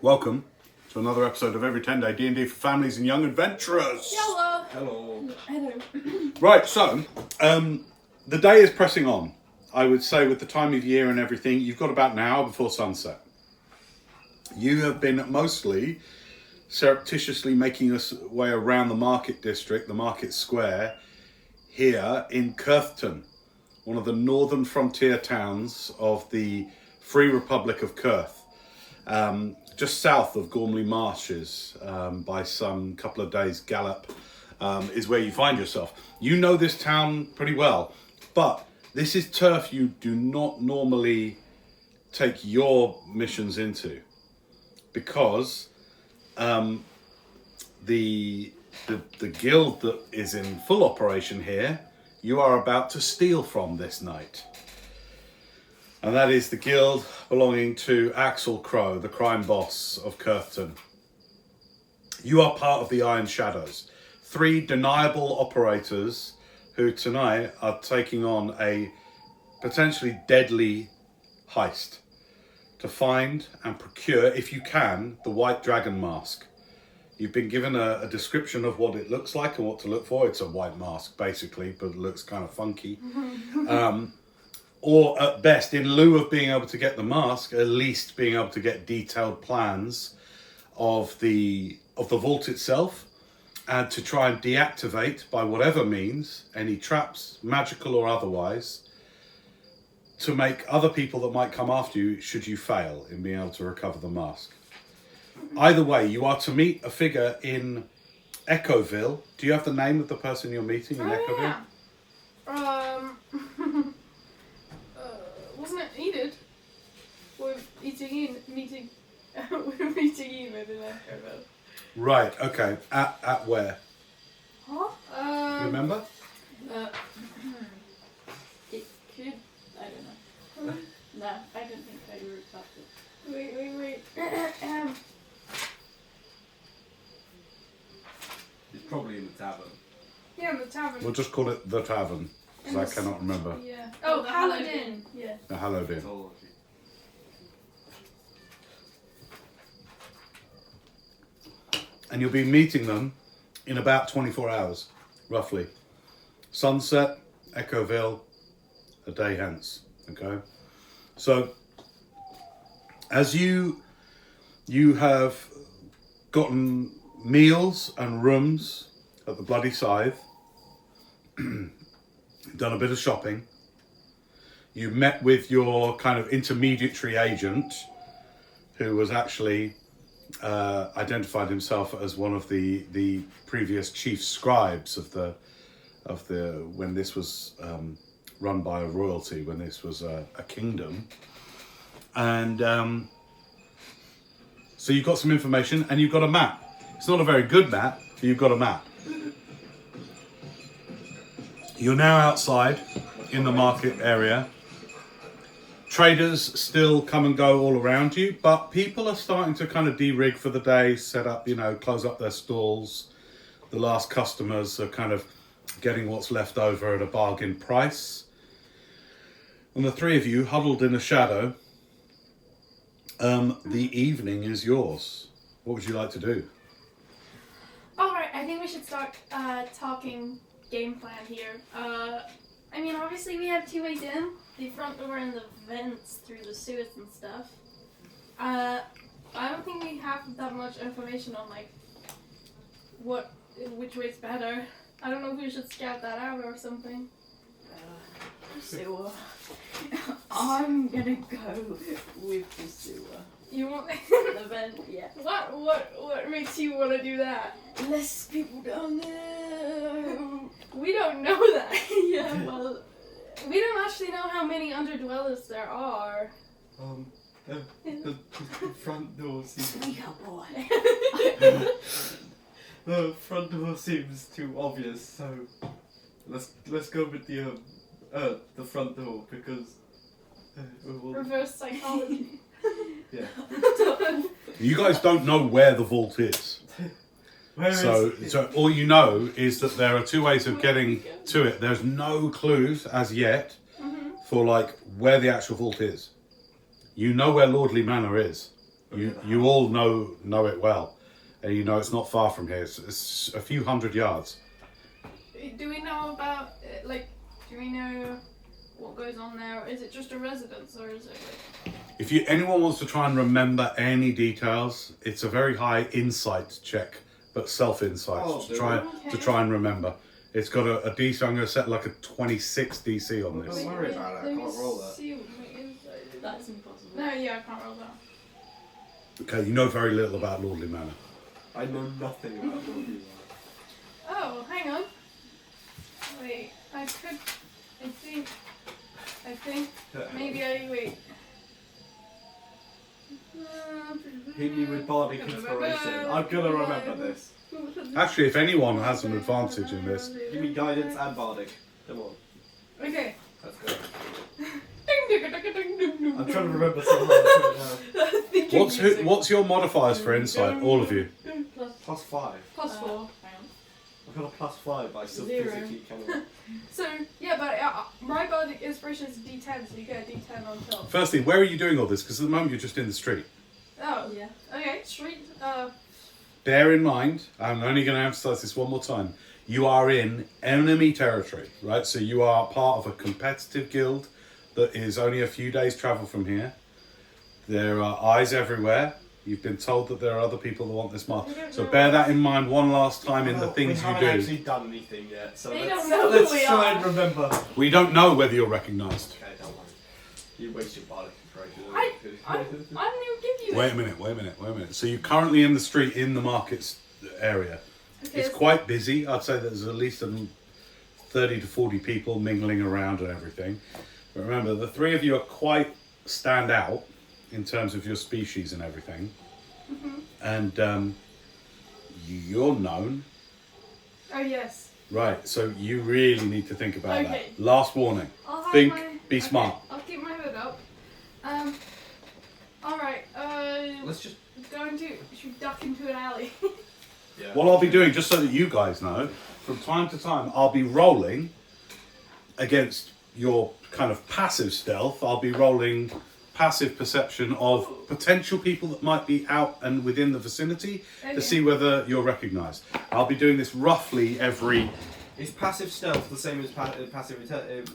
Welcome to another episode of Every Tenday, D&D for families and young adventurers. Hello. Hello. Hello. Right, so the day is pressing on. I would say with the time of year and everything, you've got about an hour before sunset. You have been mostly surreptitiously making your way around the market district, the market square, here in Kurthton, one of the northern frontier towns of the Free Republic of Kurth. Just south of Gormley Marshes, by some couple of days gallop, is where you find yourself. You know this town pretty well, but this is turf you do not normally take your missions into, because the guild that is in full operation here, you are about to steal from this night. And that is the guild belonging to Axel Crow, the crime boss of Kurthton. You are part of the Iron Shadows, 3 deniable operators who tonight are taking on a potentially deadly heist to find and procure, if you can, the White Dragon Mask. You've been given a description of what it looks like and what to look for. It's a white mask, basically, but it looks kind of funky. Or at best, in lieu of being able to get the mask, at least being able to get detailed plans of the vault itself, and to try and deactivate, by whatever means, any traps, magical or otherwise, to make other people that might come after you, should you fail in being able to recover the mask. Either way, you are to meet a figure in Echoville. Do you have the name of the person you're meeting in Echoville? Yeah. Wasn't it Enid? We're meeting in Echoville. Right, okay. At where? Huh? Remember? It could. I don't know. No, I don't think I recall it. Wait. It's probably in the tavern. Yeah, in the tavern. We'll just call it the tavern, because I cannot remember. Yeah. Oh, Oh, the Paladin. Paladin. Yeah. The hallowed inn. Mythology. And you'll be meeting them in about 24 hours, roughly. Sunset, Echoville, a day hence. Okay? So, as you have gotten meals and rooms at the Bloody Scythe, done a bit of shopping, you met with your kind of intermediary agent, who was actually identified himself as one of the previous chief scribes of the when this was run by a royalty, when this was a kingdom, and so you've got some information and you've got a map. It's not a very good map, but you've got a map. You're now outside in the market area. Traders still come and go all around you, but people are starting to kind of de-rig for the day, set up, close up their stalls. The last customers are kind of getting what's left over at a bargain price. And the 3 of you, huddled in a shadow, the evening is yours. What would you like to do? Alright, I think we should start talking game plan here. Obviously we have 2 ways in. The front door and the vents through the sewers and stuff. I don't think we have that much information on which way's better. I don't know if we should scout that out or something. Sewer. I'm gonna go with the sewer. You want The vent, yeah. what makes you want to do that? Less people down there. We don't know that. Yeah, well. We don't actually know how many underdwellers there are. The front door seems. Speak up, boy. The front door seems too obvious, so let's go with the front door because we'll, Reverse psychology. yeah. You guys don't know where the vault is. So all you know is that there are 2 ways of getting to it. There's no clues as yet for where the actual vault is. You know where Lordly Manor is. You all know it well, and you know it's not far from here. It's a few hundred yards. Do we know about do we know what goes on there? Or is it just a residence, or is it like? If anyone wants to try and remember any details, it's a very high insight check, but self-insight to try and remember. It's got a DC. I'm going to set like a 26 DC on this. Don't worry about it. I can't roll that. See what my insight is. That's impossible. No, yeah, I can't roll that. Okay, you know very little about Lordly Manor. I know nothing about what you are. Oh, hang on. Wait, I think maybe wait. Hit me with bardic inspiration. I'm gonna remember this. Actually, if anyone has an advantage in this, Give me guidance and bardic. Come on. Okay. Let's go. I'm trying to remember something. what's your modifiers for insight? All of you. Plus 5. Plus 4. Hang on. I've got a plus 5, but I still 0. physically cannot. So, yeah, but my bardic inspiration is D10, so you get a D10 on top. Firstly, where are you doing all this? Because at the moment you're just in the street. Oh, Yeah. okay, street, Bear in mind, I'm only going to emphasize this one more time. You are in enemy territory, right? So you are part of a competitive guild that is only a few days' travel from here. There are eyes everywhere. You've been told that there are other people that want this mark. So bear that in mind one last time in the things you We haven't do. actually done anything yet, so They let's, don't know who let's we try are. and remember. We don't know whether you're recognised. Okay, don't worry. You waste your bardic inspiration. I didn't even give you Wait it. a minute. So you're currently in the street in the markets area. Okay, It's quite busy. I'd say there's at least 30 to 40 people mingling around and everything. But remember, the three of you are quite stand out in terms of your species and everything. Mm-hmm. And you're known. Oh, yes. Right, so you really need to think about Okay. that. Last warning. I'll have Think, my... be smart. I'll keep my hood up. Alright, Let's just. should we duck into an alley? Yeah. What I'll be doing, just so that you guys know, from time to time, I'll be rolling against your kind of passive stealth. I'll be rolling passive perception of potential people that might be out and within the vicinity Okay. to see whether you're recognised. I'll be doing this roughly every... Is passive stealth the same as passive?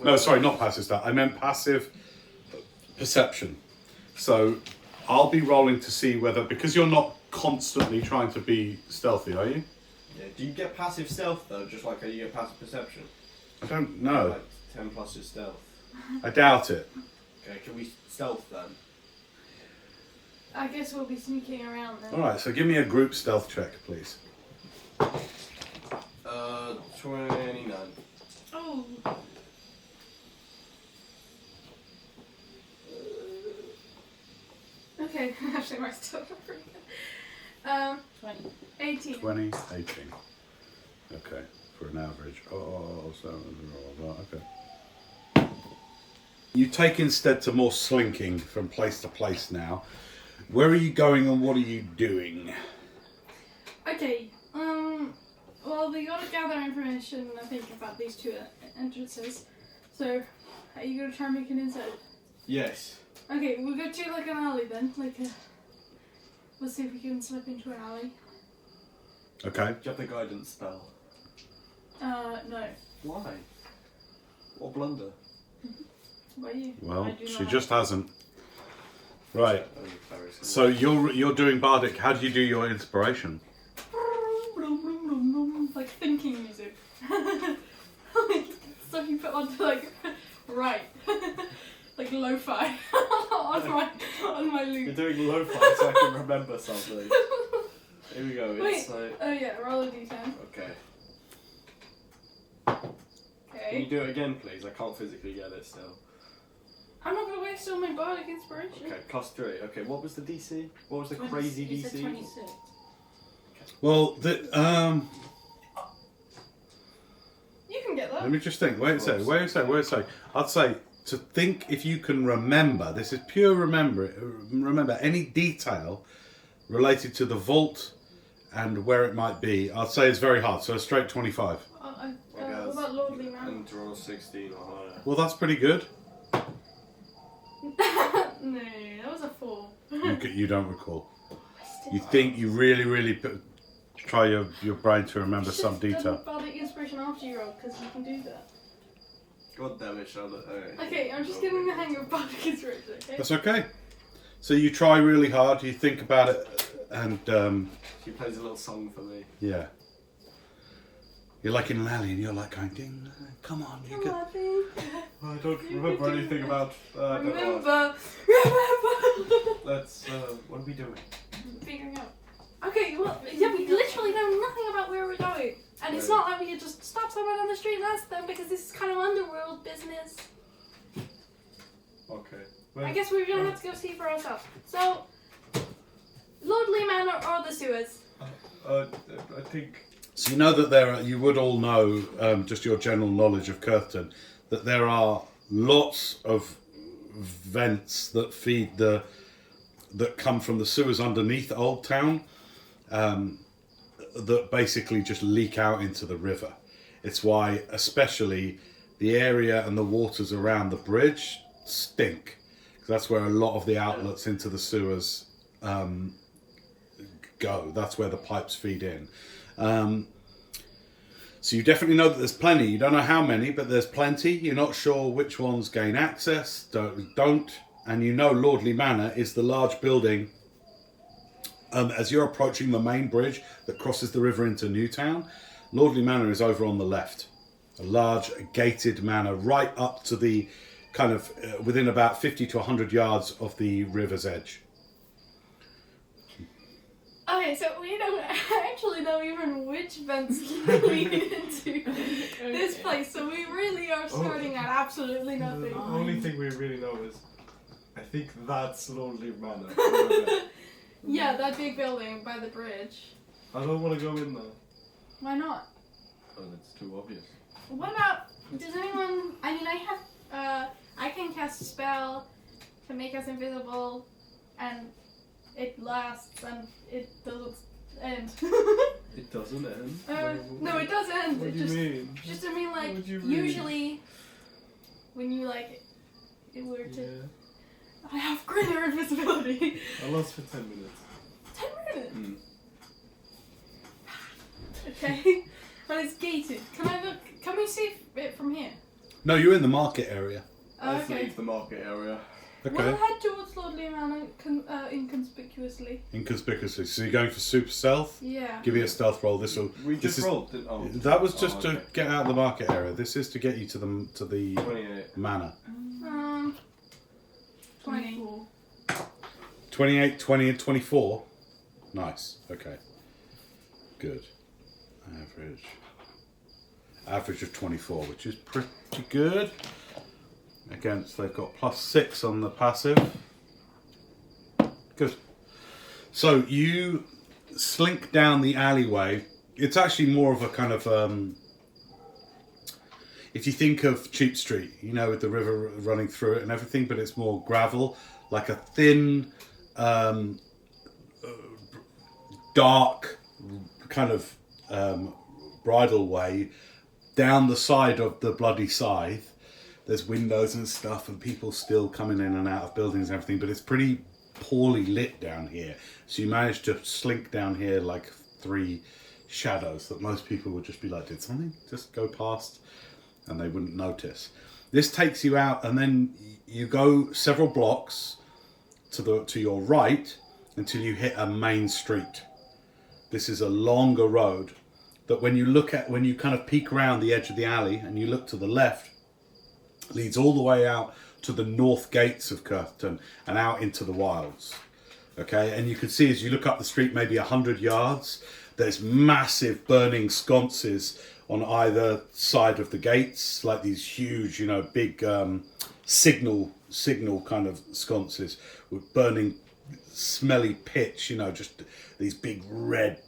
No, sorry, not passive stealth. I meant passive perception. So I'll be rolling to see whether, because you're not constantly trying to be stealthy, are you? Yeah. Do you get passive stealth though, just like you get passive perception? I don't know. Like 10 plus your stealth. I doubt it. Okay, can we stealth then? I guess we'll be sneaking around then. Alright, so give me a group stealth check, please. 29. Oh. Okay, actually my stuff are pretty good. 20. 18. 20, 18. Okay, for an average. Okay. You take instead to more slinking from place to place now. Where are you going and what are you doing? Okay, well, we gotta gather information, I think, about these two entrances. So, are you gonna try and make an insight? Yes. Okay, we'll go to like an alley then. Let's see if we can slip into an alley. Okay. Do you have the guidance spell? No. Why? What blunder? What are you? Well, I do she not just hasn't. Right. Oh, very small. So you're doing bardic. How do you do your inspiration? like thinking music. Like, so you put onto like right, like lo-fi on my You're loop. doing lo-fi so I can remember something. Here we go. Wait. It's like Oh yeah, roll a d10. okay. Can you Okay. do it again, please? I can't physically get it still. I'm not gonna waste all my bardic inspiration. Okay, +3. Okay, what was the DC? What was the 20 crazy you said DC? 26. Well, You can get that. let me just think. Wait a second. I'd say to think if you can remember. This is pure remember any detail related to the vault and where it might be. I'd say it's very hard. So a straight 25. What about Lordly Man? And draw 16 or higher. Well, that's pretty good. No, that was a 4. Okay. You don't recall. You really try your brain to remember some detail. Bardic inspiration after you roll, because you can do that. God damn it, Charlotte. Okay, I'm just getting the hang of Bardic inspiration. Okay. That's okay. So you try really hard. You think about it, and She plays a little song for me. yeah. You're like in an alley, and you're like going, ding, come on, you go. I don't remember anything about. Remember. Let's. What are we doing? Figuring out. Okay, well, yeah, we literally know nothing about where we're going. And it's not like we could just stop someone on the street and ask them, because this is kind of underworld business. Okay. I guess we're gonna have to go see for ourselves. So, Lordly Manor or the sewers? I think. So you know that there are, you would all know, just your general knowledge of Curtin, that there are lots of vents that feed that come from the sewers underneath Old Town, that basically just leak out into the river. It's why especially the area and the waters around the bridge stink, because that's where a lot of the outlets into the sewers go. That's where the pipes feed in. So you definitely know that there's plenty. You don't know how many, but there's plenty. You're not sure which ones gain access, don't. And you know Lordly Manor is the large building, as you're approaching the main bridge that crosses the river into Newtown. Lordly Manor is over on the left. A large gated manor right up to the kind of within about 50 to 100 yards of the river's edge. Okay, so we don't actually know even which vents lead into this place, so we really are starting at absolutely nothing. The only thing we really know is, I think that's Lordly Manor. Yeah, that big building by the bridge. I don't want to go in there. Why not? Oh, that's too obvious. What about, does anyone, I mean, I can cast a spell to make us invisible, and it lasts, and it doesn't end. It doesn't end? No, it does end. What do you mean? Just, I mean, like, What do you mean? usually, when you, like, it were to, Yeah. I have greater invisibility. I lost for 10 minutes. 10 minutes? Mm. Okay. But it's gated. Can we see it from here? No, you're in the market area. Oh, Let's okay. leave the market area. Okay. We'll head towards Lordly Manor inconspicuously. Inconspicuously. So you're going for super stealth? Yeah. Give me a stealth roll. We just rolled, didn't we? That was just okay. to get out of the market area. This is to get you to the 28. manor. 20. 28, 20, and 24. Nice. Okay. Good. Average of 24, which is pretty good. Against, they've got +6 on the passive. Good. So you slink down the alleyway. It's actually more of a kind of, if you think of Cheap Street, you know, with the river running through it and everything, but it's more gravel, like a thin, dark kind of bridleway down the side of the Bloody Scythe. There's windows and stuff and people still coming in and out of buildings and everything, but it's pretty poorly lit down here. So you manage to slink down here like 3 shadows that most people would just be like, did something just go past? And they wouldn't notice. This takes you out, and then you go several blocks to your right until you hit a main street. This is a longer road that when you kind of peek around the edge of the alley and you look to the left, leads all the way out to the north gates of Curtin and out into the wilds. Okay, and you can see as you look up the street, maybe 100 yards, there's massive burning sconces on either side of the gates, like these huge, big signal kind of sconces with burning, smelly pitch, just these big red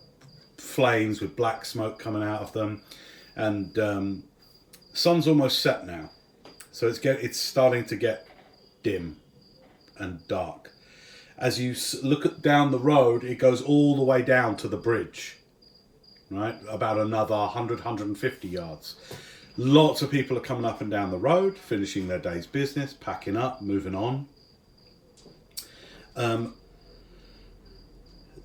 flames with black smoke coming out of them. And sun's almost set now, so it's starting to get dim and dark. As you look down the road, it goes all the way down to the bridge, right? About another 100, 150 yards. Lots of people are coming up and down the road, finishing their day's business, packing up, moving on.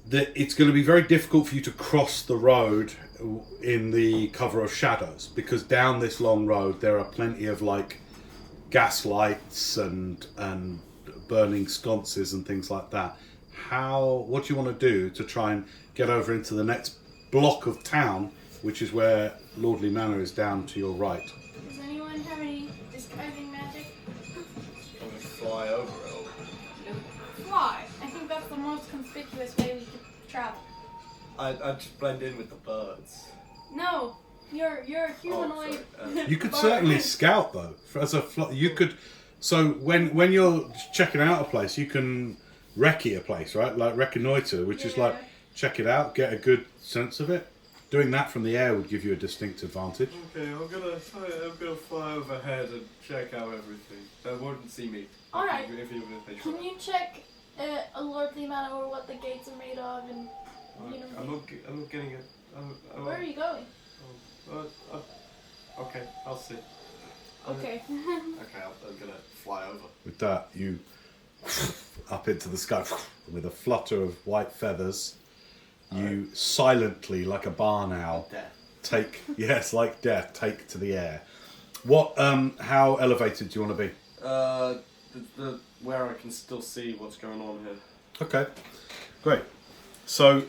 that it's going to be very difficult for you to cross the road in the cover of shadows, because down this long road there are plenty of like gas lights and burning sconces and things like that. What do you want to do to try and get over into the next block of town, which is where Lordly Manor is down to your right? Does anyone have any disguising magic? I'll just fly over it. Fly. I think that's the most conspicuous way we could travel. I'd just blend in with the birds. No, you're a humanoid. You could bird. certainly scout though. You could. So when you're checking out a place, you can recce a place, right? Like reconnoiter, which is like check it out, get a good sense of it. Doing that from the air would give you a distinct advantage. Okay, I'm gonna fly overhead and check out everything. They won't see me. Alright. Even if they Can you check a Lordly Manor or what the gates are made of and I'm not getting it. where are you going? Okay, I'll see. Okay. Okay, I'm gonna fly over. With that, you up into the sky with a flutter of white feathers. You silently, like a barn owl, Death. like death, take to the air. What? How elevated do you want to be? The where I can still see what's going on here. Okay, great. So,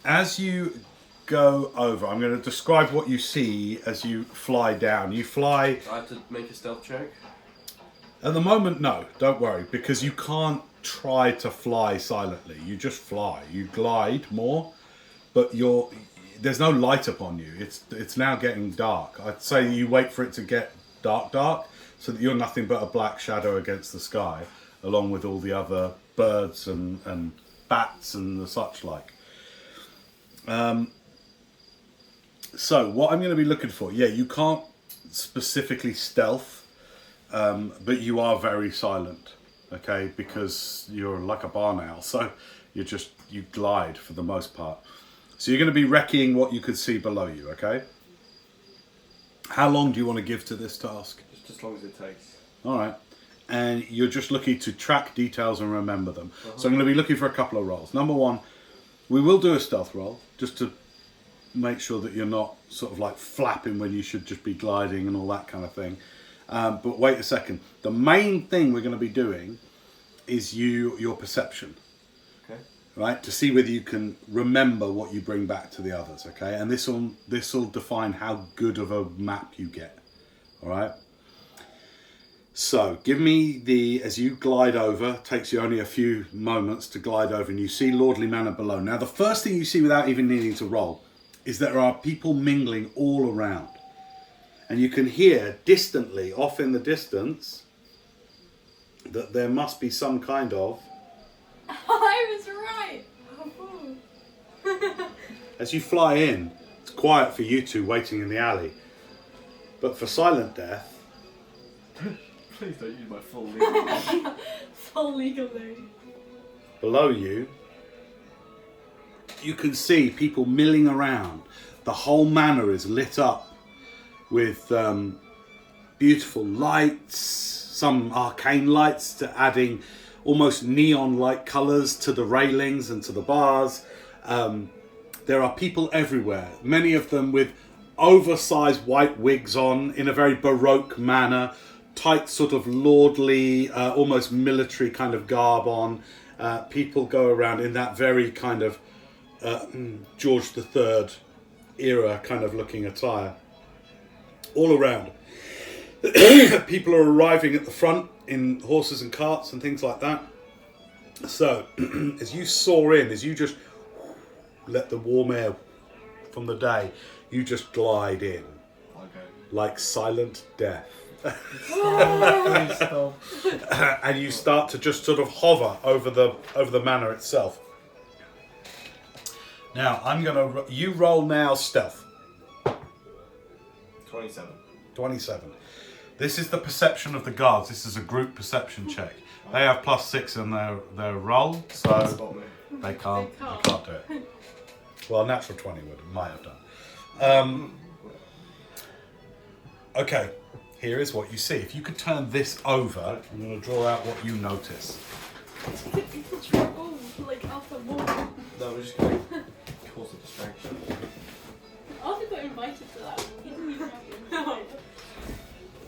as you go over, I'm going to describe what you see as you fly down. You fly. I have to make a stealth check. At the moment, no, don't worry, because you can't try to fly silently. You just fly. You glide more, but there's no light upon you. It's now getting dark. I'd say you wait for it to get dark, so that you're nothing but a black shadow against the sky, along with all the other birds and bats and the such like. So what I'm going to be looking for, you can't specifically stealth, but you are very silent, okay, because you're like a barn owl, so you glide for the most part. So you're going to be recceing what you could see below you, okay? How long do you want to give to this task? Just as long as it takes. All right. And you're just looking to track details and remember them. So I'm going to be looking for a couple of rolls. Number one, we will do a stealth roll, just to make sure that you're not sort of like flapping when you should just be gliding and all that kind of thing. But wait a second. The main thing we're going to be doing is your perception. Okay. Right? To see whether you can remember what you bring back to the others, okay? And this will define how good of a map you get. All right? So, give me as you glide over, takes you only a few moments to glide over, and you see Lordly Manor below. Now, the first thing you see without even needing to roll is there are people mingling all around. And you can hear distantly, off in the distance, that there must be some kind of... I was right! As you fly in, it's quiet for you two waiting in the alley. But for Silent Death... Please don't use my full legal name. Full legal name. below you, you can see people milling around. The whole manor is lit up with beautiful lights, some arcane lights to adding almost neon-like colours to the railings and to the bars. There are people everywhere, many of them with oversized white wigs on in a very Baroque manner, tight sort of lordly, almost military kind of garb on. People go around in that very kind of George III era kind of looking attire. All around. People are arriving at the front in horses and carts and things like that. So, as you soar in, as you just let the warm air from the day, you just glide in. Okay. Like silent death. Please stop. And you start to just sort of hover over the manor itself. Now, you roll now stealth. 27. 27. This is the perception of the guards. This is a group perception check. They have +6 in their roll, so Spot me. they can't do it. Well, a natural 20 might have done. Okay, here is what you see. If you could turn this over, I'm going to draw out what you notice. Oh, like off the wall. No, we're just going to cause a distraction. Arthur got invited to that. He didn't even have to invite.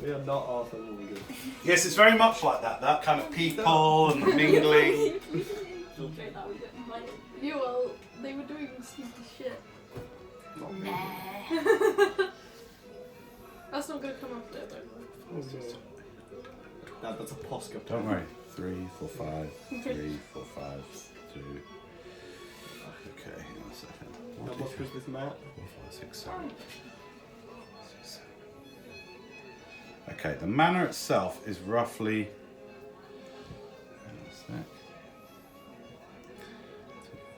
We are not Arthur Morgan. Yes, it's very much like that. That kind of people and mingling. We didn't infiltrate that. We got invited. Yeah, well, they were doing stupid shit. That's not gonna come up there, by the way. No, that's a Posca. Don't worry. 3, 4, 5. 3, 4, 5, 2. Okay, hang on a second. How much was this map? 4, 5, 6, 7. 6, 7. Okay, the manor itself is roughly. Hang on a sec.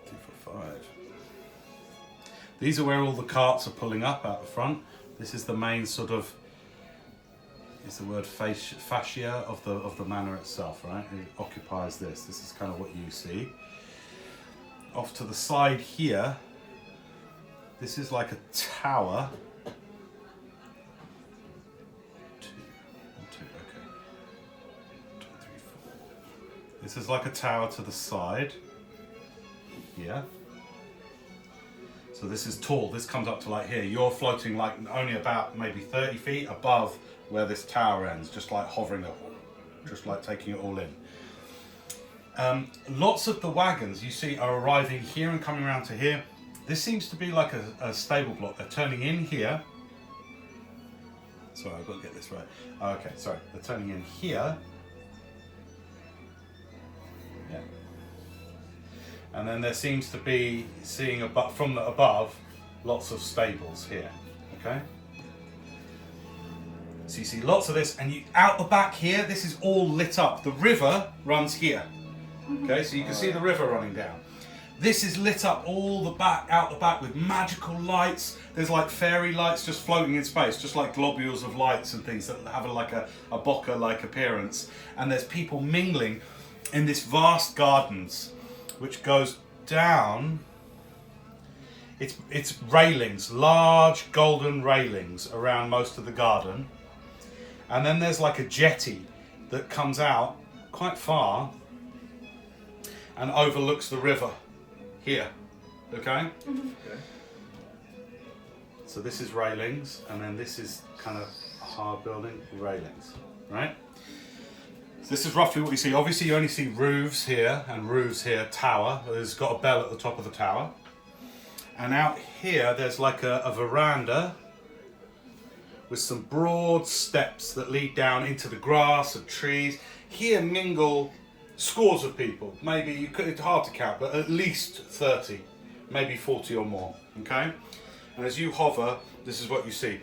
2, 4, 5. These are where all the carts are pulling up out the front. This is the main sort of. Is the word fascia of the manor itself, right? It occupies this. This is kind of what you see. Off to the side here, this is like a tower. 2, 1, 2, okay. 2, 3, 4. This is like a tower to the side here. So this is tall. This comes up to like here. You're floating like only about maybe 30 feet above where this tower ends, just like hovering up, just like taking it all in. Lots of the wagons you see are arriving here and coming around to here. This seems to be like a stable block. They're turning in here. Sorry, I've got to get this right. Okay, sorry. They're turning in here. Yeah. And then there seems to be, seeing from the above, lots of stables here. Okay? So you see lots of this, and you out the back here, this is all lit up. The river runs here. Okay, so you can see the river running down. This is lit up all the back, out the back with magical lights. There's like fairy lights just floating in space, just like globules of lights and things that have like a bokeh-like appearance. And there's people mingling in this vast gardens, which goes down. It's railings, large golden railings around most of the garden. And then there's like a jetty that comes out quite far and overlooks the river here. Okay? Okay. So this is railings, and then this is kind of a hard building, railings, right? So this is roughly what you see. Obviously you only see roofs here and roofs here, tower. There's got a bell at the top of the tower. And out here there's like a veranda with some broad steps that lead down into the grass and trees. Here mingle scores of people. Maybe, it's hard to count, but at least 30, maybe 40 or more, okay? And as you hover, this is what you see.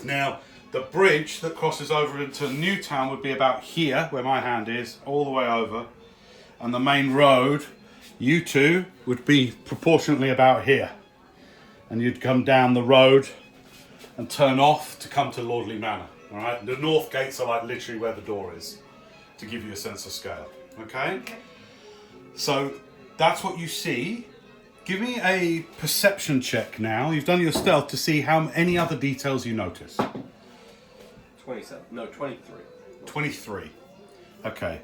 Now, the bridge that crosses over into Newtown would be about here, where my hand is, all the way over. And the main road, you two, would be proportionately about here. And you'd come down the road and turn off to come to Lordley Manor. All right, the north gates are like literally where the door is, to give you a sense of scale. Okay, so that's what you see. Give me a perception check now. You've done your stealth to see how any other details you notice. 27. No, 23. 23. Okay.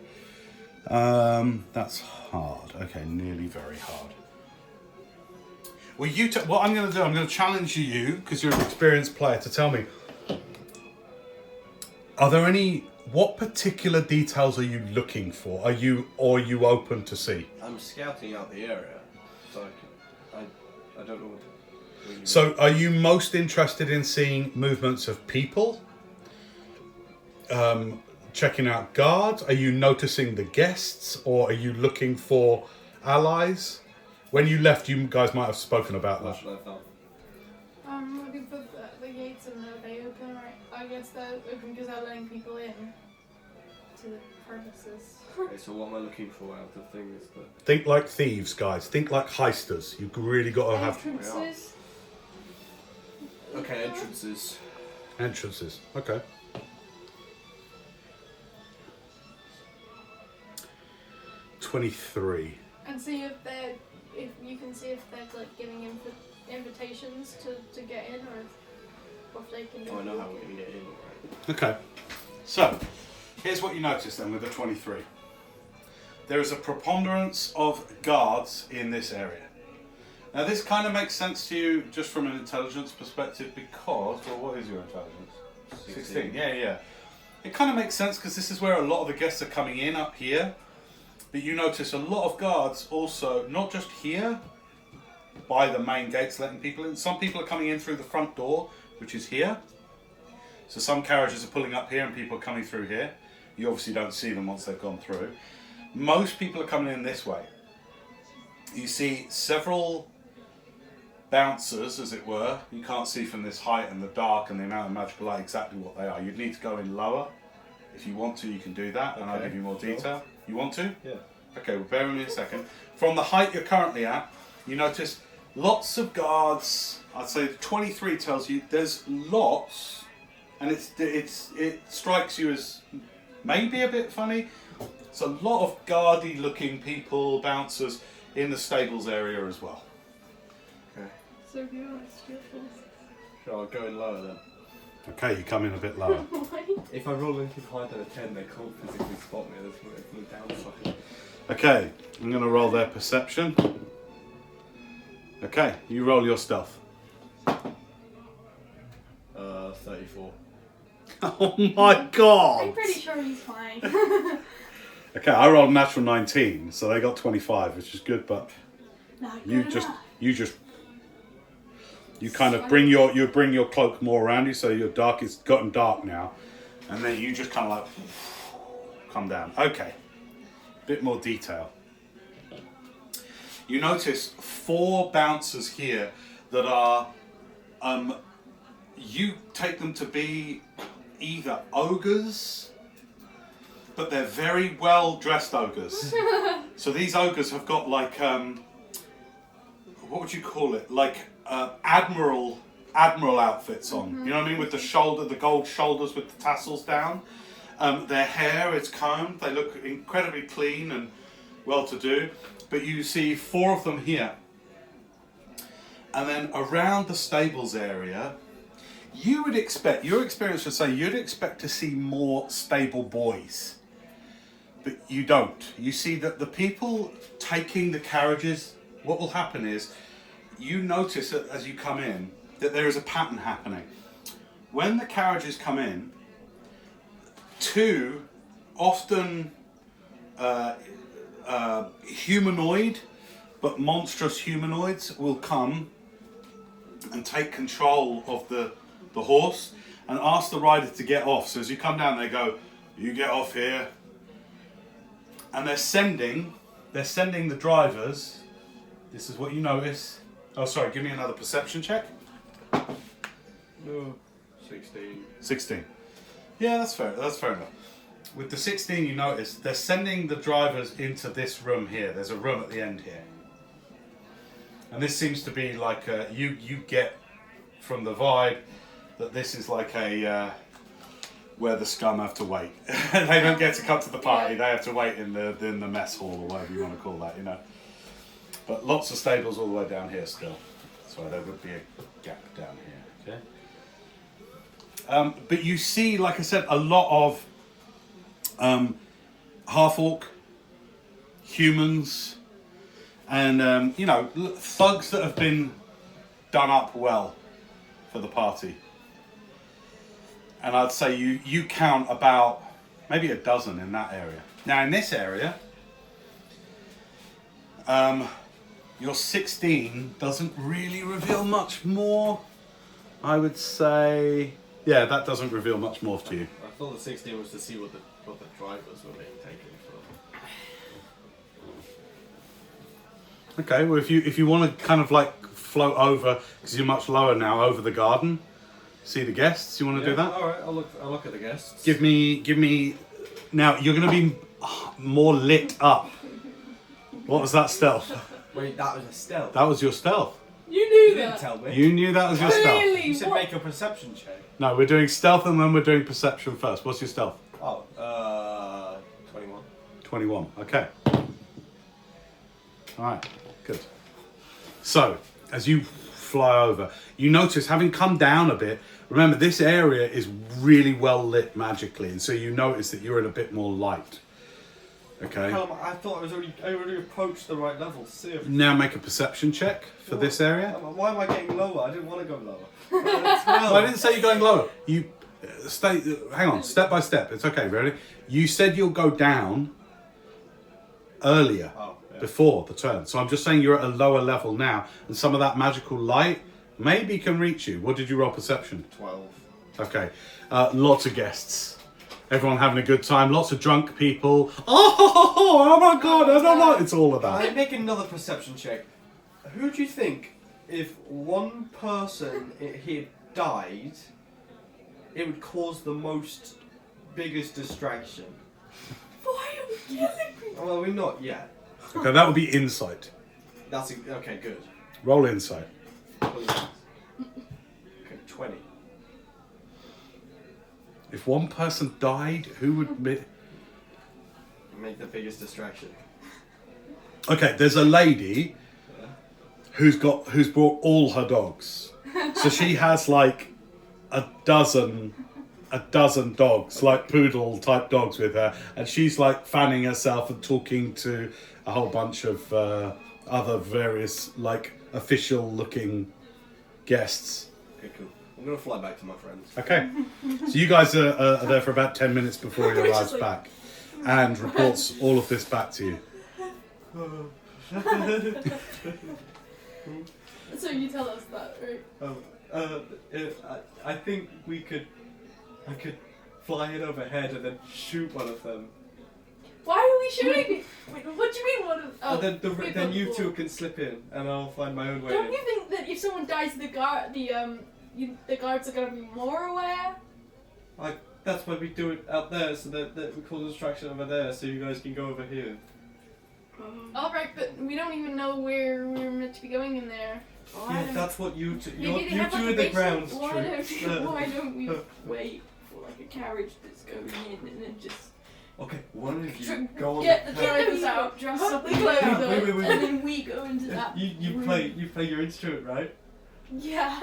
That's hard. Okay, nearly very hard. Well, what I'm going to do, I'm going to challenge you, because you're an experienced player, to tell me, what particular details are you looking for? Are you open to see? I'm scouting out the area, so I don't know what you So are you most interested in seeing movements of people? Checking out guards? Are you noticing the guests? Or are you looking for allies? When you left, you guys might have spoken about that. I'm looking for the gates and are they open? Right? I guess they're open because they're letting people in to the purposes. Okay, so what am I looking for out of things that... Think like thieves, guys. Think like heisters. You've really got to have Entrances. Okay, entrances. entrances. Okay. $23. And see if you can see if they're like giving invitations to get in, or if they can. Oh, I know how we're going to get in, right? Okay. So, here's what you notice then with the 23. there is a preponderance of guards in this area. Now this kind of makes sense to you just from an intelligence perspective because, well, what is your intelligence? 16. Yeah. It kind of makes sense because this is where a lot of the guests are coming in up here. But you notice a lot of guards also, not just here, by the main gates letting people in. Some people are coming in through the front door, which is here. So some carriages are pulling up here and people are coming through here. You obviously don't see them once they've gone through. Most people are coming in this way. You see several bouncers, as it were. You can't see from this height and the dark and the amount of magical light exactly what they are. You'd need to go in lower. If you want to, you can do that, and I'll give you more detail. You want to? Yeah. Okay, well, bear with me a second. From the height you're currently at, you notice lots of guards. I'd say 23 tells you there's lots, and it strikes you as maybe a bit funny. It's a lot of guardy looking people, bouncers, in the stables area as well. Okay. So if you want to steal forces. Sure, I'll go in lower then. Okay, you come in a bit lower. If I roll anything higher than a 10, they can't physically spot me. That's what it's the downside. Okay, I'm going to roll their perception. Okay, you roll your stealth. 34. Oh my god! I'm pretty sure he's fine. Okay, I rolled a natural 19, so they got 25, which is good, but Not you good just enough. you kind of bring your cloak more around you, so your dark it's gotten dark now, and then you just kind of like come down. Okay, bit more detail. You notice 4 bouncers here that are you take them to be either ogres, but they're very well dressed ogres. So these ogres have got like what would you call it? Like admiral outfits on. You know what I mean? With the gold shoulders with the tassels down. Their hair is combed. They look incredibly clean and well-to-do. But you see 4 of them here. And then around the stables area, you would expect, your experience would say, you'd expect to see more stable boys. But you don't. You see that the people taking the carriages, what will happen is, you notice that as you come in, that there is a pattern happening. When the carriages come in, 2 often humanoid, but monstrous humanoids will come and take control of the horse and ask the rider to get off. So as you come down, they go, "You get off here," and they're sending the drivers. This is what you notice. Oh, sorry. Give me another perception check. No. 16. 16. Yeah, that's fair. That's fair enough. With the 16, you notice they're sending the drivers into this room here. There's a room at the end here, and this seems to be like you get from the vibe that this is like a where the scum have to wait. They don't get to come to the party. They have to wait in the mess hall or whatever you want to call that, you know. But lots of stables all the way down here still. So there would be a gap down here. Okay. But you see, like I said, a lot of half-orc, humans, and thugs that have been done up well for the party. And I'd say you count about maybe a dozen in that area. Now in this area, your 16 doesn't really reveal much more. I would say, yeah, that doesn't reveal much more to you. I thought the 16 was to see what the drivers were being taken for. Okay, well if you want to kind of like float over, because you're much lower now, over the garden, see the guests. You want to do that? All right, I'll look at the guests. Give me. Now you're going to be more lit up. What was that stealth? Wait, that was a stealth. That was your stealth. You knew You didn't that. tell me. You knew that was your stealth. Really? You said What? make a perception check. No, we're doing stealth and then we're doing perception first. What's your stealth? Oh, 21. 21. Okay. All right. Good. So as you fly over, you notice, having come down a bit, remember this area is really well lit magically, and so you notice that you're in a bit more light. Okay. I thought I already approached the right level. Seriously. Now make a perception check for this area. Why am I getting lower? I didn't want to go lower. Well, I didn't say you're going lower. You stay. Hang on, step by step. It's okay. Ready? You said you'll go down earlier, before the turn. So I'm just saying you're at a lower level now, and some of that magical light maybe can reach you. What did you roll perception? 12. Okay. Lots of guests. Everyone having a good time. Lots of drunk people. Oh my god! I don't know. It's all of that. I make another perception check. Who do you think, if one person here died, it would cause the biggest distraction? Why are we killing people? Well, we're not yet. Okay, that would be insight. Okay, good. Roll insight. Okay, 20. If one person died, who would be... Make the biggest distraction. Okay, there's a lady who's brought all her dogs. So she has like a dozen dogs, like poodle type dogs with her, and she's like fanning herself and talking to a whole bunch of other various like official looking guests. Okay, cool. I'm gonna fly back to my friends. Okay, so you guys are there for about 10 minutes before he arrives back and reports all of this back to you. So you tell us that, right? I think I could fly it overhead and then shoot one of them. Why are we shooting? Wait, what do you mean one of? Oh, Then you two can slip in, and I'll find my own way. Don't in. you think that if someone dies, the guards are gonna be more aware? That's why we do it out there, so that we call the distraction over there, so you guys can go over here. All right, but we don't even know where we're meant to be going in there. Yeah, that's what you two. Maybe they You have two like in a the base- ground. Why don't we wait for like a carriage that's going in and then just Okay, one of you go on. get the the drivers out, dress up in Wait, clothes, wait. and then we go into that. You room. play your instrument, right? Yeah.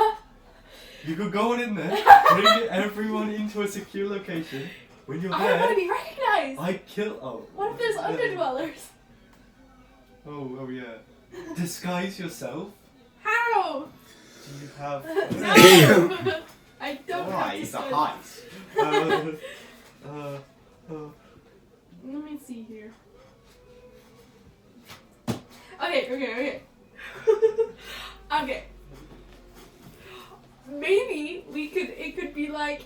You could go on in there, bring everyone into a secure location. When you're I don't want to there, be recognized. I kill. Oh. What if there's underdwellers? Oh yeah. Disguise yourself. How? Do you have? No. I don't have to. He's a study. heist. Let me see here. Okay. Okay. Maybe it could be like,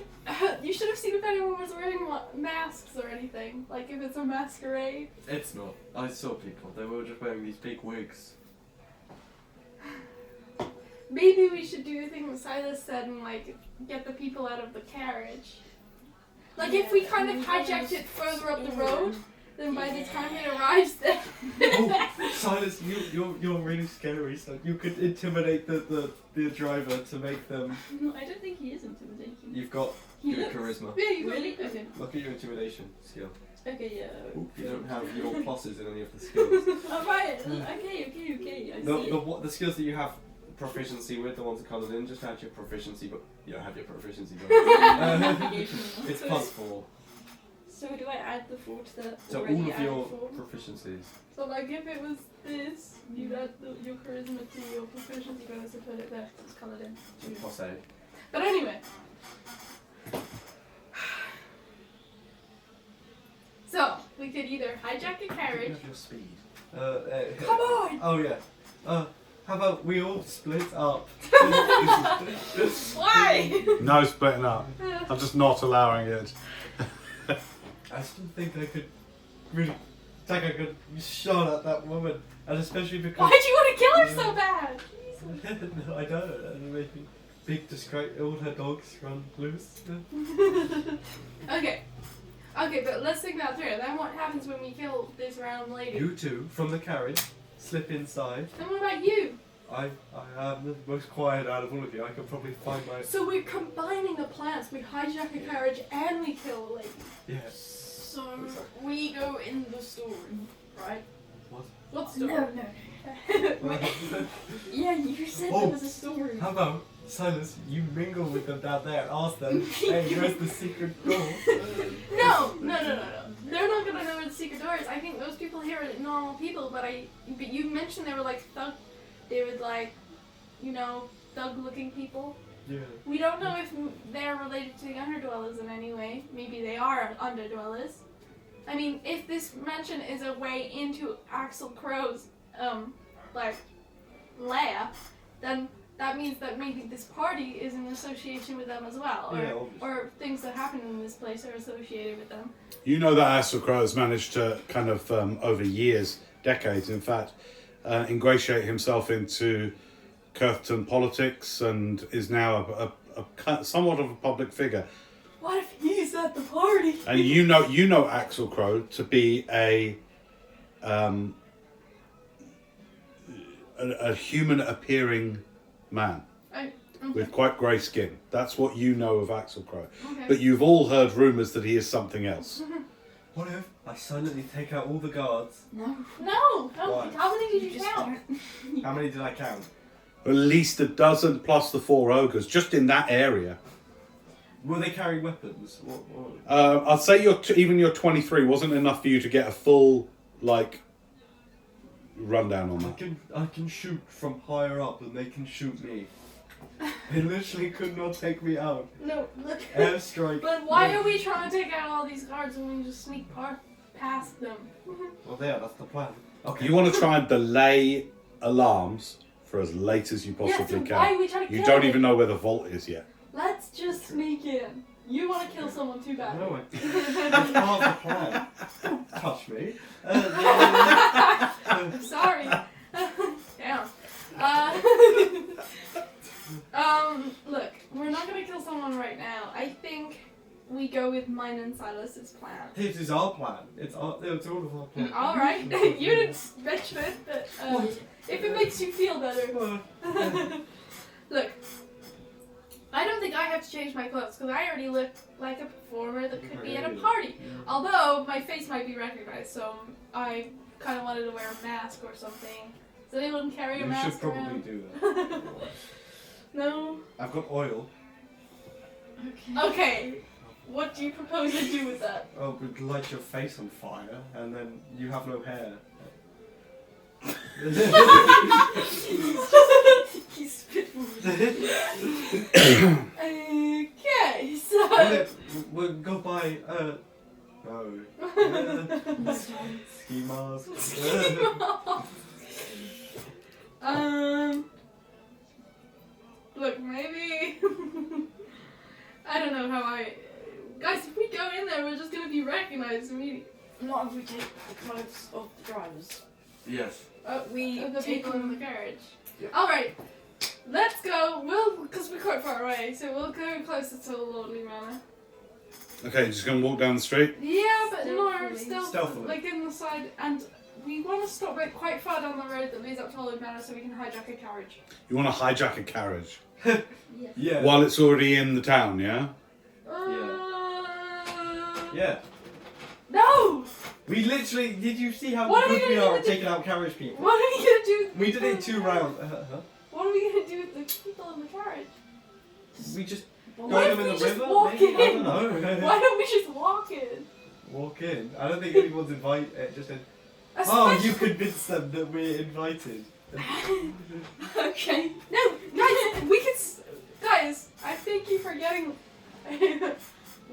you should have seen if anyone was wearing masks or anything. Like if it's a masquerade. It's not. I saw people. They were just wearing these big wigs. Maybe we should do the thing that Silas said and like get the people out of the carriage. Like if we kind of hijacked it further up the road, then by the time it arrives there. Oh, Silas, you're really scary. So you could intimidate the driver to make them. I don't think he is intimidating. You've got He good looks- charisma. Yeah, you Really? Okay. Look at your intimidation skill. Okay, yeah. You don't have your pluses in any of the skills. Alright, okay, I see. The skills that you have proficiency with, the ones that comes in, just add your proficiency, but you don't have your proficiency bonus. It's +4. So do I add the 4 to the So already all of added your 4? proficiencies. So like if it was this, you add your charisma to your proficiency bonus and put it there. Just call it in. So +8. But anyway. So we could either hijack a You carriage. have your speed. Come on! Oh yeah. How about we all split up? Why? No splitting up. I'm just not allowing it. I still think I could really take a good shot at that woman, and especially because. Why'd you want to kill her so bad? No, I don't. And maybe big disgrace. All her dogs run loose. Okay, but let's think that through. Then what happens when we kill this round lady? You two from the carriage slip inside. Then what about you? I am the most quiet out of all of you. I could probably find my. So we're combining the plans. We hijack a carriage and we kill a lady. Yes. So we go in the storeroom, right? What's No, the no. Yeah, you said Oh. there was a storeroom. How about Silas? You mingle with them down there. Ask them. Hey, where's the secret door? No. They're not gonna know where the secret secret doors. I think those people here are normal people, but you mentioned they were like thug. They were like, you know, thug-looking people. Yeah. We don't know if they're related to the underdwellers in any way. Maybe they are underdwellers. I mean, if this mansion is a way into Axel Crow's, like, lair, then that means that maybe this party is in association with them as well. Or things that happen in this place are associated with them. You know that Axel Crow has managed to kind of, over years, decades in fact, ingratiate himself into Curthton politics and is now a somewhat of a public figure. What if he's at the party? And you know Axel Crow to be a human appearing man with quite grey skin. That's what you know of Axel Crow. Okay. But you've all heard rumours that he is something else. What if I silently take out all the guards? No. Why? How many did you count? How many did I count? At least a dozen plus the 4 ogres, just in that area. Were they carrying weapons? What? I'd say even your 23 wasn't enough for you to get a full, like, rundown on that. I can shoot from higher up and they can shoot me. They literally could not take me out. No, look. Airstrike. But why are we trying to take out all these guards when we can just sneak past them? Well, that's the plan. Okay. You want to try and delay alarms for as late as you possibly so why are can. we trying to You kill don't them? even know where the vault is yet. Let's just sneak in. You want to kill someone too bad. No, that's part of the plan. Don't touch me. I'm sorry. Damn. Look, we're not gonna kill someone right now. I think we go with mine and Silas's plan. This is our plan. It's all of our plan. All right, you didn't mention it, but if it makes you feel better. Look, I don't think I have to change my clothes because I already look like a performer that could be at a party. Although my face might be recognized, so I kind of wanted to wear a mask or something. Does anyone carry a mask? You should probably around? do that. No. I've got oil. Okay. What do you propose to do with that? Oh, but light your face on fire, and then you have no hair. He's spitting. Okay, so. We'll go buy ski mask. Look, maybe. I don't know how guys, if we go in there, we're just gonna be recognized immediately. Not if we take the clothes of the drivers. Yes. We the take people in them. the carriage. Yeah. All right, let's go. Because we're quite far away, so we'll go closer to the Lordly Manor. Okay, just gonna walk down the street? Yeah, but Stealthily. Stealthily. like in the side, and we want to stop it quite far down the road that leads up to Lordly Manor, so we can hijack a carriage. You want to hijack a carriage? Yeah. While it's already in the town, yeah? Yeah. No! We literally. Did you see how What are we good we gonna do are with at the- taking out carriage people? What are we gonna do? We did it in 2 rounds. What are we gonna do with the people in the carriage? We just What throw if them in we the just river. walk maybe? I in? don't know. Why don't we just walk in? Walk in. I don't think anyone's invited. Just in. Oh, you convinced them that we're invited. Okay. No, guys, we can. Guys, I think you're forgetting.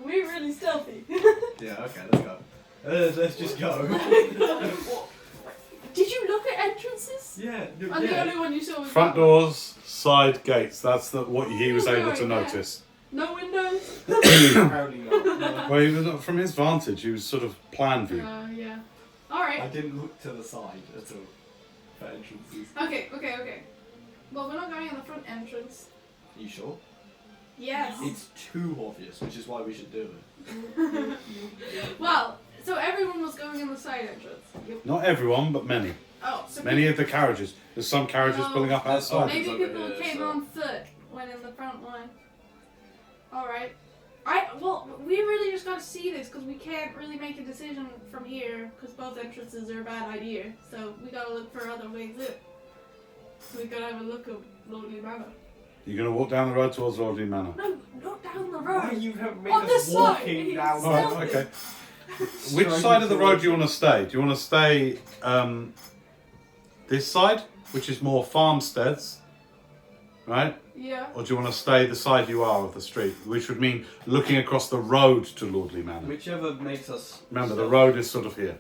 We're really stealthy. Yeah. Okay. Let's go. Let's just go. Did you look at entrances? Yeah. And the only one you saw was Front that one. doors, side gates. That's what he was able to Yeah. notice. No windows. Apparently not. No. Well, he was not, from his vantage, he was sort of plan view. Yeah. All right. I didn't look to the side at all for entrances. Okay. Well, we're not going in the front entrance. You sure? Yes. It's too obvious, which is why we should do it. Well, so everyone was going in the side entrance. Not everyone, but many. Oh, so Many of the carriages. There's some carriages No. pulling up outside. maybe over people here, came so- on foot when in the front one. All right. Well, we really just gotta see this because we can't really make a decision from here because both entrances are a bad idea. So we gotta look for other ways in. So we gotta have a look at Lordly Manor. You're going to walk down the road towards Lordly Manor. No, not down the Why road. you have made On us this walking side. down Alright, the okay. Which side of the road do you want to stay? Do you want to stay this side, which is more farmsteads, right? Yeah. Or do you want to stay the side you are of the street, which would mean looking across the road to Lordly Manor? Whichever makes us. Remember, the road is sort of here.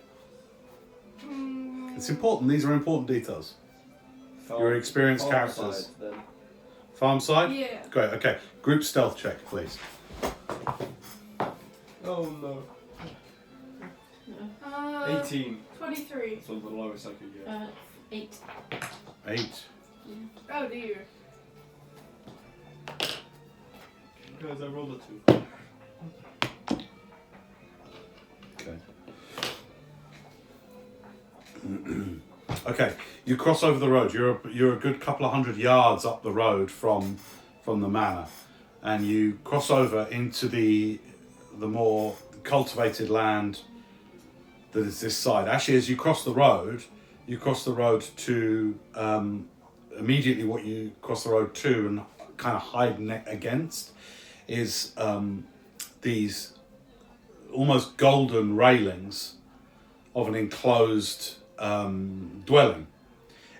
Mm, It's important. These are important details. Farm- Your experienced farm characters. side, then. Farm side? Yeah. Great, okay. Group stealth check, please. Oh no. No. 18. 23. That's one of the lowest I could get. 8. 8. Oh dear. Guys, I rolled a 2. Okay. Okay, you cross over the road. You're a good couple of 100 yards up the road from the manor, and you cross over into the more cultivated land that is this side. Actually, as you cross the road to immediately what you cross the road to and kind of hide against is these almost golden railings of an enclosed dwelling,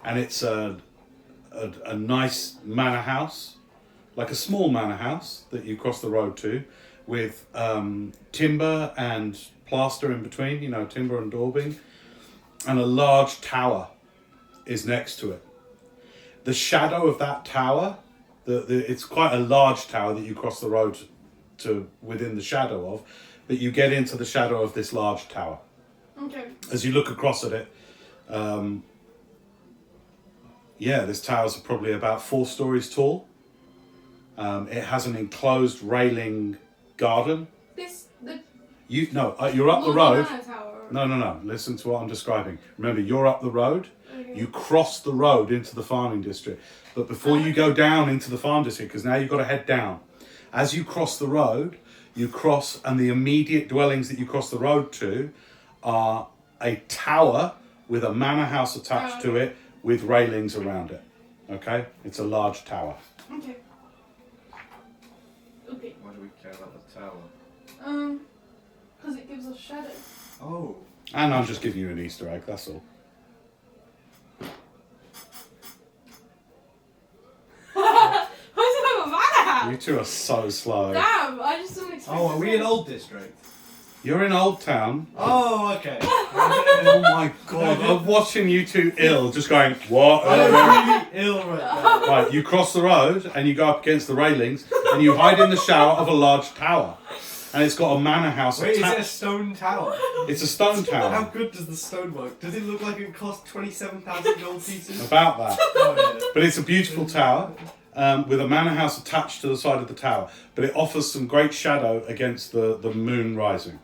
and it's a nice manor house, like a small manor house that you cross the road to, with timber and plaster in between, timber and daubing, and a large tower is next to it. The shadow of that tower, it's quite a large tower that you cross the road to within the shadow of, but you get into the shadow of this large tower. Okay. As you look across at it, this tower's probably about 4 stories tall. It has an enclosed railing garden. You're up the road. No. Listen to what I'm describing. Remember, you're up the road. Okay. You cross the road into the farming district. But before you go down into the farm district, because now you've got to head down. As you cross the road, and the immediate dwellings that you cross the road to are a tower with a manor house attached to it with railings around it. Okay? It's a large tower. Okay. Okay. Why do we care about the tower? Because it gives us shadow. Oh. And I'm just giving you an Easter egg, that's all. Who's in a manor house? You two are so slow. Damn, I just didn't expect Oh, are we in this. Old District? You're in Old Town. Oh, okay. Oh my god, I'm watching you two ill, just going, what? I'm really ill right now. Right, you cross the road and you go up against the railings and you hide in the shower of a large tower. And it's got a manor house Wait, is it a attached. stone tower? It's a stone How tower. good does the stone work? Does it look like it cost 27,000 gold pieces? About that. Oh, yeah. But it's a beautiful tower with a manor house attached to the side of the tower. But it offers some great shadow against the moon rising.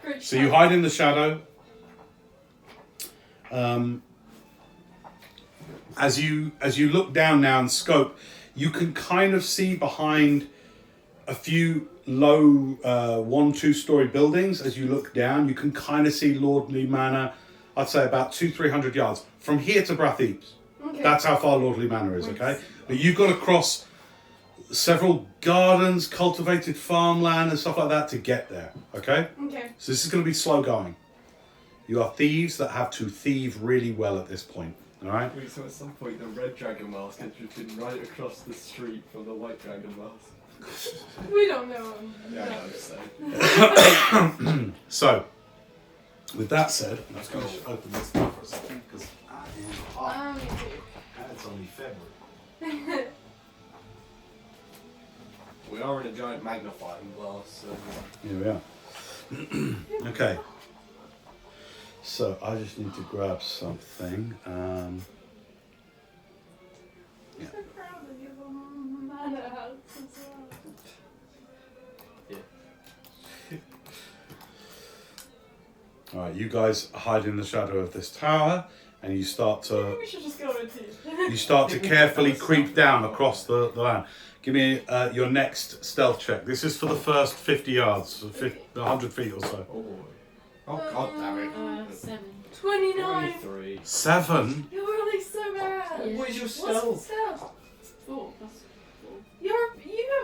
Great So you shadow. hide in the shadow. As you look down now and scope, you can kind of see behind a few low 1-2 story buildings. As you look down, you can kind of see Lordly Manor. I'd say about 200-300 yards from here to Bratheaps. Okay. That's how far Lordly Manor is. Okay, but you've got to cross several gardens, cultivated farmland, and stuff like that to get there. Okay. Okay. So this is going to be slow going. You are thieves that have to thieve really well at this point. All right. Wait, so at some point the red dragon mask has just been right across the street from the white dragon mask. We don't know him. Yeah, I know, so. So, with that said, let's go open this door for a second because I am hot. Me And it's only February. too. We are in a giant magnifying glass, so. Here we are. Okay. So I just need to grab something. I'm so proud of your manor house as well. All right, you guys hide in the shadow of this tower, and you start to We should just go into you start to carefully creep down across the land. Give me your next stealth check. This is for the first 50 yards, 100 feet or so. Oh boy. Oh god damn it. 7. 29. 23. 7. You're rolling so bad. Yeah. What is your What's stealth? your stealth? 4 plus 4.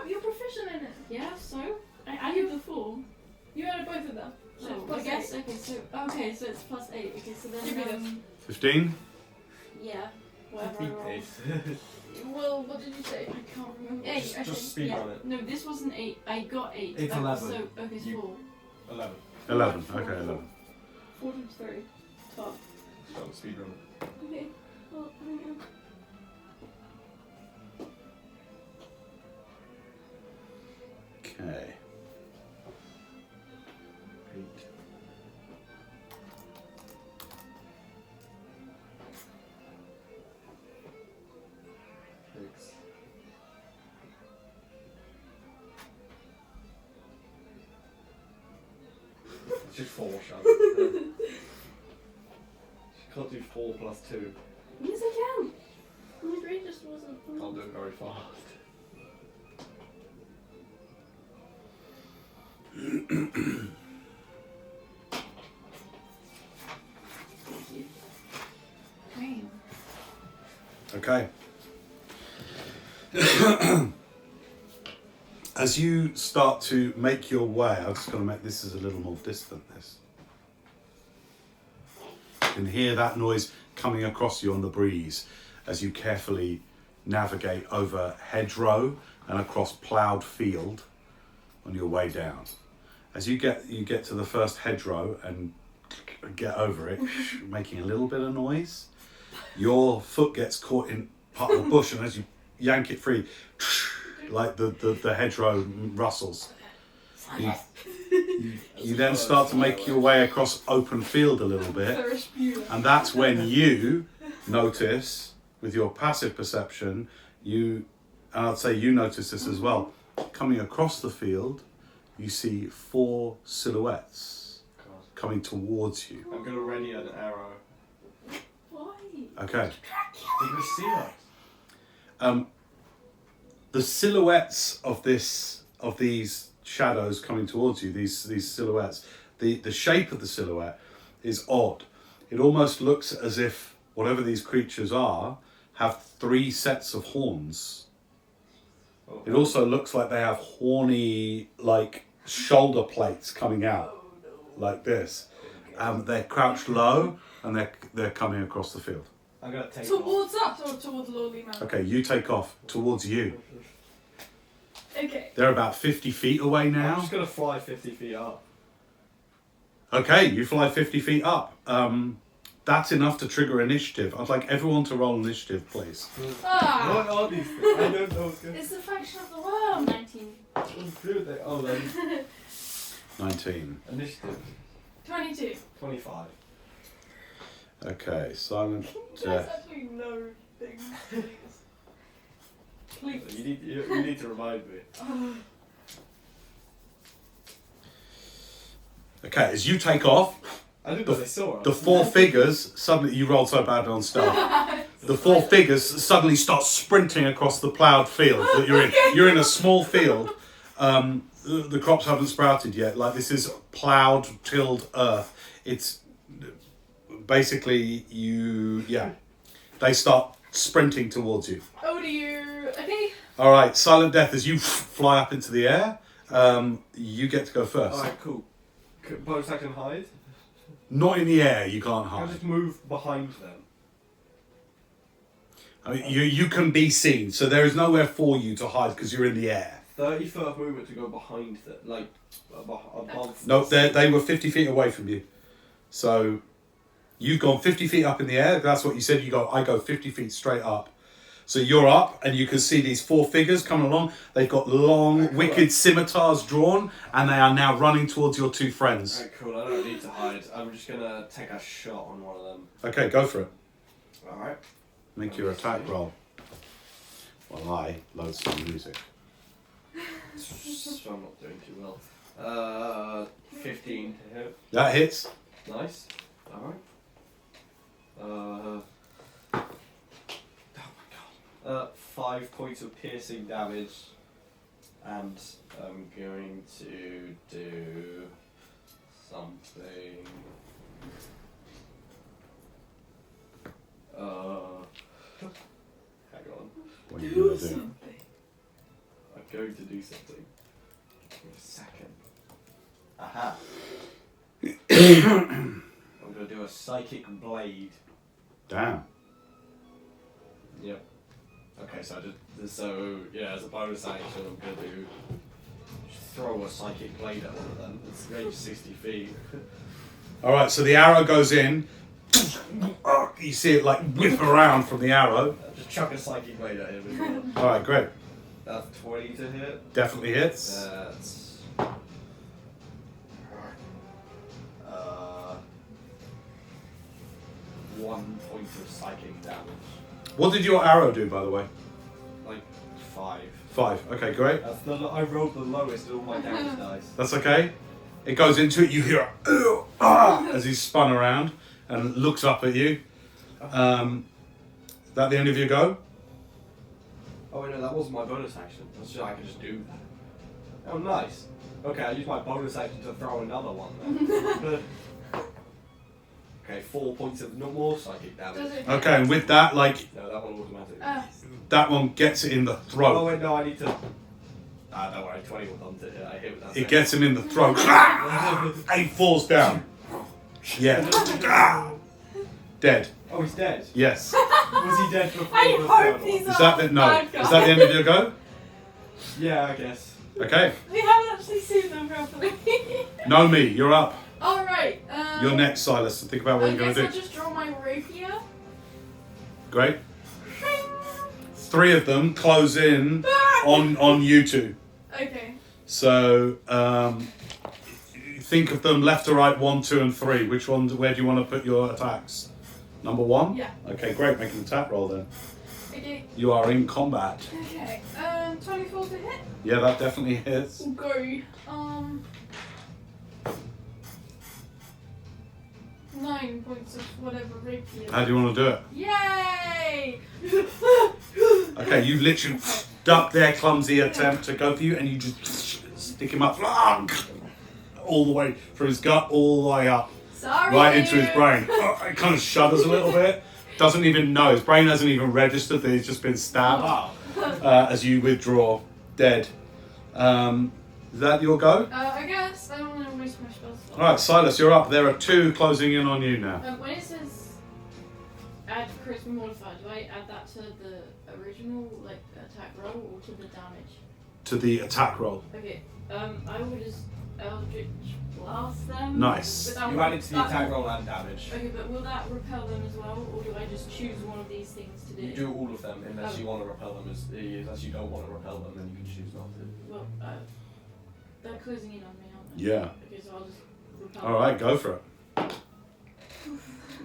You're proficient in it. Yeah, so? I added the 4. You added both of them. So it's I plus guess 8. so it's plus 8. Okay, so Give me then this. 15? yeah, whatever. I Keep roll. pace. Well, what did you say? I can't remember. 8, I Just think. speed Yeah. run it. No, this wasn't 8. I got 8. It's Okay, 11. So okay, it's You- 4. 11. 11. Okay, 11. 4 times 3. 12. So speed run it. Okay. Well, hang on. Okay. 8. Six. It's just 4, Shan. She can't do 4 plus 2. Yes, I can. My grade just wasn't. Can't do it very fast. Damn. Okay. As you start to make your way, I'm just going to make this as a little more distant. This. You can hear that noise coming across you on the breeze as you carefully navigate over hedgerow and across ploughed field on your way down. As you get to the first hedgerow and get over it, making a little bit of noise, your foot gets caught in part of the bush, and as you yank it free, like the hedgerow rustles. You then start to make your way across open field a little bit, and that's when you notice, with your passive perception, and I'd say you notice this as well, coming across the field, you see 4 silhouettes God. coming towards you. I'm gonna ready an arrow. Why? Okay. They can see us. The silhouettes of these shadows coming towards you, these silhouettes, the shape of the silhouette is odd. It almost looks as if whatever these creatures are have 3 sets of horns. Oh. It also looks like they have horny, like, shoulder plates coming out like this. They're crouched low and they're coming across the field. I'm gonna take Towards us or towards Lowly Mountain? Okay, you take off towards you. Okay. They're about 50 feet away I'm now. just gonna fly 50 feet up. Okay, you fly 50 feet up. That's enough to trigger initiative. I'd like everyone to roll initiative, please. Ah! What are these things? I don't know what's going It's the function of the world. 19. on. Oh, then 19. initiative 22. 25. Okay, silent There's death. actually no things, please. You need to remind me. Okay, as you take off, I didn't know they saw us. the 4 figures suddenly, you rolled so bad on stealth. The 4 figures suddenly start sprinting across the ploughed field that you're in. You're in a small field. The crops haven't sprouted yet. Like, this is ploughed, tilled earth. It's basically they start sprinting towards you. Oh, do you? Okay. All right, silent death. As you fly up into the air, you get to go first. Alright, cool. Bonus action hide. Not in the air. You can't I'll hide. just move behind them. I mean, you can be seen, so there is nowhere for you to hide because you're in the air. 30-foot movement to go behind them, like above. No, they were 50 feet away from you. So you've gone 50 feet up in the air. That's what you said. I go 50 feet straight up. So you're up and you can see these 4 figures coming along. They've got long, wicked scimitars drawn and they are now running towards your 2 friends. Alright, cool. I don't need to hide. I'm just gonna take a shot on one of them. Okay, go for it. Alright. Make your attack roll. While I load some music. So I'm not doing too well. 15 to hit. That hits. Nice. Alright. Oh my god. 5 points of piercing damage. And I'm going to do something. Hang on. What are you going to do? something. I'm going to do something. Give me a second. Aha. I'm gonna do a psychic blade. Damn. Yep. Okay, so as a bonus action, I'm gonna throw a psychic blade at one of them. It's range 60 feet. All right, so the arrow goes in. You see it like whip around from the arrow. Just chuck a psychic blade at him as well. All right, great. That's 20 to hit. Definitely hits. That's 1 point of psychic damage. What did your arrow do, by the way? Like 5. 5. Okay, great. I rolled the lowest of all my damage dice. That's okay. It goes into it. You hear a as he's spun around and looks up at you. That the end of your go? Oh wait, no, that wasn't my bonus action. I could just do that. Oh, nice. Okay, I use my bonus action to throw another one then. Okay, 4 points of no more psychic damage. Okay, and with that, like, No, that one automatic. that one gets it in the Oh throat. wait, no, I need to. Don't worry, 20 will come to hit. I hit with that. It gets him in the throat. And he falls down. Yeah. Dead. Oh, he's dead. Yes. Was he dead before I the hope third he's one? Is that the, no? Is that the end of your go? Yeah, I guess. Okay. We haven't actually seen them properly. No me. You're up. Alright. You're next, Silas. Think about what I you're going guess to I'll do. just draw my rapier. Great. 3 of them close in on you two. Okay. So think of them left to right, 1, 2, and 3. Which one? Where do you want to put your attacks? Number 1. Yeah. Okay, great. Make an attack roll then. Okay. You are in combat. Okay. 24 to hit. Yeah, that definitely hits. We'll go. 9 points of whatever rapier. How do you want to do it? Yay! Okay, you literally duck their clumsy attempt to go for you, and you just stick him up all the way through his gut, all the way up, Sorry. right into his brain. It kind of shudders a little bit. Doesn't even know. His brain hasn't even registered that he's just been stabbed. As you withdraw, dead. Is that your go? I guess. I don't want to waste my spells. All right, Silas, you're up. There are 2 closing in on you now. When it says add charisma modifier, do I add that to the original like attack roll or to the damage? To the attack roll. Okay. I will just Eldritch Blast them. Nice. But that You will- add it to the that- attack roll and damage. Okay, but will that repel them as well, or do I just choose one of these things to do? You do all of them unless you want to repel them. Unless you don't want to repel them, then you can choose not to. Well, they're closing in on me, aren't they? Yeah. Okay, so I'll just repel All right, go for it.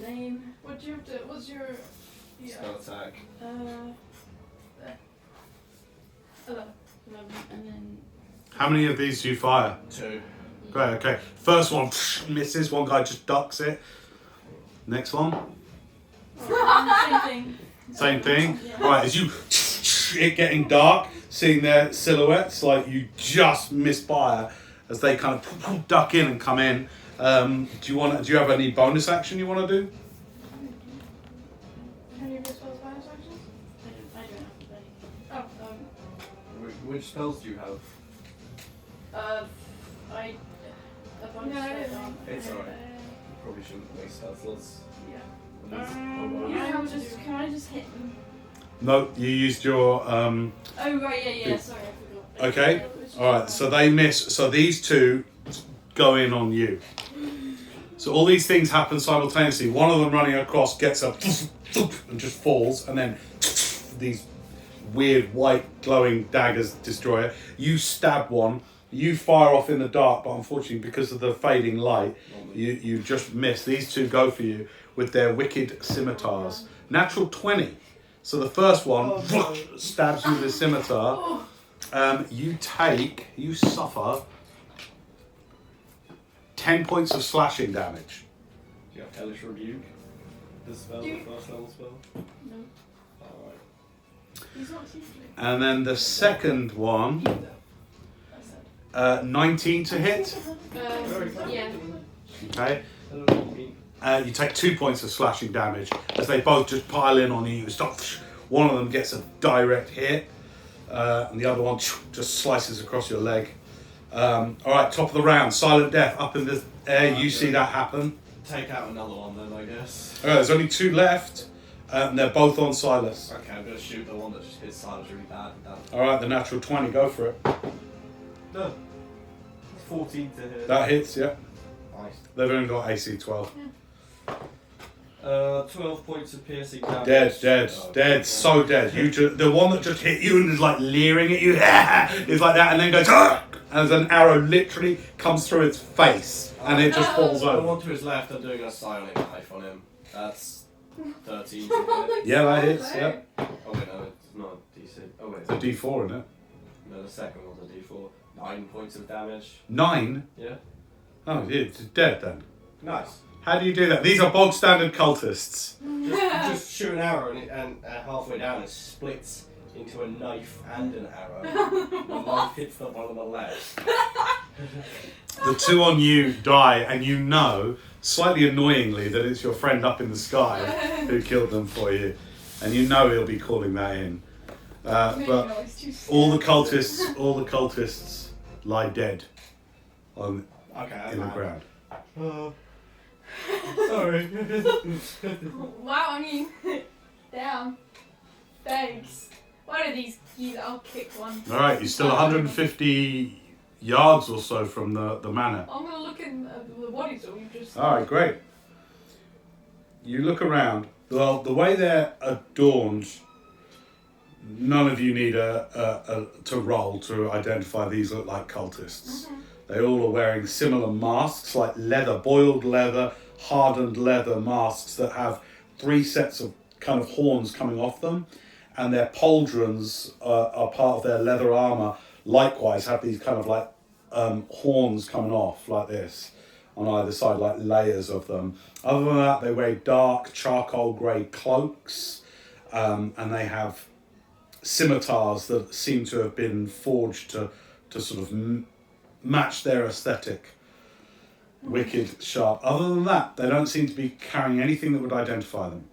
Name. What do you have to? What's your? Yeah. Spell attack. 11, and then How many of these do you fire? 2. Great, okay. First one misses, one guy just ducks it. Next one, same thing. same thing. Yeah. Alright, as you it getting dark, seeing their silhouettes, like you just misfire as they kind of duck in and come in. Do you have any bonus action you want to do? How do you get spells bonus actions? I don't have any. Oh. Which spells do you have? A bonus No, I spell didn't. down. It's alright. Probably shouldn't waste spell slots. Yeah. Yeah. Can I just hit them? No, you used your Oh right, yeah. Sorry, I forgot. okay. Alright, so they miss. So these 2 go in on you. So all these things happen simultaneously. One of them running across gets up and just falls, and then these weird white glowing daggers destroy it. You stab one, you fire off in the dark, but unfortunately because of the fading light, you just miss. These 2 go for you with their wicked scimitars. Natural 20. So the first one stabs you with a scimitar. You suffer 10 points of slashing damage. Do you have Hellish Rebuke? The spell, the first level spell? No. Alright. He's not usually. And then the second one, I said. 19 to hit. Yeah. Okay. Hello, Rebuke. You take 2 points of slashing damage as they both just pile in on you. Stop. One of them gets a direct hit, and the other one just slices across your leg. All right, top of the round, silent death up in the air. You see that happen. Take out another one then, I guess. All right, there's only 2 left. And they're both on Silas. Okay, I'm gonna shoot the one that just hits Silas really bad. All right, the natural 20, go for it. No. 14 to hit. That hits, yeah. Nice. They've only got AC 12. 12 points of piercing damage. Dead, Okay. so dead. The one that just hit you and is like leering at you, is like that, and then goes, as an arrow literally comes through its face, and it just falls The over. one to his left, I'm doing a silent knife on him. That's 13 to hit. Yeah, that hits, yeah. Oh wait, no, it's not a D6. Oh wait. It's a D4, isn't it? No, the second one's a D4. 9 points of damage. 9? Yeah. Oh, yeah, it's dead then. Nice. How do you do that? These are bog standard cultists. Just shoot an arrow and halfway down it splits into a knife and an arrow. The knife hits the one on the left. The 2 on you die, and you know, slightly annoyingly, that it's your friend up in the sky who killed them for you, and you know he'll be calling that in. But all the cultists lie dead in the ground. Sorry. Wow, I mean, damn. Thanks. What are these keys? I'll kick one. All right, you're still 150 yards or so from the manor. I'm gonna look in the bodies that we just. All right, great. You look around. Well, the way they're adorned, none of you need to roll to identify these look like cultists. They all are wearing similar masks, like leather, boiled leather, hardened leather masks that have 3 sets of kind of horns coming off them, and their pauldrons are part of their leather armor. Likewise, have these kind of like horns coming off like this on either side, like layers of them. Other than that, they wear dark charcoal grey cloaks, and they have scimitars that seem to have been forged to sort of match their aesthetic. Wicked sharp. Other than that, they don't seem to be carrying anything that would identify them.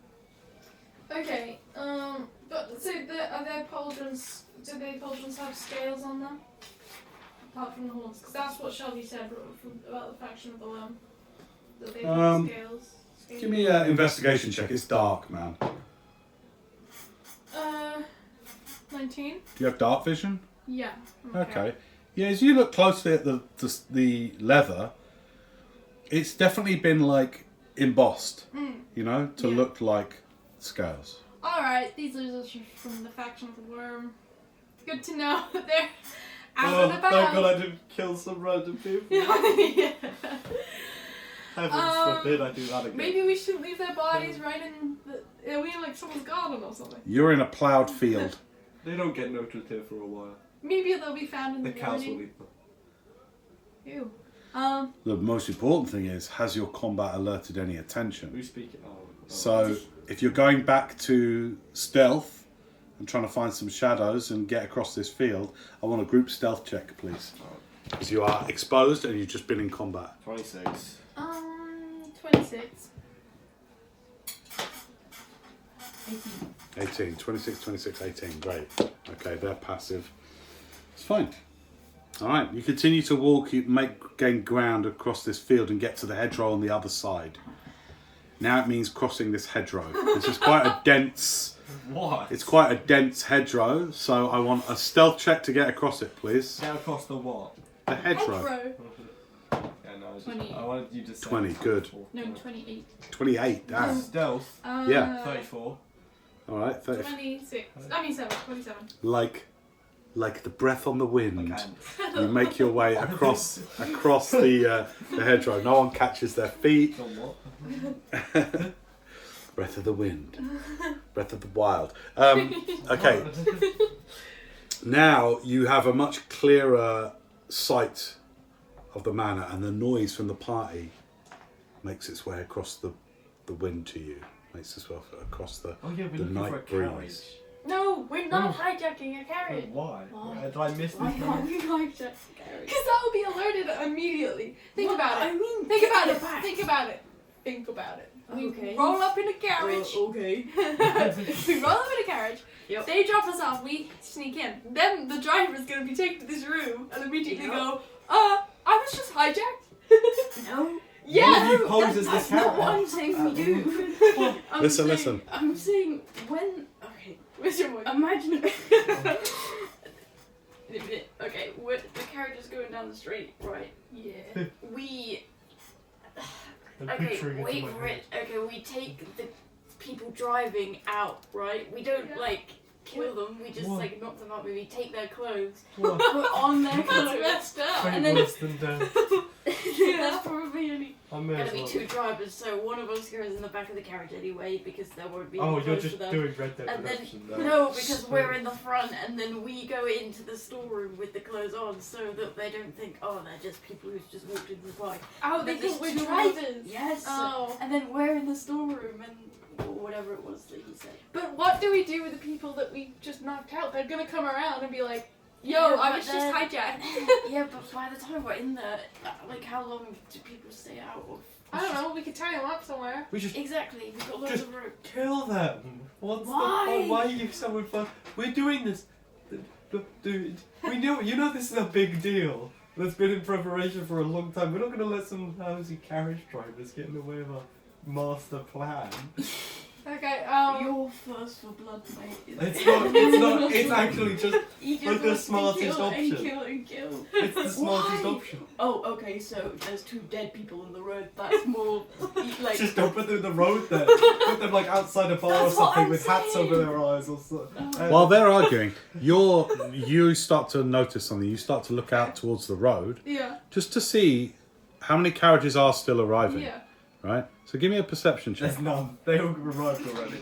Okay. But so are their pauldrons? Do their pauldrons have scales on them? Apart from the horns, because that's what Shelby said about the faction of the worm. That they have scales. Give me an investigation check. It's dark, man. 19. Do you have dark vision? Yeah. Okay. Yeah, as you look closely at the leather, it's definitely been like embossed, you know, to look like scales. Alright, these are just from the faction of the worm. Good to know that they're out and about. Thank God I didn't kill some random people. Yeah. Heavens forbid I do that again. Maybe we should leave their bodies right in the... Are we in like someone's garden or something? You're in a ploughed field. They don't get noticed here for a while. Maybe they'll be found in The the cows will morning. eat them. Ew. The most important thing is, has your combat alerted any attention? Who's speaking? Oh. So, if you're going back to stealth and trying to find some shadows and get across this field, I want a group stealth check, please. Because you are exposed and you've just been in combat. 26. 26. 18. 26, 26, 18. Great. Okay, they're passive. It's fine. Alright, you continue to walk, you gain ground across this field and get to the hedgerow on the other side. Now it means crossing this hedgerow. This is quite a dense... What? It's quite a dense hedgerow, so I want a stealth check to get across it, please. Get across the what? The hedgerow. Yeah, no, 20. I wanted you to say 20, good. No, 28. 28, damn. Stealth. Yeah. 34. Alright, 30. 26. 27. Like the breath on the wind. Okay. You make your way across the hedgerow. No one catches their feet. The what? Breath of the wind. Breath of the wild. Okay. Now you have a much clearer sight of the manor, and the noise from the party makes its way across the wind to you. Makes its way across the night breeze. No, we're not hijacking a carriage. Why? Why? Did I miss Why this? can't we hijack a carriage? Because that will be alerted immediately. Think about it. Think Think about it. Okay. Roll up in a carriage. Okay. We roll up in a carriage. Yep. They drop us off, we sneak in. Then the driver's gonna be taken to this room and immediately go, I was just hijacked. No. Yeah, You pose as the That's not what I'm character. saying we do. Listen. I'm saying when. Okay. Where's your voice? Imagine. Okay, the character's going down the street, right? Yeah. We. I'm Okay, picturing it in wait my for head. it. Okay, we take the people driving out, right? We don't like kill them. We just What? like knock them out. Maybe take their clothes, What? put on their That's clothes. messed up. And then- Worse than death. There's probably only I may gonna as be well. 2 drivers, so one of us goes in the back of the carriage anyway because there won't be. Oh, any you're clothes just for them. doing Red Dead And then Redemption now. no, because we're in the front, and then we go into the storeroom with the clothes on, so that they don't think, oh, they're just people who've just walked into the park. Oh, they Then think there's we're 2 drivers. Yes. Oh. And then we're in the storeroom, and or whatever it was that he said. But what do we do with the people that we just knocked out? They're gonna come around and be like, yo, Yeah, I but was just then- hijacked. Yeah, but by the time we're in there, like, how long do people stay out of? I don't know, we could tie them up somewhere. We just Exactly, we've got loads Just- of rope. kill them. What's Why? the point? Why are you so fun? We're doing this. Dude, you know this is a big deal. That's been in preparation for a long time. We're not going to let some lousy carriage drivers get in the way of our master plan. Okay, You're first for blood, mate. It's not. It's actually just. You just like the want to smartest kill option. And kill and kill. It's the smartest Why? option. Oh, okay, so there's 2 dead people in the road. That's more like. Just don't put them in the road then. Put them like outside a bar or That's what something I'm with hats saying. over their eyes or something. While they're arguing, you start to notice something. You start to look out towards the road yeah, just to see how many carriages are still arriving. yeah. Right? So give me a perception check. There's none. They all arrived already.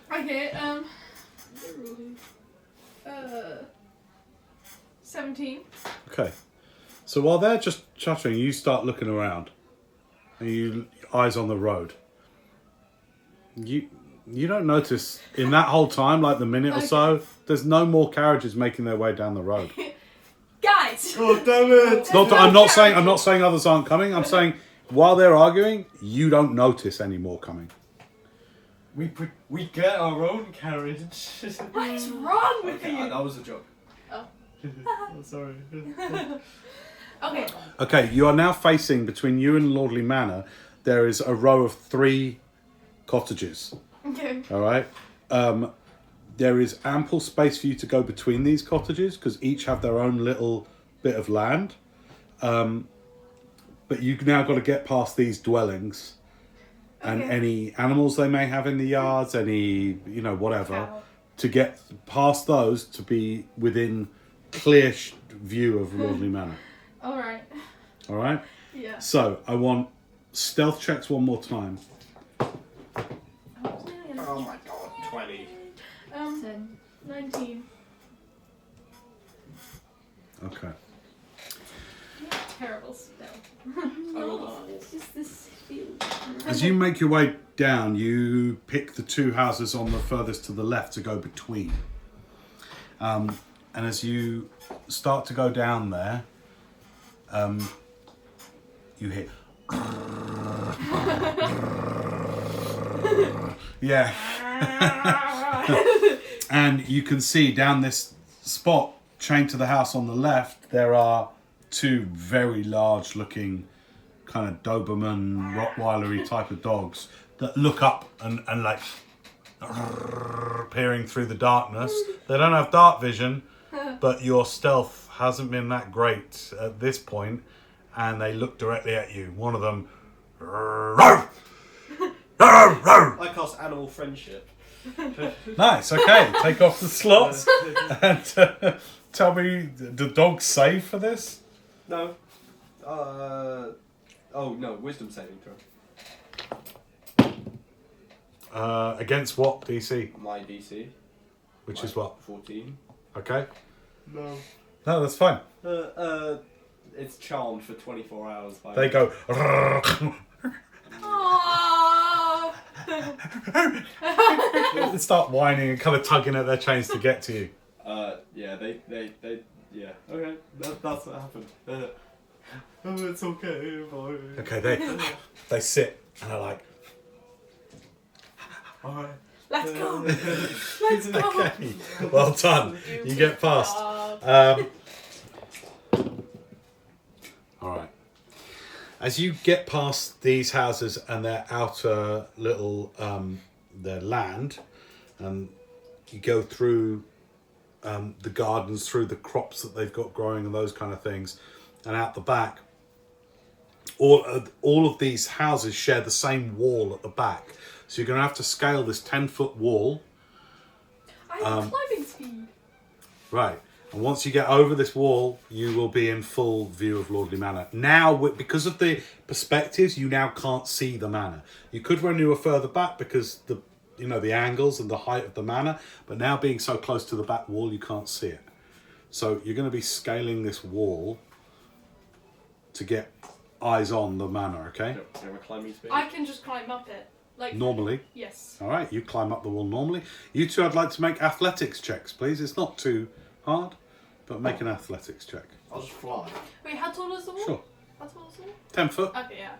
Okay, 17. Okay. So while they're just chattering, you start looking around. And you eyes on the road. You don't notice in that whole time, like the minute or so, there's no more carriages making their way down the road. Guys! God damn it! I'm not saying others aren't coming. I'm saying while they're arguing, you don't notice any more coming. We get our own carriage. What is wrong with you? that was a joke. Oh. I'm sorry. Okay. Okay, you are now facing between you and Lordly Manor. There is a row of 3 cottages. Okay. All right. There is ample space for you to go between these cottages because each have their own little bit of land. But you've now got to get past these dwellings and Okay. any animals they may have in the yards, any whatever, Cow. to get past those to be within clear view of Lordly Manor. Alright. All right. Yeah. So I want stealth checks one more time. Oh my god, 20. 10. 19. Okay. Terrible spell. I rolled a Oh, 4. it's just this field. As you make your way down, you pick the 2 houses on the furthest to the left to go between. And as you start to go down there, you hear... yeah. And you can see down this spot, chained to the house on the left, there are 2 very large looking kind of Doberman, Rottweiler-y type of dogs that look up and like peering through the darkness. They don't have dark vision, but your stealth hasn't been that great at this point, and they look directly at you. One of them... I cast Animal Friendship. Nice, okay. Take off the slots and tell me, do dogs save for this? No. Oh no, wisdom saving throw. Against what DC? My DC. Which is what? 14. Okay. No. No, that's fine. It's charmed for 24 hours by... They go... Aww. They start whining and kind of tugging at their chains to get to you. Yeah, they, yeah. Okay, that's what happened. Oh, it's okay, boy. Okay, they sit and are like... Alright. Let's go. Let's go. Okay. Well done. You get past. All right. As you get past these houses and their outer little their land, and you go through the gardens, through the crops that they've got growing and those kind of things, and out the back, all of these houses share the same wall at the back. So you're going to have to scale this 10-foot wall. I have climbing speed. Right. And once you get over this wall, you will be in full view of Lordly Manor. Now, because of the perspectives, you now can't see the manor. You could when you were further back because the angles and the height of the manor, but now being so close to the back wall, you can't see it. So you're going to be scaling this wall to get eyes on the manor, okay? Do you have a climbing speed? I can just climb up it. Like Normally. Yes. All right, you climb up the wall normally. You two, I'd like to make athletics checks, please. It's not too hard, but make an athletics check. I'll just fly. Wait, how tall is the wall? Sure. How tall is the wall? 10 foot. Okay, yeah.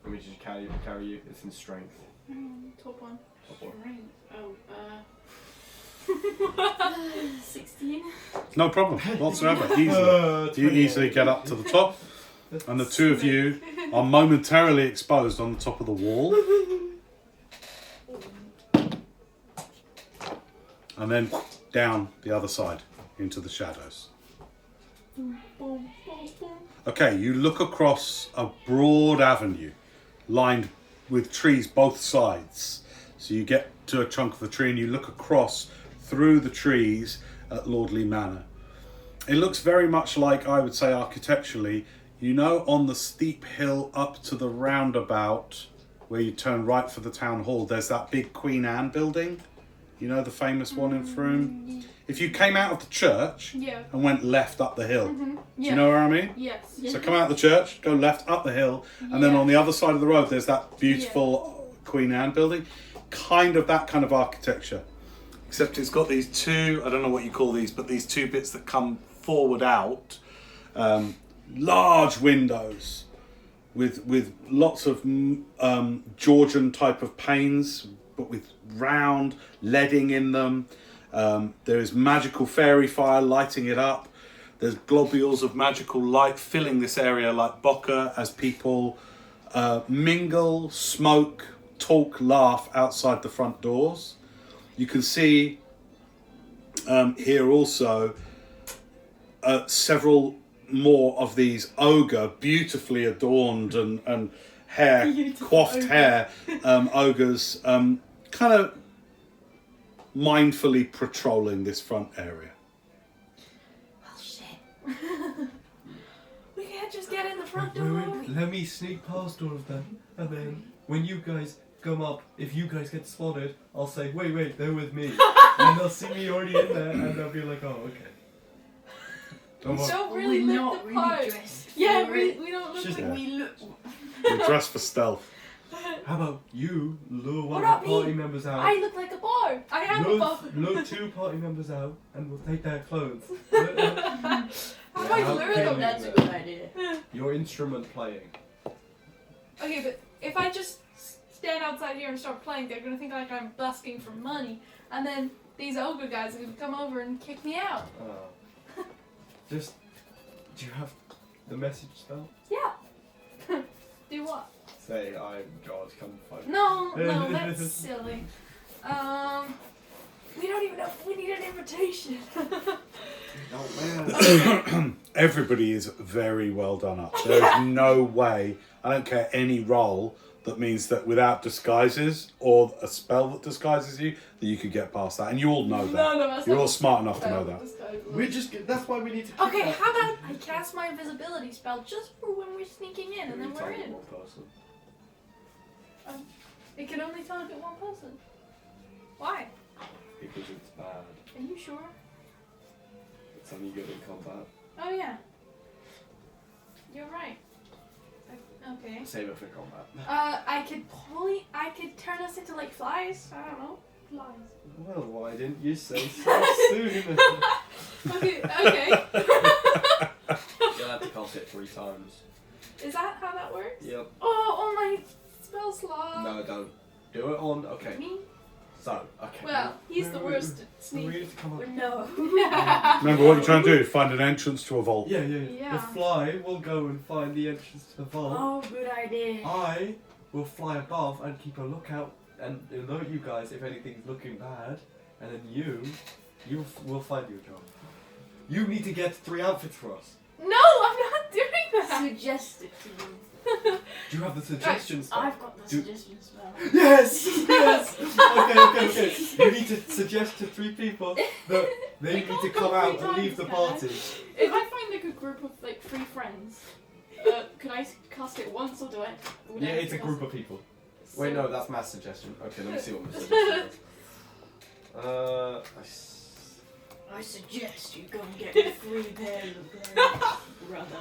Let me just carry you. It's in strength. Top one. Top one. Right. 16. No problem whatsoever. Easily. You easily get up to the top, and the two of you are momentarily exposed on the top of the wall. And then down the other side into the shadows. Okay, you look across a broad avenue lined with trees both sides. So you get to a chunk of the tree and you look across through the trees at Lordly Manor. It looks very much like, I would say architecturally, on the steep hill up to the roundabout where you turn right for the town hall, there's that big Queen Anne building. The famous one in Frome? If you came out of the church Yeah. and went left up the hill, Yeah. do you know where I mean? Yes. So come out of the church, go left up the hill, and then on the other side of the road there's that beautiful Queen Anne building. Kind of that kind of architecture. Except it's got these two, I don't know what you call these, but these two bits that come forward out. Large windows with lots of Georgian type of panes, but with round leading in them. There is magical fairy fire lighting it up. There's globules of magical light filling this area like bokeh as people mingle, smoke, talk, laugh outside the front doors. You can see here also several more of these ogre, beautifully adorned and hair, coiffed hair ogres, kind of mindfully patrolling this front area. Well, shit. We can't just get in the front door. Wait. Let me sneak past all of them, and then when you guys come up, if you guys get spotted, I'll say, wait, they're with me. And they'll see me already in there, and they'll be like, oh, okay. Don't worry. Don't really We're look not the really part. dressed Yeah, for we it. don't look Just- like We look. You're dressed for stealth. How about you lure one What of the about party me? members out? I look like a bar. I am a bar. Lure two party members out, and we'll take their clothes. How do I Yeah, lure okay. them? That's a good idea. Your instrument playing. Okay, but if I just stand outside here and start playing, they're gonna think like I'm busking for money, and then these ogre guys are gonna come over and kick me out. Just, do you have the message spell? Yeah. Do what? Say, I'm God, come fight me. No, that's silly. We don't even know if we need an invitation. Oh man. Everybody is very well done up. There's no way, I don't care any role that means that without disguises or a spell that disguises you, that you could get past that. And you all know that. None of us You're have all smart enough to know that. We just, that's why we need to Okay, how about I cast my invisibility spell just for when we're sneaking in, and then we're in. One person. It can only target one person. Why? Because it's bad. Are you sure? It's only good in combat. Oh yeah. You're right. Okay. Save it for combat. I could turn us into like flies. I don't know. Flies. Well, why didn't you say so soon? Okay. You'll have to cast it 3 times. Is that how that works? Yep. Oh, on my spell slot. No, don't. Do it on. Okay. Me? So, okay. Well, he's the worst at We sneak. need to come up. No. Remember what you're trying to do? Find an entrance to a vault. Yeah. Yeah. The fly will go and find the entrance to the vault. Oh, good idea. I will fly above and keep a lookout and alert you guys if anything's looking bad, and then you will find your job. You need to get 3 outfits for us. No, I'm not doing that. Suggest it to me. Do you have the suggestion spell? I've got the suggestion spell. Yes! Yes! Okay. You need to suggest to 3 people that they They need can't to go come out 3 and leave the times, can I? party. If I find like a group of like 3 friends, could I cast it once or do I? would I Yeah, have it's to a cast group it? of people. Wait, no, that's Matt's suggestion. Okay, let me see what my suggestion is. I suggest you go and get me 3 pairs of clothes, brother.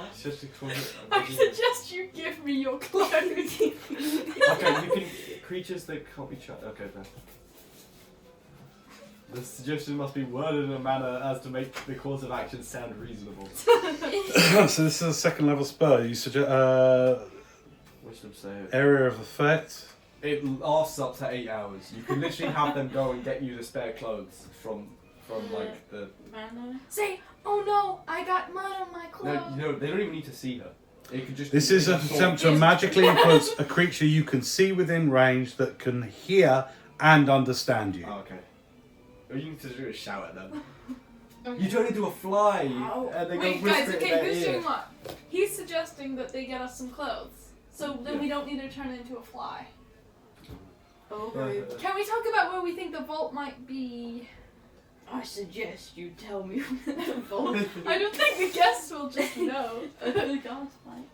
I suggest you give me your clothes. Okay, you can creatures that can't be shot. Okay, then. The suggestion must be worded in a manner as to make the course of action sound reasonable. So this is a second level spell. You suggest Wisdom save. area of effect. It lasts up to 8 hours. You can literally have them go and get you the spare clothes from like the. Mana. Say, oh no, I got mud on my No, clothes. they don't even need to see her. It could just. This be is a an sword. attempt to magically influence a creature you can see within range that can hear and understand you. Oh, okay. All you need to do is shout at them. Okay. You turn into a fly, Ow. and they Wait, go guys, whisper in okay, their who's ear. doing what? He's suggesting that they get us some clothes, so then we don't need to turn into a fly. Okay. Can we talk about where we think the vault might be? I suggest you tell me where the vault is. I don't think the guests will just know. The guards might.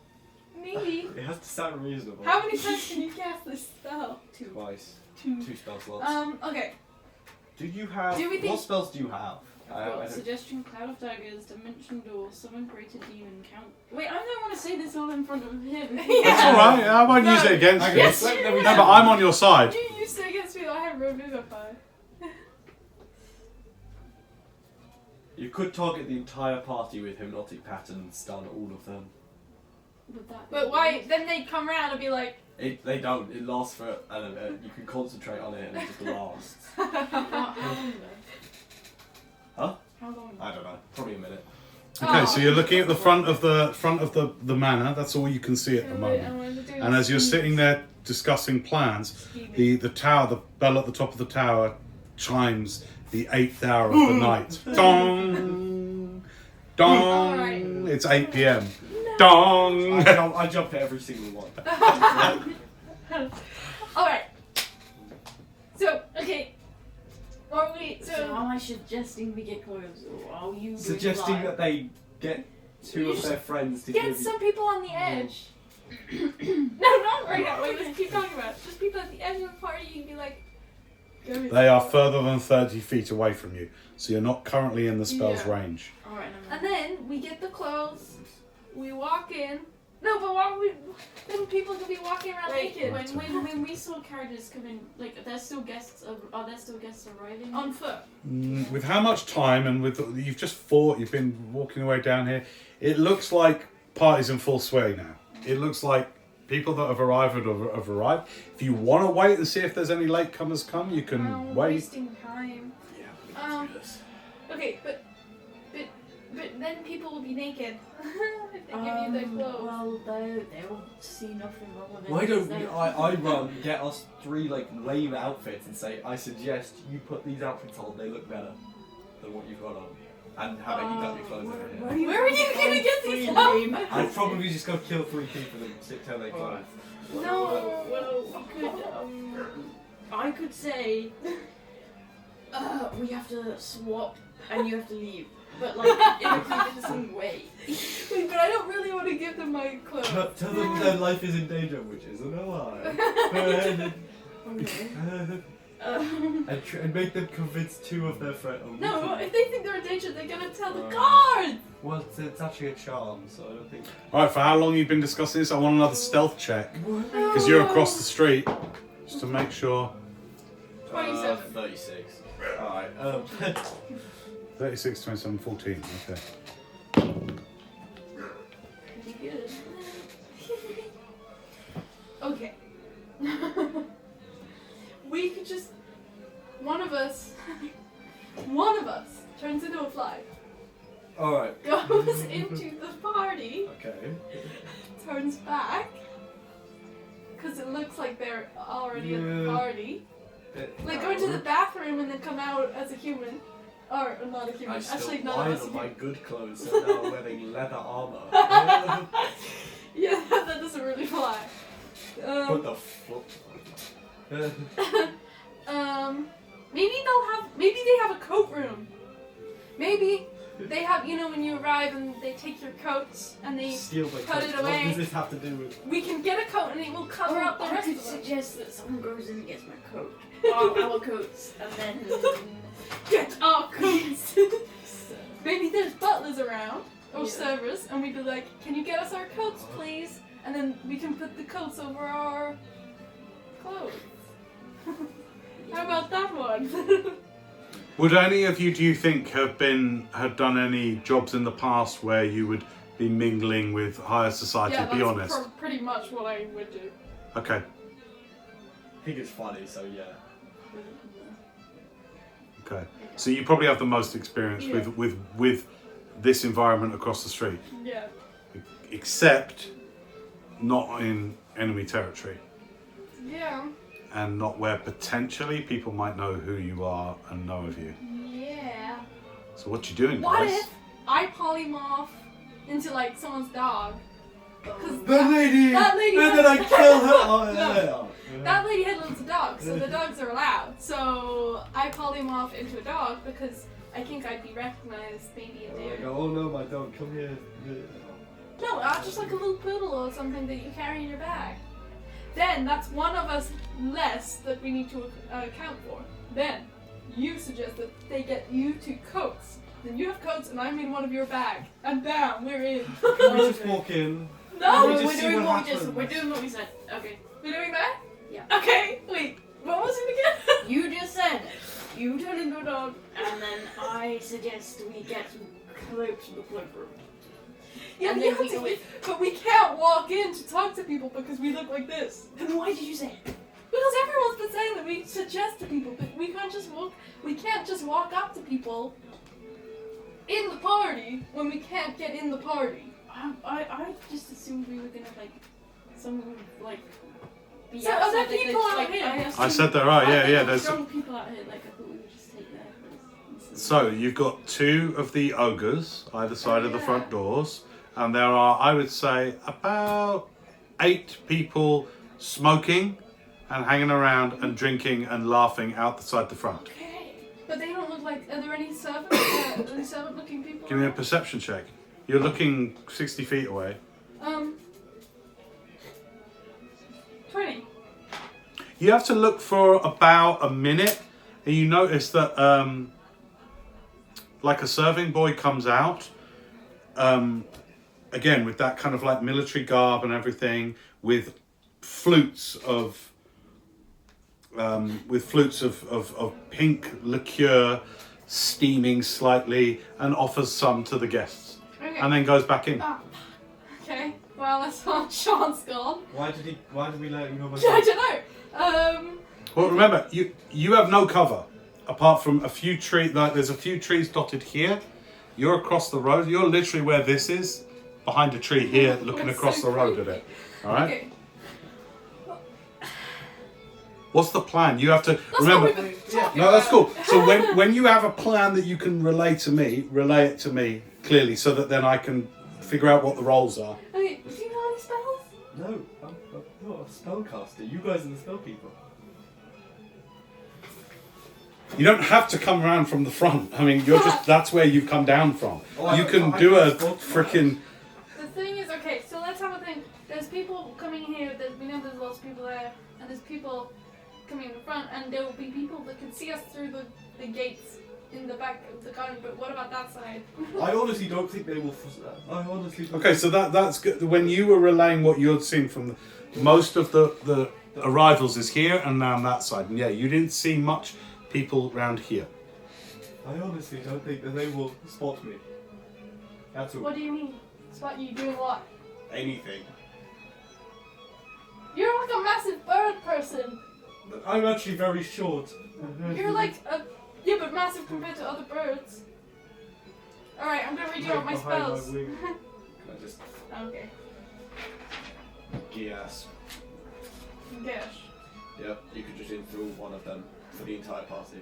Maybe. It has to sound reasonable. How many times can you cast this spell? Twice. 2. 2 spell slots. Okay. Do you have? do we think- What spells do you have? I don't- Suggestion: Cloud of Daggers, Dimension Door, Summon Greater Demon, Count. Wait, I don't want to say this all in front of him. Yeah. That's alright, I won't use it against you. Yes, let- you let me- No, but I'm on your side. You used to against me. I have Revivify. You could target the entire party with Hypnotic Pattern and stun all of them. Would that be But why? Then they'd come around and be like, They don't. It lasts for. You can concentrate on it and it just lasts. How long though? Huh? How long? I don't know. Probably a minute. Okay, so you're looking at the front of the manor. That's all you can see at the moment. And as you're sitting there discussing plans, the tower, the bell at the top of the tower, chimes the 8th hour of the night. Dong, dong. Alright. It's 8 p.m. Dong. I jumped at every single one. Alright. So, okay. Are we, So am I suggesting we get clothes, or are you Suggesting really that they get 2 of their friends to get give you. some people on the edge. No, not right now. Wait, let's keep talking about it. Just people at the edge of the party, you'd be like, go with They are it. further than 30 feet away from you, so you're not currently in the spell's Yeah. range. Alright, And then we get the clothes, we walk in. No, but why would we, then people could be walking around Wait, naked. when we saw carriages come in, like, there's still guests. Are there still guests arriving? On foot. With how much time and with you've just fought, you've been walking away down here. It looks like party's in full sway now. It looks like people that have arrived have arrived. If you want to wait and see if there's any latecomers come, you can We're wait. wasting time. Yeah, let's Um, do this. Okay, but then people will be naked if they give you the clothes. Well, they'll see nothing wrong with it. Why don't we, They're- I run, get us 3 like lame outfits and say, I suggest you put these outfits on, they look better than what you've got on. And have it, you got your clothes over here. Where are you gonna get these Free out? name. I'd probably just go kill 3 people and sit till they clothes. No. Well, we could, I could say, we have to swap and you have to leave. But, like, in a convincing way. Wait, but I don't really want to give them my clothes. Tell them their life is in danger, which isn't a lie. and make them convince 2 of their friends. No, if they think they're in danger, they're gonna tell the Oh. guards. Well, it's actually a charm, so I don't think. Alright, for how long you've been discussing this? I want another stealth check. Because you're across the street. Just to make sure. 27. 36. Alright, 36, 27, 14. Okay. Pretty good. Okay. us turns into a fly, Alright. goes into the party, Okay. turns back, because it looks like they're already in the party. Like go into the bathroom and then come out as a human. Or not a human. I still Actually, not lied as a on my human. good clothes, so now I'm wearing leather armor. Yeah, that doesn't really fly. What the fuck? Maybe they have a coat room. Maybe they have, when you arrive and they take your coats and they Steal my put coat. it What away. does this have to do with? We can get a coat and it will cover up the I rest could of them. suggest that someone goes in and gets my coat. Our coats, and then... Get our coats! Maybe there's butlers around, or Yeah. servers, and we'd be like, can you get us our coats, please? And then we can put the coats over our clothes. How about that one? Would any of you, do you think, have done any jobs in the past where you would be mingling with higher society? Yeah, Be that's honest. pretty much what I would do. Okay. I think it's funny, so yeah. Okay. So you probably have the most experience Yeah. with this environment across the street, Yeah. except not in enemy territory, Yeah. and not where potentially people might know who you are and know of you. Yeah. So what you doing, What guys? if I polymorph into like someone's dog? Because The lady! that lady And has- then I kill her! Oh, No. yeah. that lady had loads of dogs, so the dogs are allowed. So I polymorph into a dog because I think I'd be recognized maybe in Like, there. oh no, my dog, come here. No, just like a little poodle or something that you carry in your bag. Then that's one of us less that we need to account for. Then you suggest that they get you 2 coats. Then you have coats and I'm in one of your bag. And bam, we're in. Can we just walk in? No, we we're just see doing what We're happens? doing what we said. Okay. doing that? Yeah. Okay, wait, what was it again? You just said you turn into a dog, and then I suggest we get some cloaks from the cloak room. Yeah, And we then have we to, go in. but we can't walk in to talk to people because we look like this. Then why did you say it? Because everyone's been saying that we suggest to people, but we can't just walk up to people in the party when we can't get in the party. I just assumed we were gonna someone would be So outside, other people out here. I said there are, yeah. There's strong people out here. I thought we would just take their place. so you've got 2 of the ogres either side of the Yeah. front doors, and there are, I would say, about 8 people smoking and hanging around and drinking and laughing outside the front. Okay. But they don't look like. Are there any servant, any servant-looking people? Give me a perception check. You're looking 60 feet away. 20. You have to look for about a minute, and you notice that like a serving boy comes out, again with that kind of like military garb and everything, with flutes of pink liqueur steaming slightly, and offers some to the guests, Okay. and then goes back in. Ah, okay. Well, that's not Sean's gone. Why did we let him go back? I don't know. Well, remember, you have no cover apart from a few trees. Like there's a few trees dotted here. You're across the road. You're literally where this is, behind a tree here, looking That's across so the road creepy. at it. All right. Okay. What's the plan? You have to That's remember. what we've been talking No, that's about. cool. So when you have a plan that you can relay it to me clearly, so that then I can figure out what the roles are. Okay, do you know any spells? No, I'm not a spellcaster. You guys are the spell people. You don't have to come around from the front. I mean, that's where you've come down from. Oh, You can I do a can freaking. The thing is, okay, so let's have a think. There's people coming here, we know there's lots of people there, and there's people coming in the front, and there will be people that can see us through the gates in the back of the garden, but what about that side? I honestly don't think they will. I honestly. Don't Okay, so that's good. When you were relaying what you had seen from most of the arrivals is here and now on that side, and yeah, you didn't see much people around here. I honestly don't think that they will spot me. That's all. What do you mean? Spot you doing what? Anything. You're like a massive bird person. I'm actually very short. You're like yeah, but massive compared to other birds. Alright, I'm gonna read you out my Behind spells. my wing. Can I just Okay. guess? Gosh. Yep, you could just enthrall one of them for the entire party.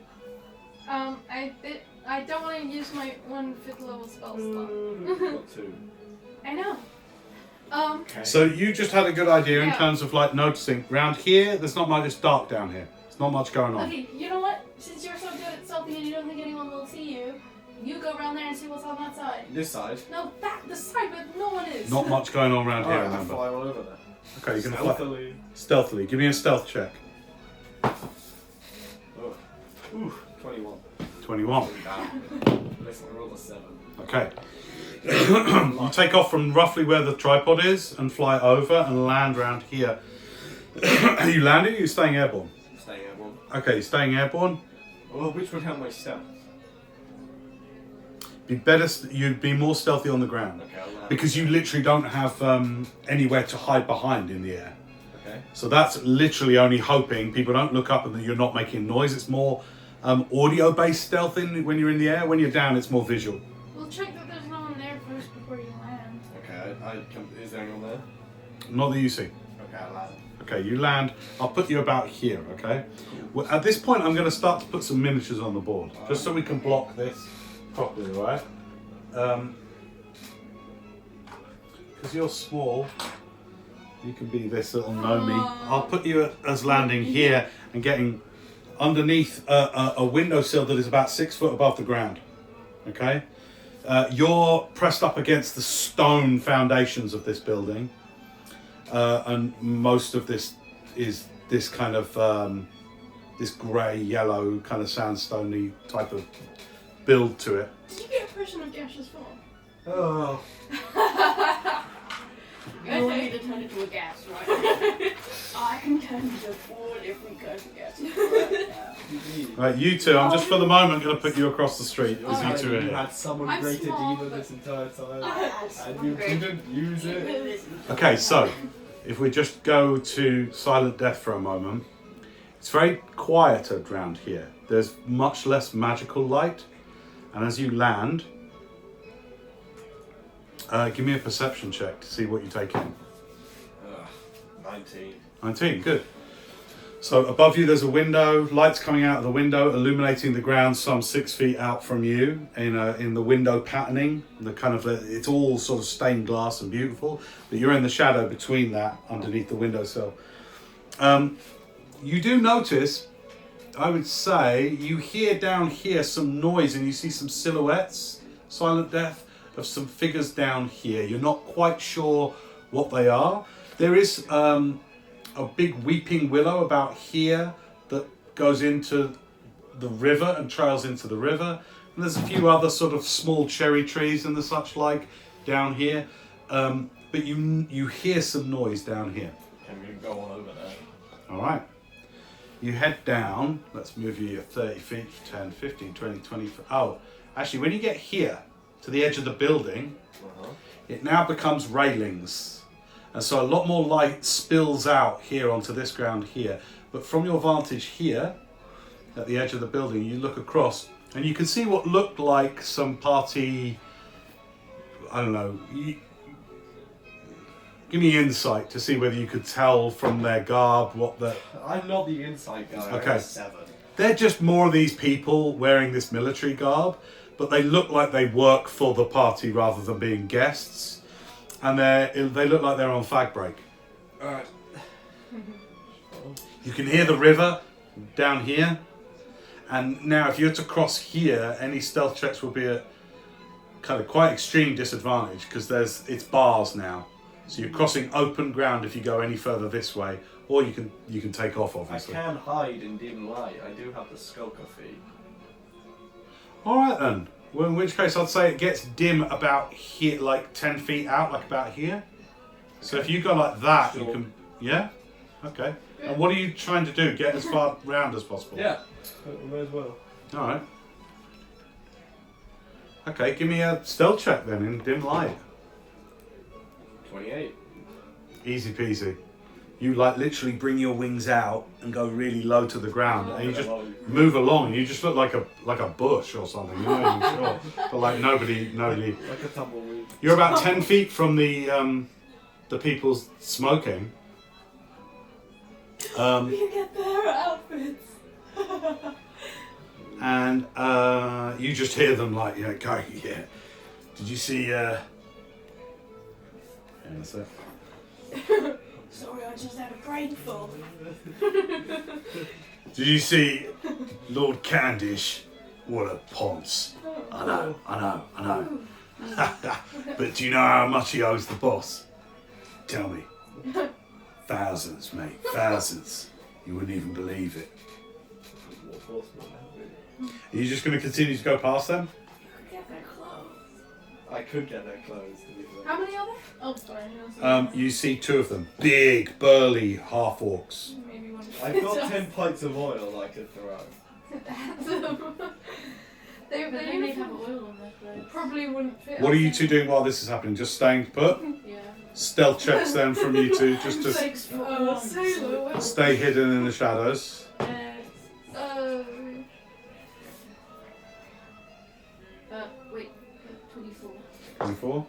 I don't want to use my 1 5th level spell slot. Got 2. I know. Okay. So you just had a good idea in Yeah. terms of like noticing round here. There's not much. It's dark down here. There's not much going on. Okay, you know what? Since you're so good at stealthing and you don't think anyone will see you, you go around there and see what's on that side. This side. No, the side, but no one is. Not much going on around here. Alright, I'll Remember. fly all over there. Okay, you can fly Stealthily. stealthily. Give me a stealth check. Oh. Ooh, 21. 21. Listen, I rolled a 7. Okay. You take off from roughly where the tripod is and fly over and land round here. Are you landing or are you staying airborne? Staying airborne. Okay, you're staying airborne. Well, which would help my stealth? Be better. You'd be more stealthy on the ground Okay, I'll land. because you literally don't have anywhere to hide behind in the air. Okay. So that's literally only hoping people don't look up and that you're not making noise. It's more audio-based stealthing when you're in the air. When you're down, it's more visual. We'll check that there's no one there first before you land. Okay, is there anyone there? Not that you see. Okay, I'll land. Okay, you land. I'll put you about here, okay? Well, at this point, I'm going to start to put some miniatures on the board, just so we can block this properly, right? Because you're small, you can be this little gnomey. I'll put you as landing here and getting underneath a windowsill that is about 6 foot above the ground, okay? You're pressed up against the stone foundations of this building. And most of this is this kind of this grey yellow kind of sandstony type of build to it. Did you get a impression of Gash's fall? Oh. You don't need to turn it to a gas, right? I can turn There's 4 different kinds of gases. Right, you two. I'm just for the moment going to put you across the street as you two are You here. had someone I'm greater small, demon but- this entire time. I And you didn't use it. Okay, so if we just go to Silent Death for a moment, it's very quiet around here. There's much less magical light, and as you land, give me a perception check to see what you take in. 19. 19, good. So above you there's a window, lights coming out of the window, illuminating the ground some 6 feet out from you in the window patterning. The kind of it's all sort of stained glass and beautiful, but you're in the shadow between that underneath the windowsill. You do notice, I would say, you hear down here some noise and you see some silhouettes, Silent Death, of some figures down here. You're not quite sure what they are. There is a big weeping willow about here that goes into the river and trails into the river. And there's a few other sort of small cherry trees and the such like down here. But you hear some noise down here. Can we go on over there? All right. You head down. Let's move you 30 feet, 10, 15, 20, 20. Oh, actually, when you get here to the edge of the building, it now becomes railings. And so a lot more light spills out here onto this ground here. But from your vantage here, at the edge of the building, you look across and you can see what looked like some party, I don't know, give me insight to see whether you could tell from their garb what the... I'm not the inside guy. Okay. I'm 7. They're just more of these people wearing this military garb, but they look like they work for the party rather than being guests. And they look like they're on fag break. Alright. You can hear the river down here. And now if you're to cross here, any stealth checks will be at kind of quite extreme disadvantage because it's bars now. So you're crossing open ground if you go any further this way, or you can take off I obviously. can hide in dim light. I do have the skulker feat. Alright then. Well, in which case I'd say it gets dim about here, like 10 feet out, like about here. So if you go like that, you Sure. can, yeah? Okay. And what are you trying to do? Get as far round as possible? Yeah. May as well. Alright. Okay, give me a stealth check then in dim light. 28. Easy peasy. you like literally bring your wings out and go really low to the ground, and you just move along, and you just look like a bush or something. You're not even sure, but like nobody. Like a tumbleweed. You're about 10 feet from the people smoking. You get their outfits. And you just hear them like, go, yeah. Did you see? Yeah, that's it. Sorry, I just had a brain fog. Did you see Lord Candish? What a ponce. I know. But do you know how much he owes the boss? Tell me. Thousands, mate. Thousands. You wouldn't even believe it. Are you just going to continue to go past them? Get their clothes. I could get their clothes, to be fair. How many are there? Oh, sorry. You see two of them. Big, burly half-orcs. Maybe one. I've got 10 pints of oil I could throw. They They have oil on their clothes. probably wouldn't fit. What are you two doing while this is happening? Just staying put? Yeah. Stealth checks then from you two, just to 6 foot Oh, long. sailor. stay hidden in the shadows. Wait, 24. 24?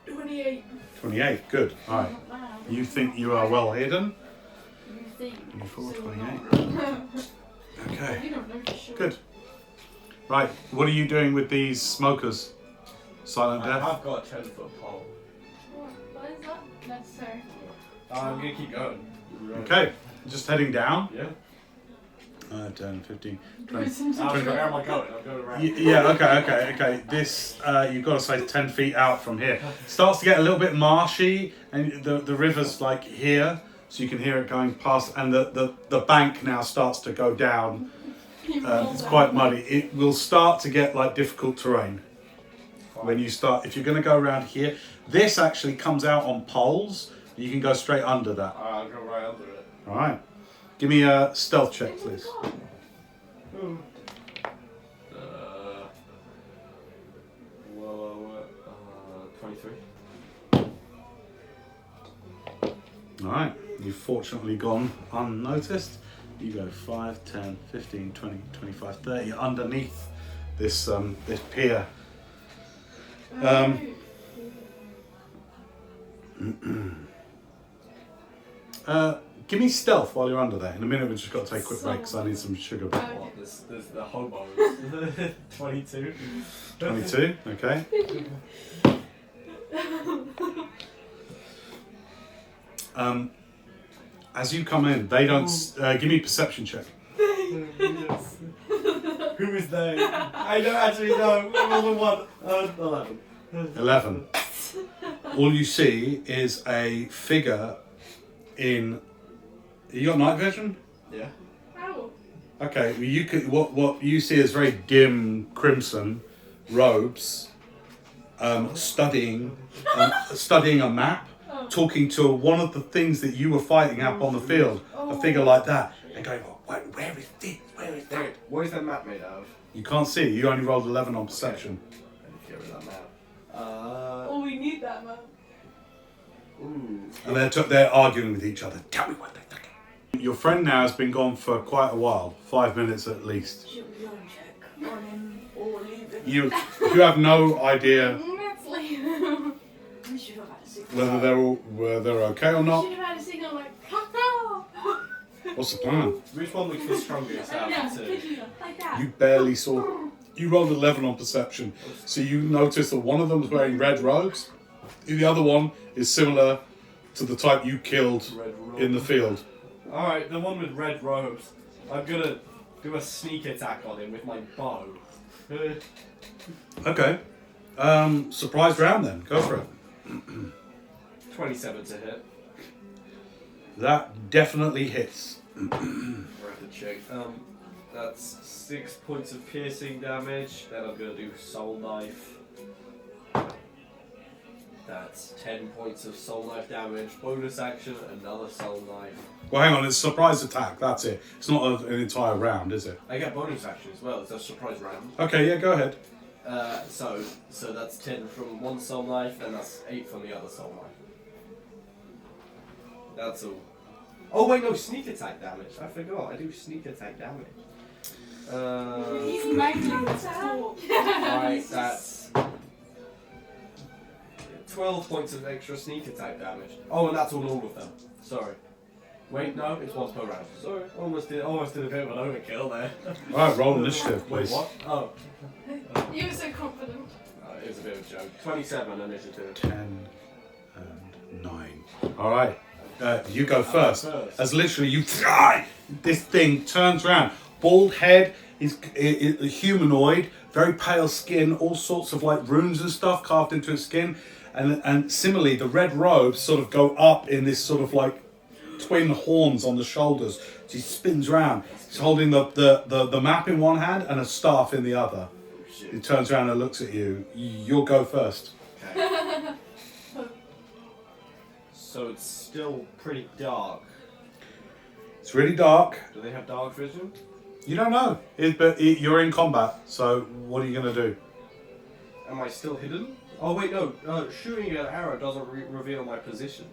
28. 28, good. Alright. Not bad. You think you are well hidden? You think? 24, So 28. not. Okay, You don't know for sure. good. Right, what are you doing with these smokers? Silent I death? have got a 10-foot pole. What is that necessary? I'm gonna keep going. Okay, just heading down. Yeah. 10, 15, 20. Where am I going? I'm going around. Yeah, okay. This, you've got to say 10 feet out from here. Starts to get a little bit marshy, and the river's like here, so you can hear it going past, and the bank now starts to go down. It's quite muddy. It will start to get like difficult terrain when you start. If you're going to go around here, this actually comes out on poles. You can go straight under that. I'll go right under it. All right. Give me a stealth check, please. Whoa. 23. All right. You've fortunately gone unnoticed. You go 5, 10, 15, 20, 25, 30 underneath this this pier. Give me stealth while you're under there. In a minute, we've just got to take a quick break because I need some sugar. What? There's the hobos. 22. 22, okay. As you come in, they don't. Give me a perception check. Yes. Who is they? I don't actually know. I'm on the one. 11. 11. All you see is a figure in. You got night vision? Yeah. Ow. Okay, well you could. What you see is very dim crimson robes, studying a map, talking to one of the things that you were fighting up on the field. A figure like that, and going, where is this? Where is that? Wait, what is that map made out of? You can't see it. You only rolled 11 on perception. I need to get rid of that map. Oh, we need that, man. Ooh. And they're arguing with each other. Tell me what they're thinking. Your friend now has been gone for quite a while, 5 minutes at least. Should we go and check on him or leave him? You have no idea That's like. We should have had a signal. whether they're okay or not. Should have had a signal like, ha What's the plan? Which one looks the strongest out Yeah, of the two? like that. You barely saw. You rolled 11 on perception, so you noticed that one of them is wearing red robes. The other one is similar to the type you killed Red robe. in the field. Alright, the one with red robes. I'm gonna do a sneak attack on him with my bow. Okay. Surprise round then. Go for it. 27 to hit. That definitely hits. We're at the check. That's 6 points of piercing damage. Then I'm gonna do soul knife. That's 10 points of soul knife damage. Bonus action, another soul knife. Well, hang on. It's a surprise attack. That's it. It's not an entire round, is it? I get bonus action as well. It's a surprise round. Okay. Yeah. Go ahead. So that's 10 from one soul knife, and that's 8 from the other soul knife. That's all. Oh wait, no, sneak attack damage. I forgot. I do sneak attack damage. He's making the talk. Alright, that's 12 points of extra sneak attack damage. Oh, and that's on all of them. Sorry. Wait, no, it's once per round. Sorry, almost did a bit of an overkill there. Alright, roll initiative, Wait, please. what? Oh. You were so confident. It was a bit of a joke. 27 initiative. 10 and 9. Alright, you go first. As literally you, this thing turns around. Bald head, is humanoid, very pale skin, all sorts of like runes and stuff carved into his skin. And similarly, the red robes sort of go up in this sort of like twin horns on the shoulders. So he spins round. He's holding the map in one hand and a staff in the other. He turns around and looks at you. You'll go first. Okay. So it's still pretty dark. It's really dark. Do they have dark vision? You don't know. But you're in combat, so what are you going to do? Am I still hidden? Oh wait, no. Shooting an arrow doesn't reveal my position.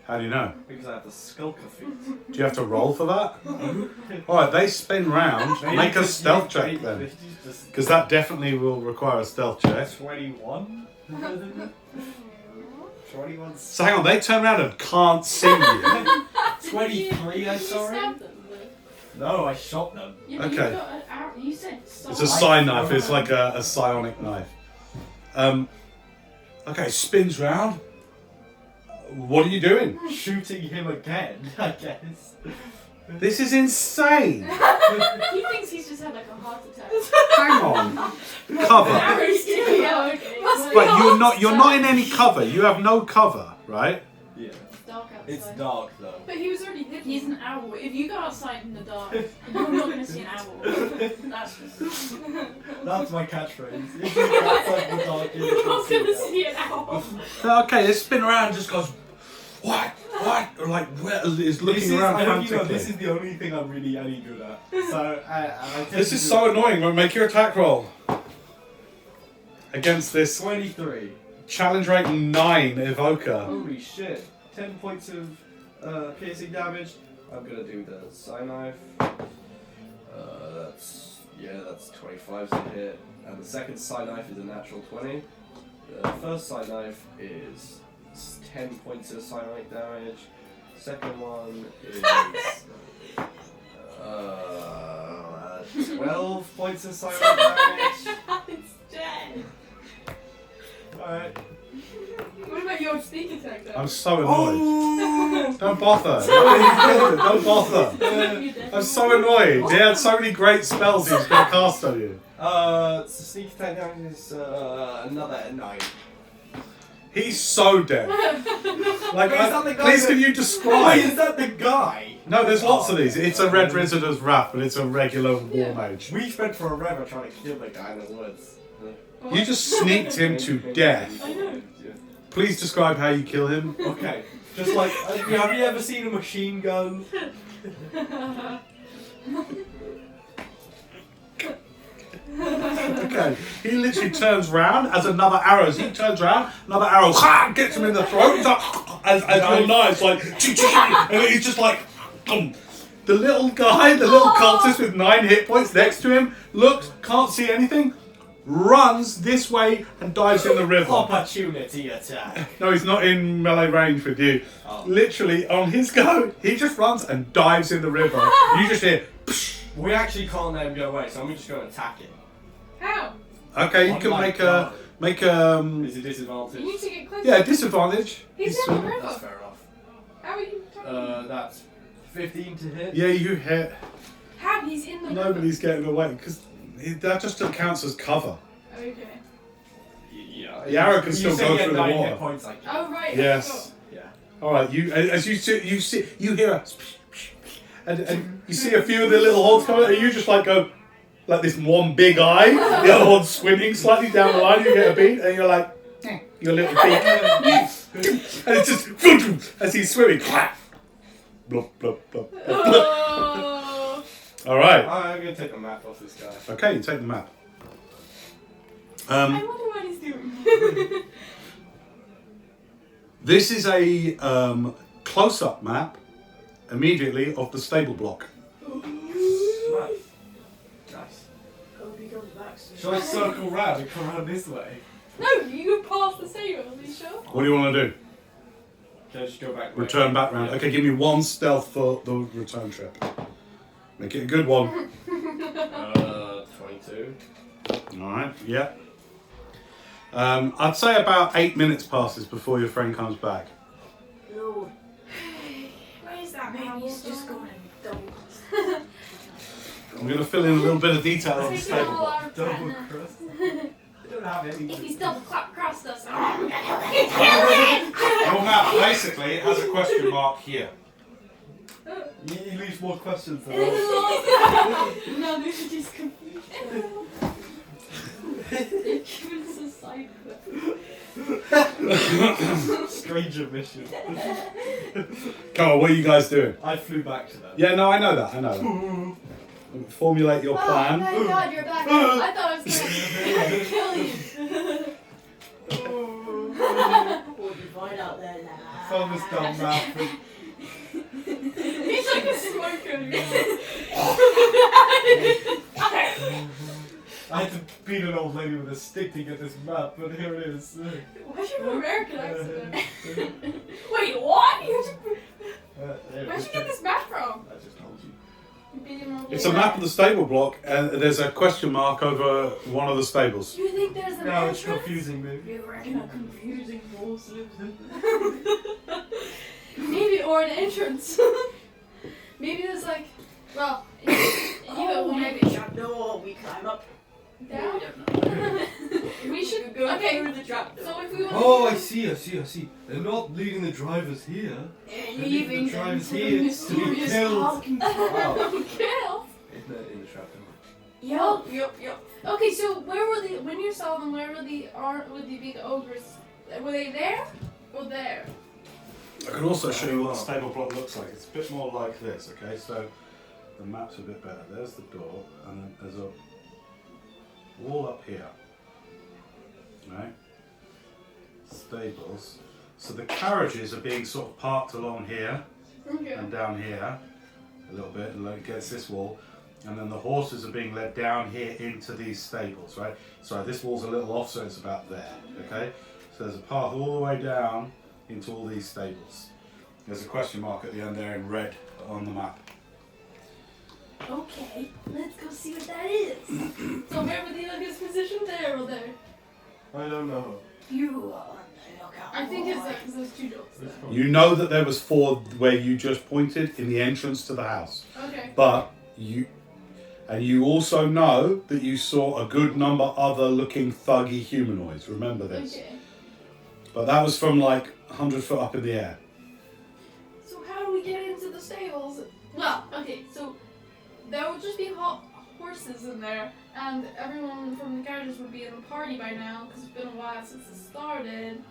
How do you know? Because I have the skulker feat. Do you have to roll for that? Alright, they spin round. Make a stealth check then. Because that definitely will require a stealth check. 21? 21. So hang on, they turn around and can't see you. 23, I'm sorry? stabbed them, though. No, I shot them. Yeah, but Okay. You got an arrow. You said It's a psi knife, it's like a psionic knife. Okay, spins round. What are you doing? Shooting him again, I guess. This is insane. He thinks he's just had like a heart attack. Hang on. Cover. Arrow's sticking out. Okay. But you're not in any cover. You have no cover, right? Yeah. It's dark outside. It's dark though. But he was already hidden. He's an owl. If you go outside in the dark, you're not going to see an owl. That's just... That's my catchphrase. If you go outside the dark, You're not going to see an owl. Okay, they spin around and just goes, what? Or like, where is looking around frantically. This is the only thing I'm really any good at. So, I This is so annoying. Make your attack roll. Against this 23. challenge rate 9 evoker. Holy shit. 10 points of piercing damage. I'm gonna do the psi knife. That's 25 to hit. And the second psi knife is a natural 20. The first psi knife is 10 points of psionic damage. Second one is 12 points of psionic damage. It's dead. Alright. What about your sneak attack, though? I'm so annoyed. Oh! Don't bother. Don't bother. You're dead. I'm so annoyed. He had so many great spells he was going to cast on you. So sneak attack damage is another 9. He's so dead. Like, Wait, is that the guy please that- can you Wait, describe? is that the guy? No, there's lots of these. It's a Red Visitor's Wrath, but it's a regular war mage. We spent forever trying to kill the guy in the woods. You just sneaked him to death. I know. Please describe how you kill him. Okay, just like, have you ever seen a machine gun? Okay, he literally turns round as another arrow. As he turns round, another arrow gets him in the throat. He's like, as your knives like, and he's just like, the little guy, the little cultist with 9 hit points next to him, looks, can't see anything, runs this way and dives in the river. Opportunity attack. No, he's not in melee range with you. Oh. Literally, on his go, he just runs and dives in the river. You just hear, psh. We actually can't let him go away, so I'm just going to attack him. How? Okay, you Oh can my make God. Is it You disadvantage? need to get closer. yeah, disadvantage. He's He's in the swimming. That's river. fair enough. How are you talking? That's 15 to hit. Yeah, you hit. How? He's in the Nobody's getting away because that just counts as cover. river. Okay. Yeah. The arrow can You still say go you get through the 9 water. hit points, I Oh, right. Yes. Yeah. All right. You as you see you hear a, and you see a few of the little holes coming, and you just like go like this one big eye, the other one swimming slightly down the line. You get a beat, and you're like your little beak, and it's just as he's swimming. Blub, blub, blub. Oh. All right. I'm going to take the map off this guy. Okay, you take the map. I wonder what he's doing. This is a close-up map immediately of the stable block. Nice. Nice. Hope he comes back soon. Shall I circle round and come round this way? No, you can pass the stable, are you sure? What do you want to do? Can I just go back? Return back round. Yeah. Okay, give me 1 stealth for the return trip. Make it a good one. 22. Alright, yeah. I'd say about 8 minutes passes before your friend comes back. Lord, Where's that maybe man? he's just going to double. I'm going to fill in a little bit of detail on the Taking all stable block. our Double partner. crust. I don't have any. If he's double crossed us, Your map basically has a question mark here. He leaves more questions than no, this is just confused. Give us a side quest. Stranger mission. Come on, what are you guys doing? I flew back to them. Yeah, no, I know that. Formulate your Oh, plan. thank God you're back. I thought I was gonna kill you. What did you find out there, lad? Found this dumb map. And He's like a smoker. I had to beat an old lady with a stick to get this map, but here it is. Why'd you have an American accent? Wait, what? Where'd you get this map from? I just told you. It's a map of the stable block, and there's a question mark over one of the stables. You think there's an No, it's entrance? confusing me. You reckon a confusing horse lives in Maybe, or an entrance. Maybe there's like, well, Oh, maybe a trapdoor. We climb up. down. We don't know. We should go okay. through the trapdoor. So if we want Oh, I see. They're not leading the drivers here. They're leaving leaving the them drivers to the here to be mysterious killed. parking spot. Wow. kill. In the trapdoor. Yup. Okay, so where were the when you saw them? Where were the big ogres? Were they there or there? I can also show you what the stable block looks like. It's a bit more like this, okay? So the map's a bit better. There's the door, and then there's a wall up here. Right? Stables. So the carriages are being sort of parked along here Okay. and down here a little bit, and like gets this wall. And then the horses are being led down here into these stables, right? Sorry, this wall's a little off, so it's about there, okay? So there's a path all the way down into all these stables. There's a question mark at the end there in red on the map. Okay, let's go see what that is. So where were the ogres positioned? There or there? I don't know. You are on the lookout. I think it's boy. there because there's 2 doors there. You know that there was 4 where you just pointed in the entrance to the house. Okay. But you also know that you saw a good number other looking thuggy humanoids. Remember this. Okay. But that was from like 100 foot up in the air. So how do we get into the stables? Well, okay, so there would just be horses in there, and everyone from the carriages would be in the party by now, because it's been a while since it started.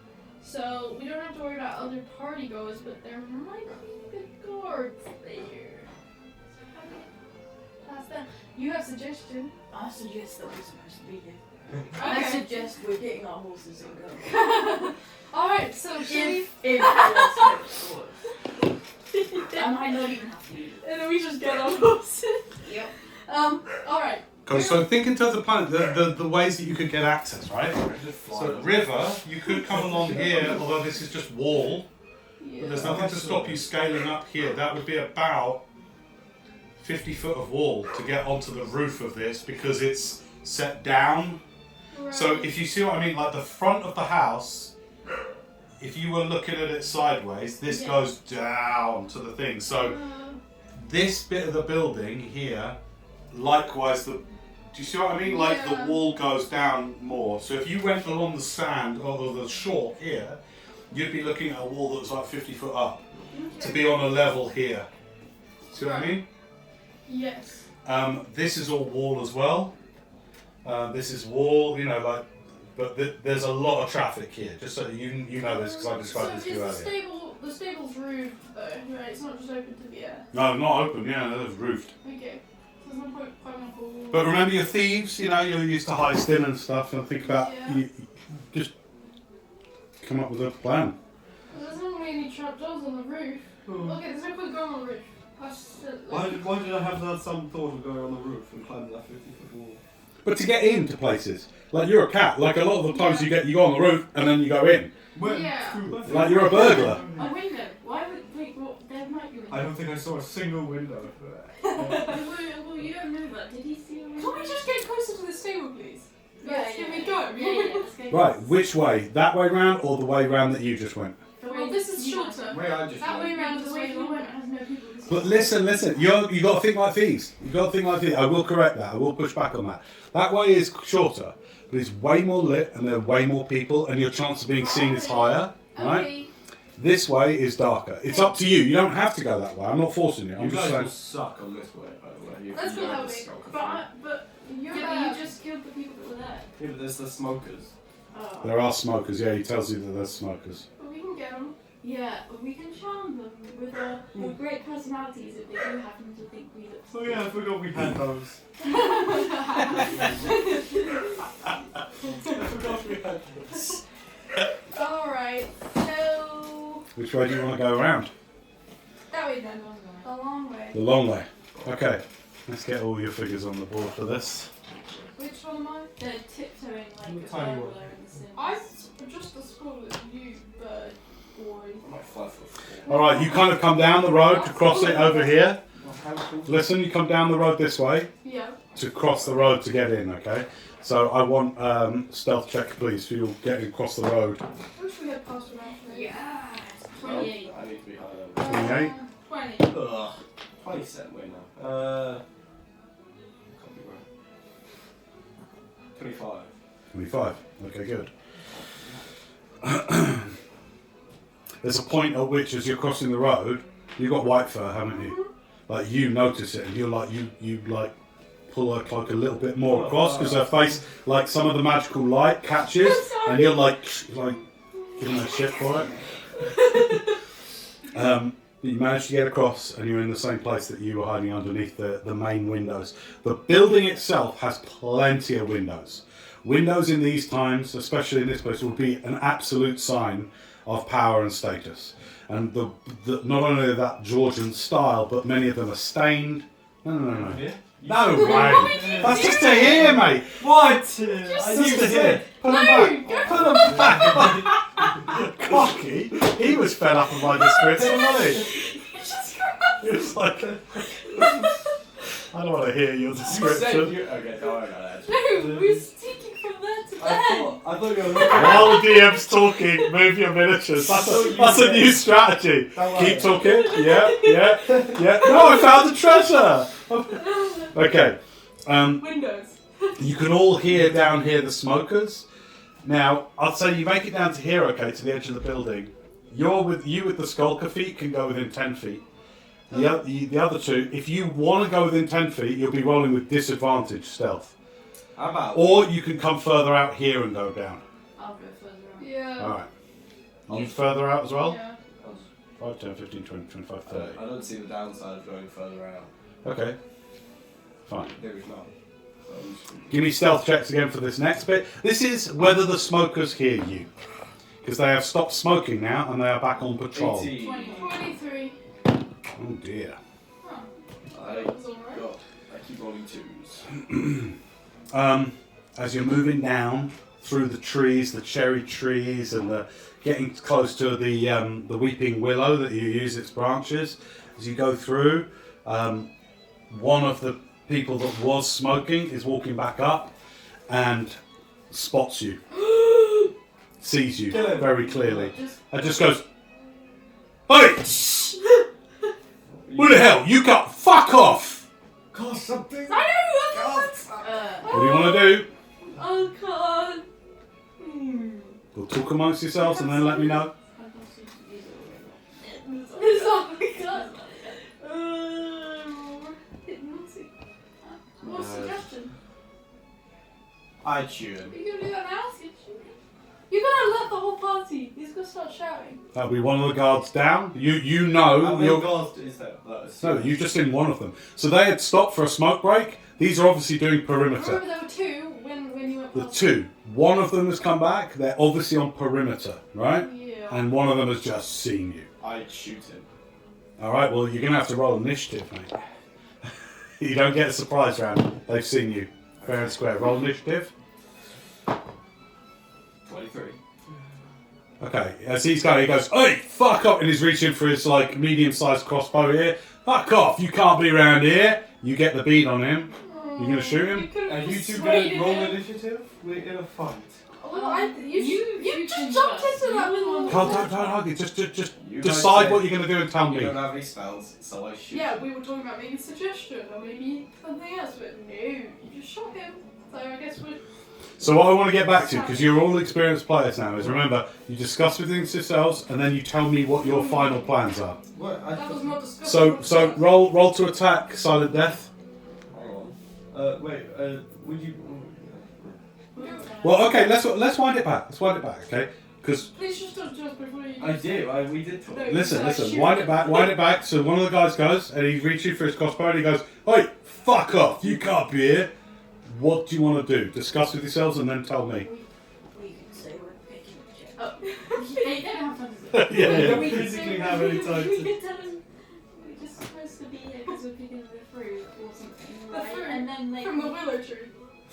So we don't have to worry about other party goers, but there might be the guards there. So how do we pass them? You have suggestion? I suggest that we're supposed to be here. I Okay. suggest we're getting our horses and going. Alright, so should we... If let's I might not even have to use it. And then we just get on horses. Yep. Alright. So think in terms of planning, the ways that you could get access, right? Just fly So them. river, you could come along here, although this is just wall. But there's nothing to stop you scaling up here. That would be about 50 foot of wall to get onto the roof of this because it's set down. So if you see what I mean, like the front of the house, if you were looking at it sideways, this Yeah. goes down to the thing. So this bit of the building here, likewise, do you see what I mean? Like Yeah. the wall goes down more. So if you went along the sand or the shore here, you'd be looking at a wall that was like 50 foot up to be on a level here. See what I mean? Yes. This is all wall as well. This is wall, you know, like, but there's a lot of traffic here. Just so that you know this because I described this to you So earlier. the stable's roofed though, right? It's not just open to the air. No, not open. Yeah, it's roofed. Okay. So there's no point climbing up a wall. But remember your thieves. You know, you're used to heisting and stuff. And think about Yeah. you just come up with a plan. There's not really any trapdoors on the roof. Okay, there's no point going on the roof. Why did I have that some thought of going on the roof and climbing that 50-foot wall? But to get into places, like you're a cat. Like a lot of the times you go on the roof and then you go in. Yeah. Like you're a burglar. A window. Why would there might be a window. I don't think I saw a single window. Well, you don't know that. Did he see a window? Can we just get closer to the stable, please? Yes, yeah. can we go? Yeah, let's go. Right, which way? That way round or the way round that you just went? Well, this is shorter. Where I just That way went. round The is way way we went longer. has no people to see. But listen, you got to think like these. I will correct that. I will push back on that. That way is shorter, but it's way more lit and there are way more people, and your chance of being seen is higher. Right? Okay. This way is darker. It's up to you. You don't have to go that way. I'm not forcing you. I'm You just guys will saying. suck on this way, by the way. Let's go that way. But You're yeah, bad. but you just killed the people that were there. Yeah, but there's the smokers. Oh. There are smokers. Yeah, he tells you that there's smokers. But we can get them. Yeah, we can charm them with great personalities if they do happen to think we look. Oh yeah, I forgot we had those. Alright, so. Which way do you want to go around? That way then. The long way. The long way. Okay. Let's get all your figures on the board for this. Which one am I? They're tiptoeing like The a tiny burglar one. in the Sims. I'm just as small as you, bird boy. I'm like 5'4". All right, you kind of come down the road to cross it over here. How cool. Listen, you come down the road this way Yeah. to cross the road to get in, okay? So I want stealth check, please, for you getting across the road. I wish we had passed around for Yeah. Oh, 28. I need to be higher. 28? 20. Ugh. 27, wait now. Can't be right. 25. 25. Okay, good. There's a point at which, as you're crossing the road, you've got white fur, haven't you? Like, you notice it, and you're like, you like, pull her cloak a little bit more across, because her face, like, some of the magical light catches, and you're like giving her shit for it. But you managed to get across, and you're in the same place that you were hiding underneath the main windows. The building itself has plenty of windows. Windows in these times, especially in this place, will be an absolute sign of power and status. And not only that Georgian style, but many of them are stained. No. Yeah? No, mate. That's just to hear, mate. What? I Just used to to hear. Put them back. Put them back. Cocky. He was fed up with my description, wasn't he? He was like, I don't want to hear your You said description. you. Okay, don't worry about that. No, we're sticking from there to there. I thought you were looking. While the DM's talking, move your miniatures. That's a new strategy. Keep talking. Yeah. No, I found the treasure. Okay. Windows. You can all hear down here the smokers. Now, I'd say you make it down to here, okay, to the edge of the building. You with the skulker feet can go within 10 feet. The other two, if you want to go within 10 feet, you'll be rolling with disadvantage stealth. How about? Or you can come further out here and go down. I'll go further on. Yeah. Alright. You further out as well? Yeah. 5, 10, 15, 20, 25, 30. I don't see the downside of going further out. Okay. Fine. There is none. So I'm just- Give me stealth checks again for this next bit. This is whether the smokers hear you. Because they have stopped smoking now and they are back on patrol. 18. 23. Oh dear. Huh. I That was alright. got. I keep rolling 2s. As you're moving down through the trees, the cherry trees, and getting close to the weeping willow that you use its branches, as you go through, one of the people that was smoking is walking back up and spots you, sees you Kill him. very clearly, and just goes, "Hey, who the hell? You got fuck off!" Got something. I know! What do you want to do? Oh god. We'll talk amongst yourselves and then let me know. It's all because. What's the suggestion? I chew him. Are you gonna do that now? You're gonna let the whole party. He's gonna start shouting. That'll be one of the guards down. You know. How many You're, guards is there? no, you just in one of them. So they had stopped for a smoke break. These are obviously doing perimeter. Remember there were two when you went The past. two. One of them has come back. They're obviously on perimeter, right? Yeah. And one of them has just seen you. I shoot him. All right. Well, you're gonna have to roll initiative, mate. You don't get a surprise round. They've seen you. Fair and square. Roll initiative. 23. Okay. As he's going, he goes, "Hey, fuck up!" and he's reaching for his like medium-sized crossbow here. Fuck off! You can't be around here. You get the bead on him. You gonna shoot him? Are you two gonna roll initiative? We're in a fight. You just jumped into that little. Don't argue. Just You decide guys what said you're gonna do and tell You me. don't have any spells, so I shoot. Yeah, we were talking about maybe suggestion or maybe something else, but no, you just shot him. So I guess we're. So what I want to get back to, because you're all experienced players now, is remember you discuss with things yourselves, and then you tell me what your final plans are. What? That was not discussed. So roll to attack, silent death. Hang on. Would you? Well, okay, let's wind it back. Okay, because Please just don't jump before you. I do. We did talk. No. listen, wind it back. So one of the guys goes, and he's reaching for his crossbow, and he goes, "Hey, fuck off! You can't be here." What do you want to do? Discuss with yourselves, and then tell me. We can say we're picking a check. Oh, they don't have time to say. Yeah, We yeah. don't physically have any time We to. can tell them we're just supposed to be here because we're picking the fruit or something, The right? fruit And then they. From the willow tree.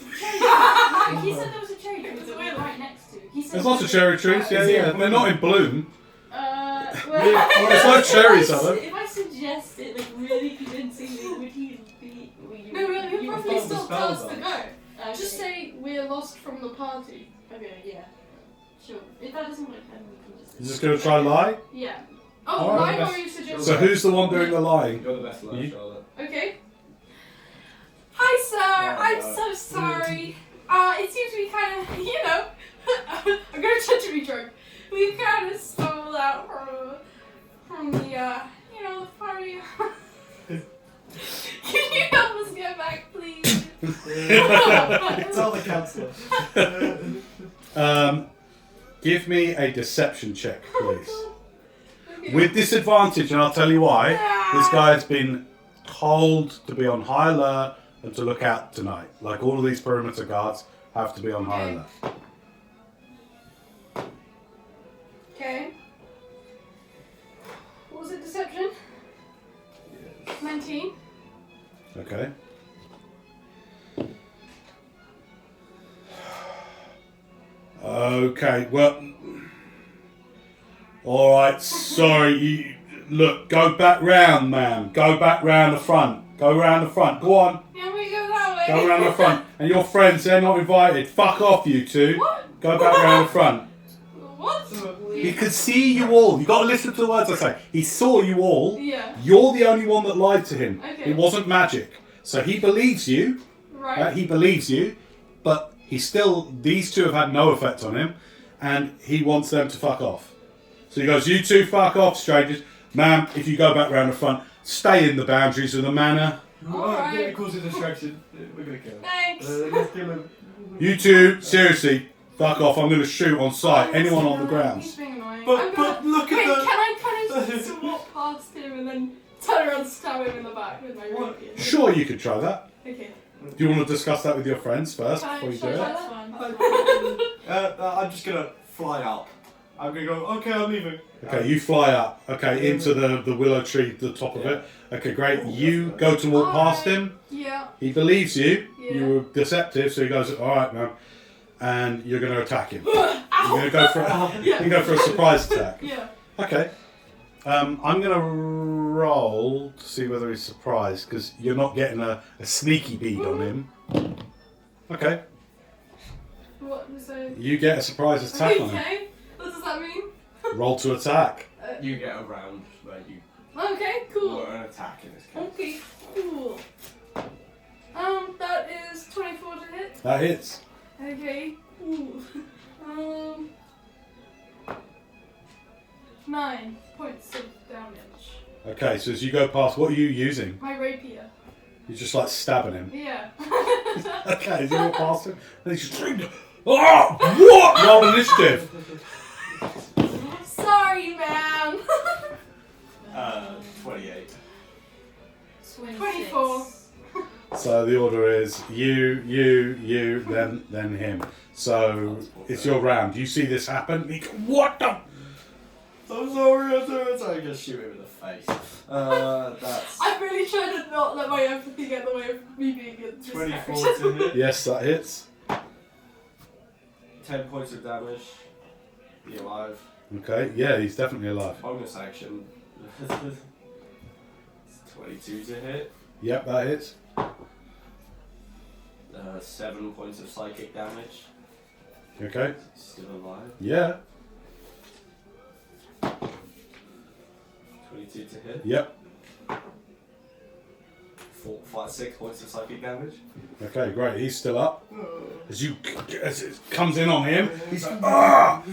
No, he said there was a cherry tree that we're right next to. He said There's lots of cherry trees. Yeah, yeah. They're not in bloom. Well, There's no cherries, if I- are there? If I suggest it like really convincingly, would he be? No, he'll you probably follow the still tell us spells to on. go. Okay. Just say we're lost from the party. Okay, yeah, sure. If that doesn't work, then we can just. You're just gonna try lie. Yeah. Oh, Alright, lie best- or you suggest. So who's the one doing the lying? You're the best liar, You- Charlotte. Okay. Hi, sir. Oh, I'm God. so sorry. It seems we kind of, I'm gonna try to be drunk. We kind of stole out from the, the party. Can you help us get back, please? Tell the counsellor. Give me a deception check, please. Okay. With disadvantage, and I'll tell you why. Yeah. This guy has been told to be on high alert and to look out tonight. Like all of these perimeter guards have to be on high Okay. alert. Okay. What was it, deception? 19. Okay. Okay, well, all right. Sorry, look. Go back round, ma'am. Go back round the front. Go round the front. Go on. Yeah, we go that way. Go round the front. And your friends, they're not invited. Fuck off, you two. What? Go back round the front. What? He could see you all. You got to listen to the words I say. He saw you all. Yeah. You're the only one that lied to him. Okay. It wasn't magic. So he believes you. Right. He believes you, but these two have had no effect on him, and he wants them to fuck off. So he goes, "You two fuck off, strangers. Ma'am, if you go back round the front, stay in the boundaries of the manor. Alright. Yeah, it causes a distraction. We're gonna kill him. Thanks. Let's kill him. You two, seriously, fuck off. I'm going to shoot on sight. Anyone on the He's grounds." being annoying. But- I'm gonna- but look at Wait, the- can I kind of swap past him and then turn around and stab him in the back with my What? rapier? Sure, you could try that. Okay. Do you want to discuss that with your friends first Can I before you do try it? that? That's fine. I'm just gonna fly up. I'm gonna go. Okay, I'm leaving. Okay, you fly up. Okay, into the willow tree, the top of it. Okay, great. You go to walk past him. Yeah. He believes you. Yeah. You were deceptive, so he goes, "All right, man," and you're going to attack him. You're Ow! going to go for you can go for a surprise attack. Yeah. Okay. I'm going to roll to see whether he's surprised because you're not getting a sneaky bead on him. Okay. What was I? You get a surprise attack on him. Okay. What does that mean? Roll to attack. You get a round where you Okay. Cool. or an attack in this case. Okay. Cool. That is 24 to hit. That hits. Okay. Ooh. 9 points of damage. Okay, so as you go past, what are you using? My rapier. You're just like stabbing him. Yeah. Okay, as you go past him, and he's just screaming, "Oh, what?" Roll initiative. Sorry, man. 28. 24. So the order is you, then him. So it's your round. You see this happen. You go, "What the?" I'm sorry, I'm just shoot him in the face. That's I'm really trying to not let my empathy get in the way of me being a 24 distraction. to hit. Yes, that hits. 10 points of damage. Be alive. Okay, yeah, he's definitely alive. Bonus action. 22 to hit. Yep, that hits. 7 points of psychic damage. Okay. Still alive. Yeah. 22 to hit. Yep. 6 points of psychic damage. Okay, great. He's still up. As it comes in on him, he's like, ah!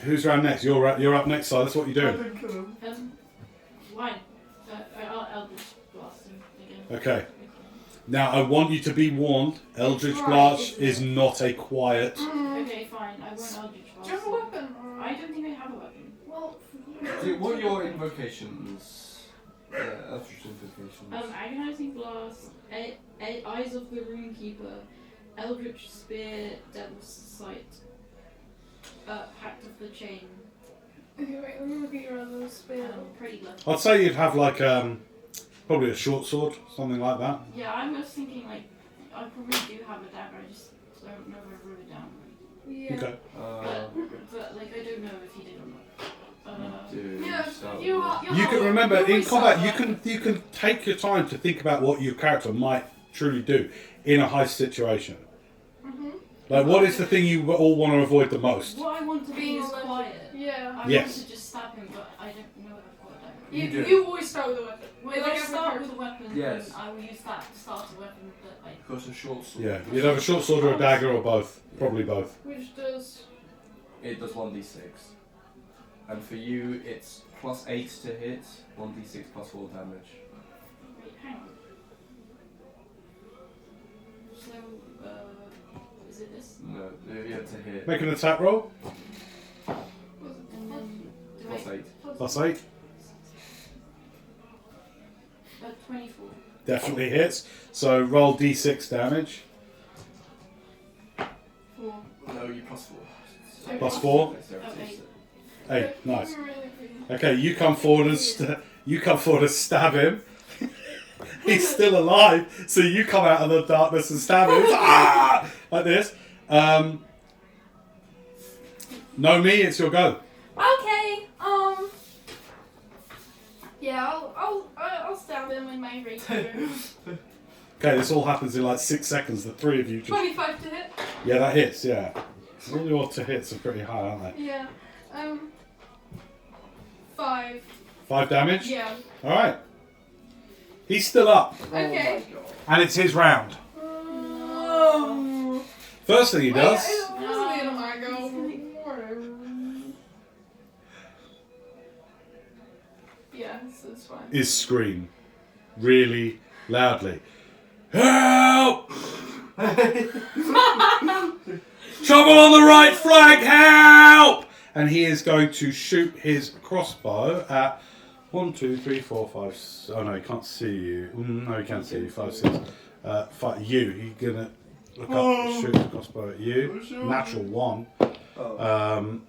Who's round next? You're up next, Silas. What are you doing? Wine. I'll just blast him again. Okay. Now I want you to be warned. Eldritch Right, Blast isn't it? is not a quiet. Okay, fine. I won't Eldritch Do Blast. you have a weapon? I don't think I have a weapon. Well, What are your invocations? Eldritch invocations. Agonizing Blast, Eyes of the Runekeeper, Eldritch Spear, Devil's Sight, Pact of the Chain, okay, wait, let me look at your other spell. Pretty Left. I'd say you'd have like probably a short sword, something like that. Yeah, I'm just thinking like, I probably do have a dagger, I just don't know if I wrote it down. Yeah. Okay. But like, I don't know if he did or not. Yeah, You you can remember in always combat. saw You can take your time to think about what your character might truly do in a heist situation. Mhm. Like, what is the thing you all want to avoid the most? What I want to be Being is left- quiet. Yeah. I Yes. want to just stab him, but I don't know if I've got a dagger. You do. You always start with a weapon. Well, if Like I every start character. with a weapon, Yes. then I will use that to start a weapon, but like... Got a short sword. Yeah, you'd have a short sword or a dagger or both. Probably both. Which does. It does 1d6. And for you, it's +8 to hit, 1d6 +4 damage. Wait, hang on. So, is it this? No, you have to hit. Make an attack roll. And then... Do +8. +8. 24. Definitely hits. So roll d6 damage. 4. No, you +4. Plus 4. Okay. 8. Nice. You're really pretty. Okay, you come forward and stab him. He's still alive, so you come out of the darkness and stab him. Ah! Like this. No me, it's your go. Okay. Yeah, I'll stab him with my rapier. Okay, this all happens in like 6 seconds. The three of you just. 25 to hit. Yeah, that hits. Yeah. All your to hits are pretty high, aren't they? Yeah. 5. 5 damage. Yeah. All right. He's still up, Okay. and it's his round. Oh. First thing he does. It wasn't the end of my go. Whatever. Yeah, it's fine. Is scream really loudly. Help! Trouble on the right flank, help! And he is going to shoot his crossbow at 1, 2, 3, 4, 5. Oh no, he can't see you. No, he can see you. 5, 6. 5. You. He's gonna look up and shoot the crossbow at you. Natural 1.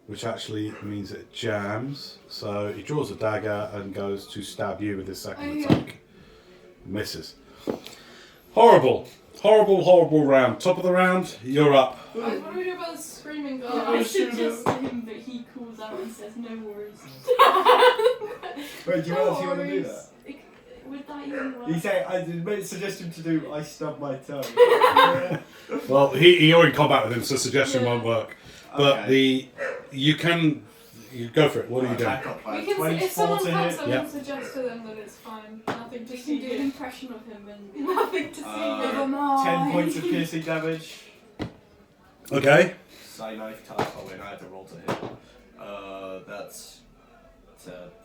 Which actually means it jams. So he draws a dagger and goes to stab you with his second attack. Misses. Horrible. Horrible round. Top of the round, you're up. What do we do about the screaming guy? I suggest to him, but he calls out and says, no worries. Wait, do you actually want to do that? Would that even work? He said, I did suggest him to do, I stubbed my toe. Well, you're in combat with him, so suggestion Yeah. won't work. But Okay. you go for it. What are you doing? Attack on We can, 24 if someone to comes hit. up Yeah. and suggests to them that it's fine. Nothing to We can see do an here. impression of him and... Nothing to see Uh, here. 10 points of piercing damage. Okay. Side knife type. Oh wait, I had to roll to hit. That's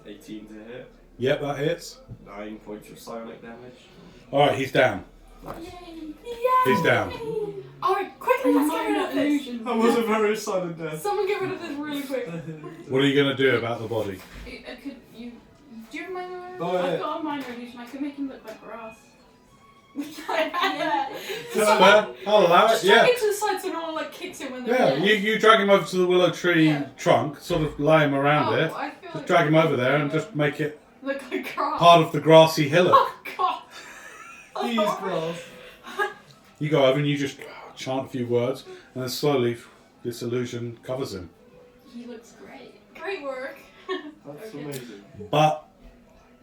18 to hit. Yep, that hits. 9 points of psionic damage. All right, he's down. Yay! He's down. Alright, quickly, let's get rid of this. illusion. That was a very sudden death. Someone get rid of this really quick. What are you going to do about the body? Do you remember? Oh, I've yeah. got a minor illusion. I could make him look like grass. Yeah. fair. I'll allow it. Just drag Yeah. it to the side so no one like kicks it when they're Yeah. there. You drag him over to the willow tree Yeah. trunk, sort of lay him around it. I feel Just like drag him over there and just make it look like grass. part of the grassy hillock. Oh god. He's grass. You go over and you just chant a few words, and then slowly this illusion covers him. He looks great. Great work. That's Okay. amazing. But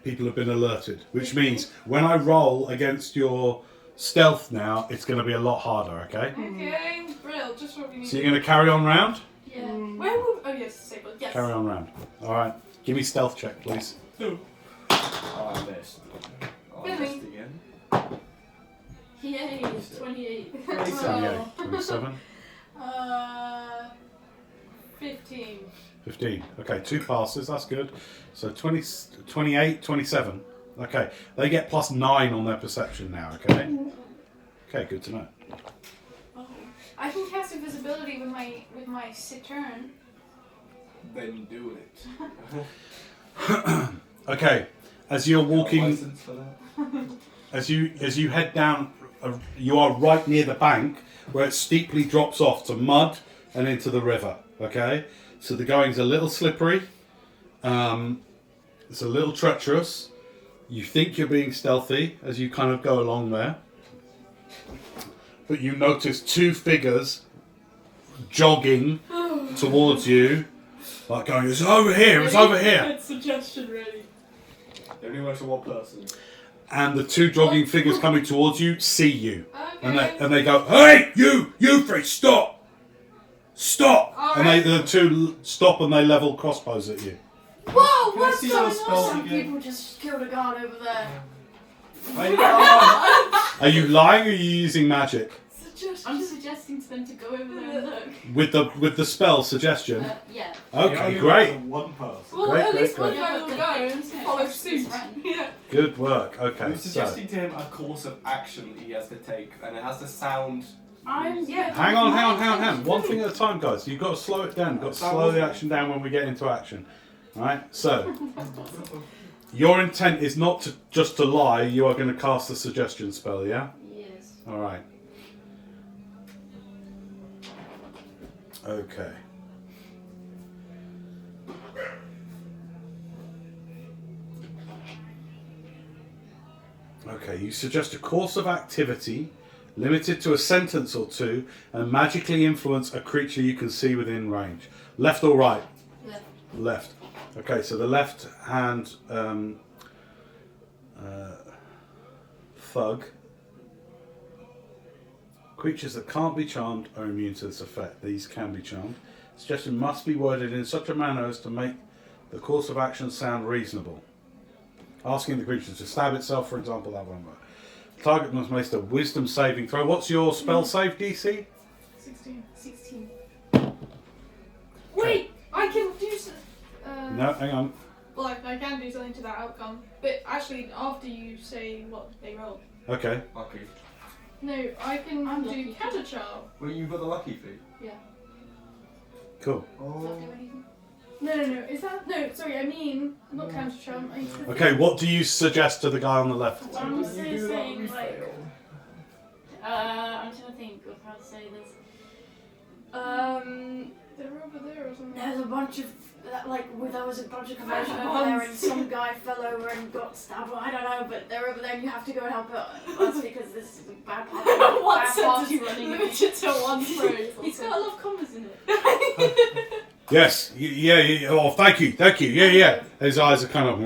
people have been alerted, which means when I roll against your stealth now, it's going to be a lot harder, okay? Okay, brilliant. Just what we need. So you're going to carry on round? Yeah. Where will? Oh yes, disabled. Yes. Carry on round. Alright, give me stealth check, please. Oh, I missed. Oh, I missed again. Yay, 28. 28, 27, 15. 15. Okay, 2 passes, that's good. So 20, 28, 27. Okay, they get plus 9 on their perception now, okay? Okay, good to know. Oh. I can cast invisibility with my Saturn. Then do it. Okay, as you're walking, License for that? as you head down, you are right near the bank where it steeply drops off to mud and into the river. Okay, so the going's a little slippery. It's a little treacherous. You think you're being stealthy as you kind of go along there, but you notice 2 figures jogging towards you, like going, "It's over here! It's over here!" Good suggestion ready. It only works for one person. And the 2 jogging figures coming towards you see you. Okay. And they go, "Hey, you three, stop! Stop!" All And right. the 2 stop and they level crossbows at you. Whoa! Can I What's see your going spells on? Some again? people just killed a guard over there. Are you lying or are you using magic? I'm suggesting to them to go over there and look. With the spell suggestion? Yeah. Okay, great. One person. Well, Great, at great, least one great. guy will go and follow suit. Yeah. Good work. Okay, We're so suggesting to him a course of action he has to take, and it has to sound. Yeah. hang on. One thing at a time, guys. You've got to slow it down. You've got to slow the action down when we get into action. Right? So, your intent is not to just to lie. You are going to cast the suggestion spell, yeah? Yes. All right. Okay. Okay, you suggest a course of activity limited to a sentence or 2 and magically influence a creature you can see within range. Left or right? Left. Left. Okay, so the left hand thug. Creatures that can't be charmed are immune to this effect. These can be charmed. Suggestion must be worded in such a manner as to make the course of action sound reasonable. Asking the creature to stab itself, for example, that won't work. Target must make a wisdom saving throw. What's your spell save DC? 16. Wait, I can do No, hang on. Well, I can do something to that outcome, but actually, after you say what they rolled. Okay. Lucky. No, I can I'm do lucky. counter charm. Well, you've got the lucky feat. Cool. Does that Oh. do anything? No. Is that no? Sorry, I mean not counter charm. I mean, Okay, what do you suggest to the guy on the left? I'm You saying do that, we like. fail. I'm trying to think of how to say this. They're over there or something. There's a bunch of there was a bunch of commotion over there, and some guy fell over and got stabbed. Well, I don't know, but they're over there, and you have to go and help us because this is a bad party. One bad party sentence running. limited to one phrase. He's got a lot of commas in it. Yes. Yeah. Oh, thank you. Yeah. His eyes are kind of.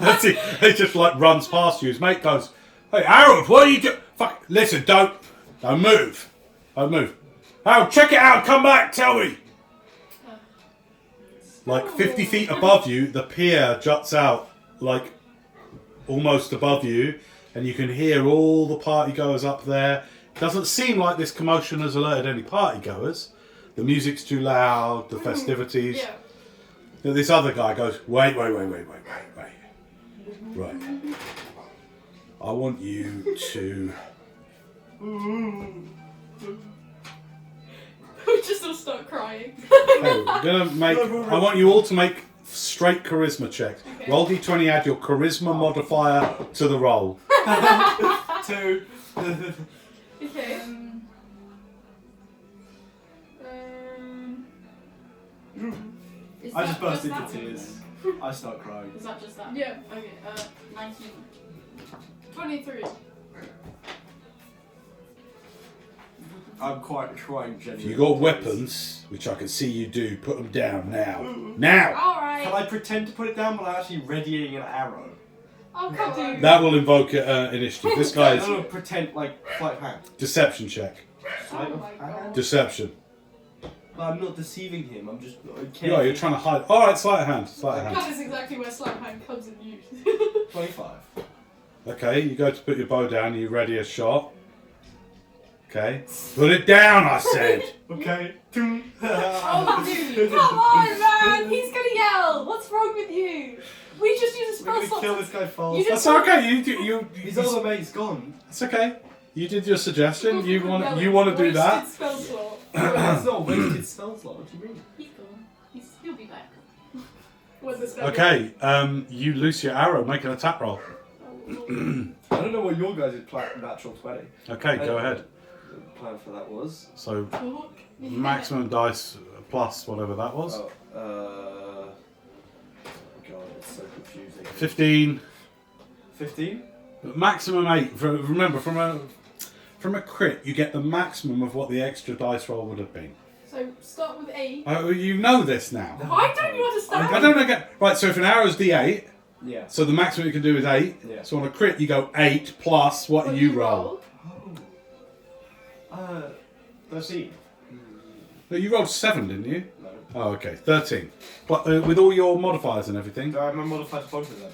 That's it. He just like runs past you. His mate goes, "Hey, Harold, what are you doing? Fuck! Listen, don't move. Don't move. Harold, check it out. Come back. Tell me." Like 50 feet above you, the pier juts out, like almost above you, and you can hear all the party goers up there. Doesn't seem like this commotion has alerted any party goers. The music's too loud, the festivities. Yeah. Then this other guy goes, wait. Right. I want you to... We just all start crying. Okay, we're gonna make... I want you all to make straight charisma checks. Okay. Roll d20, add your charisma modifier to the roll. 2. Okay. Is I that just burst that into one tears. I start crying. then? Is that just that? Yeah. Okay, 19. 23. I'm quite trying genuinely. If you got weapons, which I can see you do, put them down now. Now! Alright. Can I pretend to put it down, but I'm actually readying an arrow? Oh, come on. That will invoke initiative. This guy is No, pretend like sleight of hand. deception check. Sleight Oh of my hand? God. Deception. But I'm not deceiving him. I'm just. Yeah, you're trying to hide. Alright, sleight of hand. Sleight of hand. That is exactly where sleight of hand comes in use. 25. Okay, you go to put your bow down, you ready a shot. Okay. Put it down, I said! Okay. Oh, dude, come on, man! He's gonna yell! What's wrong with you? We just use a We're spell gonna slot. kill this guy fast. You just- That's okay, His other mate's gone. It's okay. You did your suggestion, you want to do Wasted that. spell slot. That's not a wasted spell slot. What do you mean? He's gone. He'll be back. When the spell Okay, you loose your arrow, make an attack roll. I don't know what your guys' natural 20. Okay, go ahead. The plan for that was. So, Oh, maximum dice plus whatever that was. Oh, God, it's so confusing. 15. 15? Maximum 8. Remember, from a crit, you get the maximum of what the extra dice roll would have been. So start with 8. Oh, you know this now. Why don't you understand? I don't know. Right, so if an arrow's D8, Yeah. so the maximum you can do is 8. Yeah. So on a crit, you go 8 plus what What you roll. Oh. 13. No, you rolled 7, didn't you? No. Oh, okay. 13. With all your modifiers and everything. Do I have my modifier to both of them?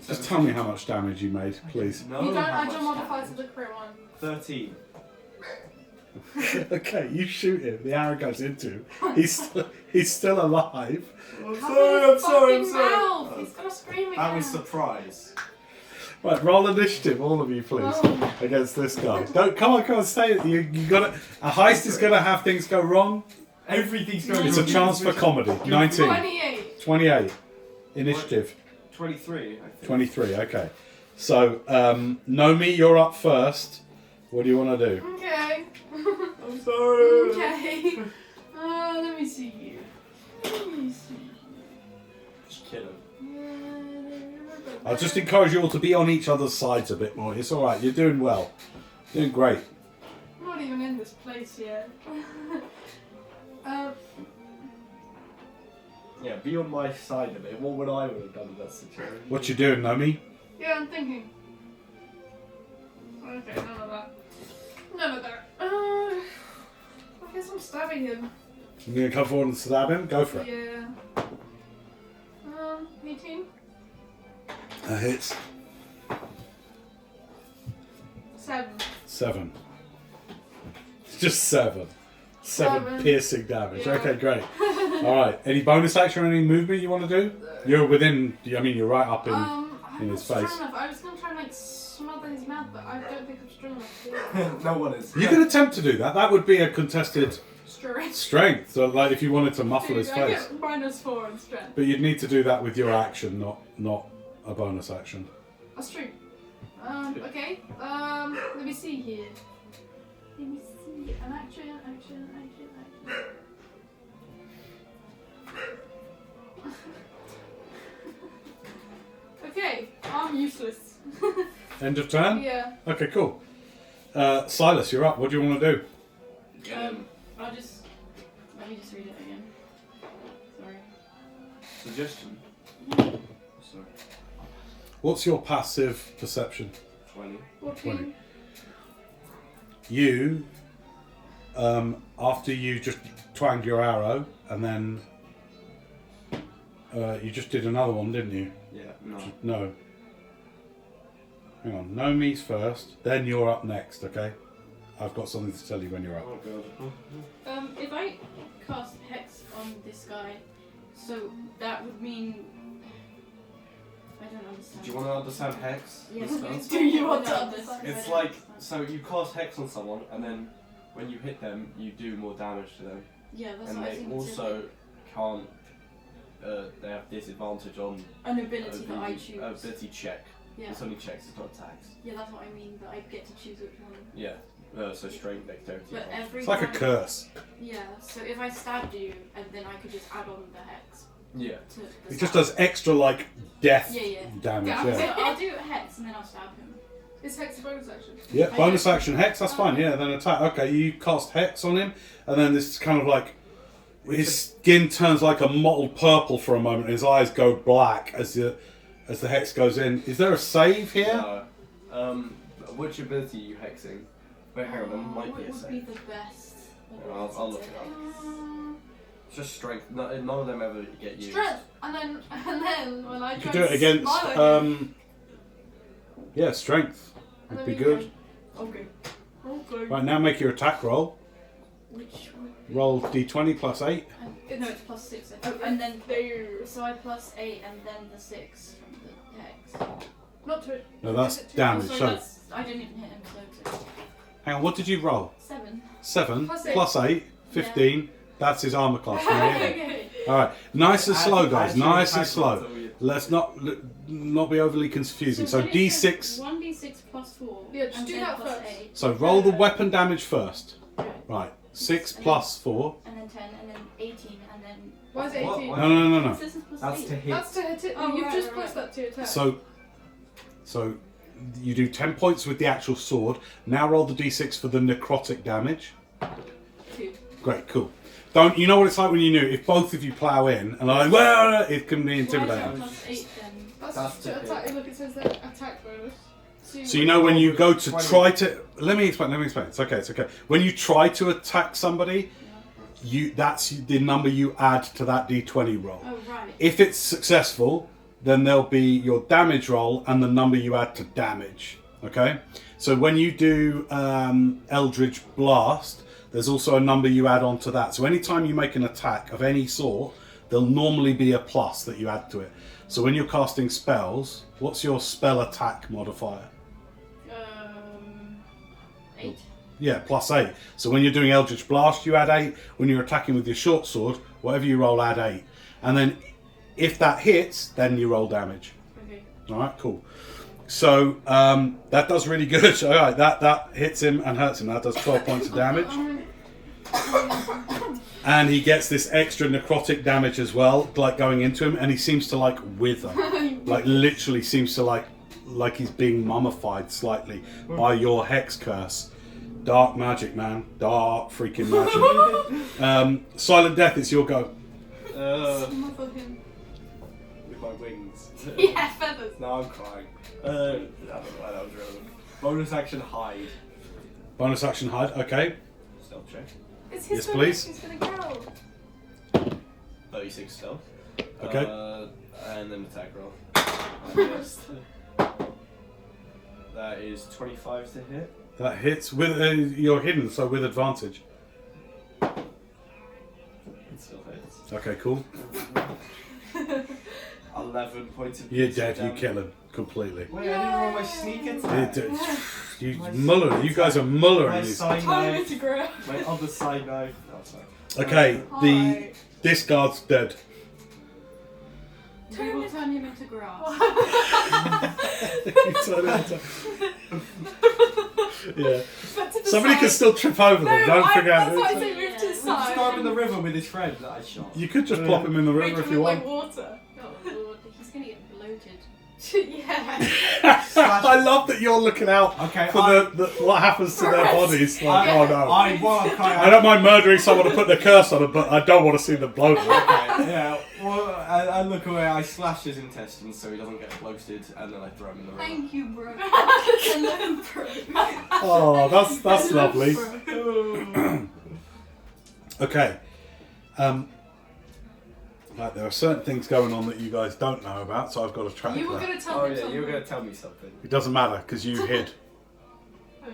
Just tell me how much damage you made, please. No. You don't how add much your modifier to damage? the crit one. 13. Okay, you shoot him. The arrow goes into him. He's still alive. I'm Cover his sorry. fucking mouth. He's gonna scream again. That was surprise. Right, roll initiative, all of you, please, Oh. against this guy. Don't come on, stay. You got to. A heist is going to have things go wrong. Everything's going It's a chance for comedy. 19, 28. 28, initiative, 23, I think. 23. Okay, so Nomi, you're up first. What do you want to do? Okay. I'm sorry. Okay. Let me see here. Just kill him. I'll just encourage you all to be on each other's sides a bit more. It's all right. You're doing well. Doing great. I'm not even in this place yet. Yeah, be on my side of it. What would I have done in that situation? What you doing, Nomi? Yeah, I'm thinking. Okay, none of that. None of that. I guess I'm stabbing him. I'm going to come forward and stab him. Go for it. Yeah. 18? That hits. 7. 7. Just 7. 7 piercing damage. Yeah. Okay, great. Alright, any bonus action or any movement you want to do? You're within, I mean, you're right up in I'm his not face. strong enough. I was gonna try and like smother his mouth, but I don't think I'm strong enough to do that. No one is. You can attempt to do that. That would be a contested Strength. strength. So, like, if you wanted to muffle Dude, his I face. get -4 in strength. But you'd need to do that with your action, not a bonus action. That's true. Okay. Let me see here. Let me see. An action. Okay, I'm useless. End of turn? Yeah. Okay, cool. Silas, you're up. What do you want to do? Get him. Let me just read it again. Sorry. Suggestion. Sorry. What's your passive perception? 20. 14. You, after you just twanged your arrow, and then you just did another one, didn't you? Yeah, no. No. Hang on. No me's first, then you're up next, okay? I've got something to tell you when you're up. Oh god. If I cast Hex on this guy, so that would mean... I don't understand. Do you want to understand Hex? Yes, The please. spell? Do you want to Without understand? this, I It's don't like, understand. so you cast Hex on someone, and then when you hit them, you do more damage to them. Yeah, that's And what I they think. also can't, they have disadvantage on an ability that I choose. ability check Yeah. It's only checks, it's not attacks. Yeah, that's what I mean. But I get to choose which one. Yeah. So strength, dexterity. But punch. every It's like a time- curse. Yeah. So if I stabbed you, and then I could just add on the hex Yeah. to the It just stab. does extra like death Yeah. damage. So Yeah. I'll do a hex and then I'll stab him. Is hex a bonus action? Yeah, bonus action hex. That's fine. Yeah, then attack. Okay, you cast hex on him, and then this kind of like his skin turns like a mottled purple for a moment. And his eyes go black as the hex goes in. Is there a save here? No. Which ability are you hexing? Wait, hang on, there might be a What would save. be the best? I'll look it up. It's just strength. None of them ever get used. Strength, and then when I You try could do it to against. smile again, Yeah, strength and would then be we good. Okay. Okay. Right now, make your attack roll. Which one? Roll d20 plus 8. No, it's plus 6. Oh, and then So I plus 8 and then the 6 from the hex. Not to. No, that's Is it two? damage. Oh, sorry, So, that's, I didn't even hit him, so hang on, what did you roll? 7. 7 Plus eight. plus 8, 15. That's his armor class. Okay. Alright, nice and slow, guys. Add your Nice and attack slow. roll to your- Let's not be overly confusing. So what is it? d6. 1d6 plus 4. Yeah, just and do then that plus first. 8. So roll the weapon damage first. Okay. Right, 6 plus 4. And then 10, and then 18, and then. Why is it What? 18? What? No. This is plus That's 8. to hit. That's to hit it. Oh, You've right, just right, plus right. that to your attack. So you do 10 points with the actual sword. Now roll the d6 for the necrotic damage. 2. Great, cool. You know what it's like when you knew if both of you plow in and like, well, it can be Why is intimidating. it plus 8 then? That's to to attack. Look, it says that attack bonus. So you know when you go to 20. try to let me explain. It's okay. When you try to attack somebody, that's the number you add to that d20 roll. Oh, right. If it's successful, then there'll be your damage roll and the number you add to damage. Okay? So when you do Eldritch Blast, there's also a number you add on to that. So anytime you make an attack of any sort, there'll normally be a plus that you add to it. So when you're casting spells, what's your spell attack modifier? 8. Yeah, plus 8. So when you're doing Eldritch Blast, you add 8. When you're attacking with your short sword, whatever you roll, add 8. And then if that hits, then you roll damage. Okay. Alright, cool. So that does really good. Alright, that hits him and hurts him. That does 12 points of damage. And he gets this extra necrotic damage as well, like going into him, and he seems to like wither. Like literally seems to like he's being mummified slightly by your hex curse. Dark magic, man. Dark freaking magic. Silent Death, it's your go. Smother him. With my wings. Yeah, feathers. Now I'm crying. I don't know why that was relevant. Bonus action hide. Bonus action hide, okay. Stealth check. It's his Yes, gonna, please. He's gonna growl. 36 stealth. Okay. And then attack roll. I missed. That is 25 to hit. That hits with you're hidden, so with advantage. It still hits. Okay, cool. 11 points of You're piercing dead. You damage. kill him completely. Wait, I didn't roll my sneak attack. You My Muller, you guys are Muller My in these. side Time knife. to growl. My other side knife. Oh, sorry. Okay, Hi. this guard's dead. We will turn him into grass. Yeah. But to the Somebody side. can still trip over them. Don't forget. That's why I say move to the Just throw side. him in the river with his friend that I shot. You could just plop him in the Make river if him you look like want. water. Oh lord, he's gonna get bloated. Yeah. I love that you're looking out Okay, for the what happens to their bodies. Like, oh no. I don't mind murdering someone to put the curse on them, but I don't want to see them bloated. Okay, yeah. Well, I look away. I slash his intestines so he doesn't get bloated, and then I throw him in the river. Thank you, bro. Hello, bro. Oh, that's lovely. Oh. Okay. Right, there are certain things going on that you guys don't know about, so I've got to track You were that. gonna tell Oh me yeah, something. you were gonna tell me something. It doesn't matter because you hid. Oh,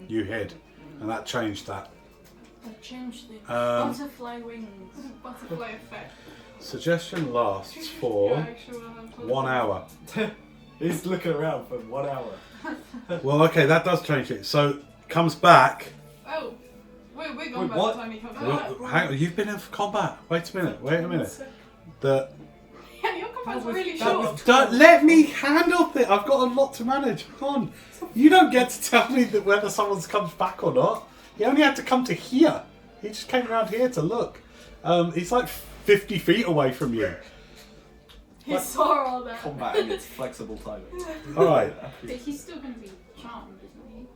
You hid, and that changed that. I've changed the Um, butterfly wings. Butterfly effect. Suggestion lasts Your for actual, 1 hour. He's looking around for 1 hour. Well, okay, that does change it. So comes back. Oh. We're gone Wait, by what? the time he comes Well, back. hang on, you've been in combat. Wait a minute. One sec. The Yeah, you're That's really that was short. Don't let me handle it. I've got a lot to manage. Come on. You don't get to tell me that whether someone comes back or not. He only had to come to here. He just came around here to look. He's like 50 feet away from you. He saw all that. combat in its flexible timing. All right. But he's still going to be charmed, isn't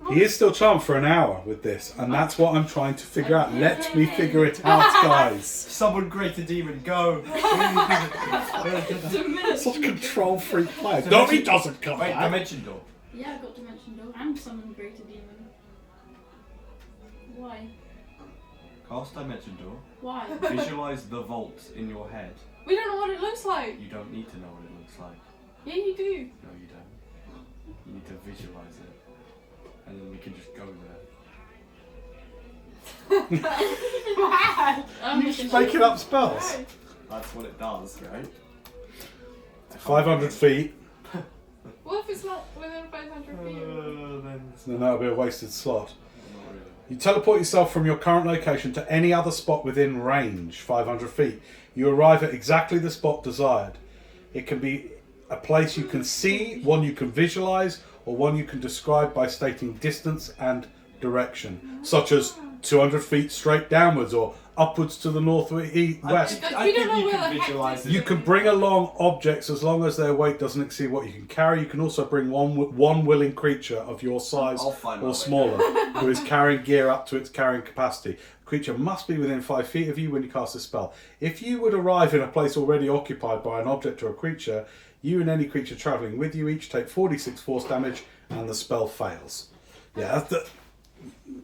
he? He is still charmed for an hour with this, and that's what I'm trying to figure out. Let me figure it out, guys. Someone great a demon, go! Such a control freak player. No, he doesn't come Wait, back. dimension door. Yeah, I got Dimension Door and Summon Greater Demon. Why? Cast dimension door. Why? Visualize the vault in your head. We don't know what it looks like. You don't need to know what it looks like. Yeah, you do. No, you don't. You need to visualize it. And then we can just go there. Wow. I'm Just making up spells. That's what it does, right? 500 feet. What if it's not within 500 feet? Then Then that'll be a wasted slot. not really. You teleport yourself from your current location to any other spot within range, 500 feet. You arrive at exactly the spot desired. It can be a place you can see, one you can visualize, or one you can describe by stating distance and direction, such as 200 feet straight downwards or upwards to the northwest. We don't know you where can the heck visualize this it. You can bring along objects as long as their weight doesn't exceed what you can carry. You can also bring one willing creature of your size I'll find my or way smaller who is carrying gear up to its carrying capacity. The creature must be within 5 feet of you when you cast a spell. If you would arrive in a place already occupied by an object or a creature, you and any creature travelling with you each take 4d6 force damage and the spell fails. Yeah,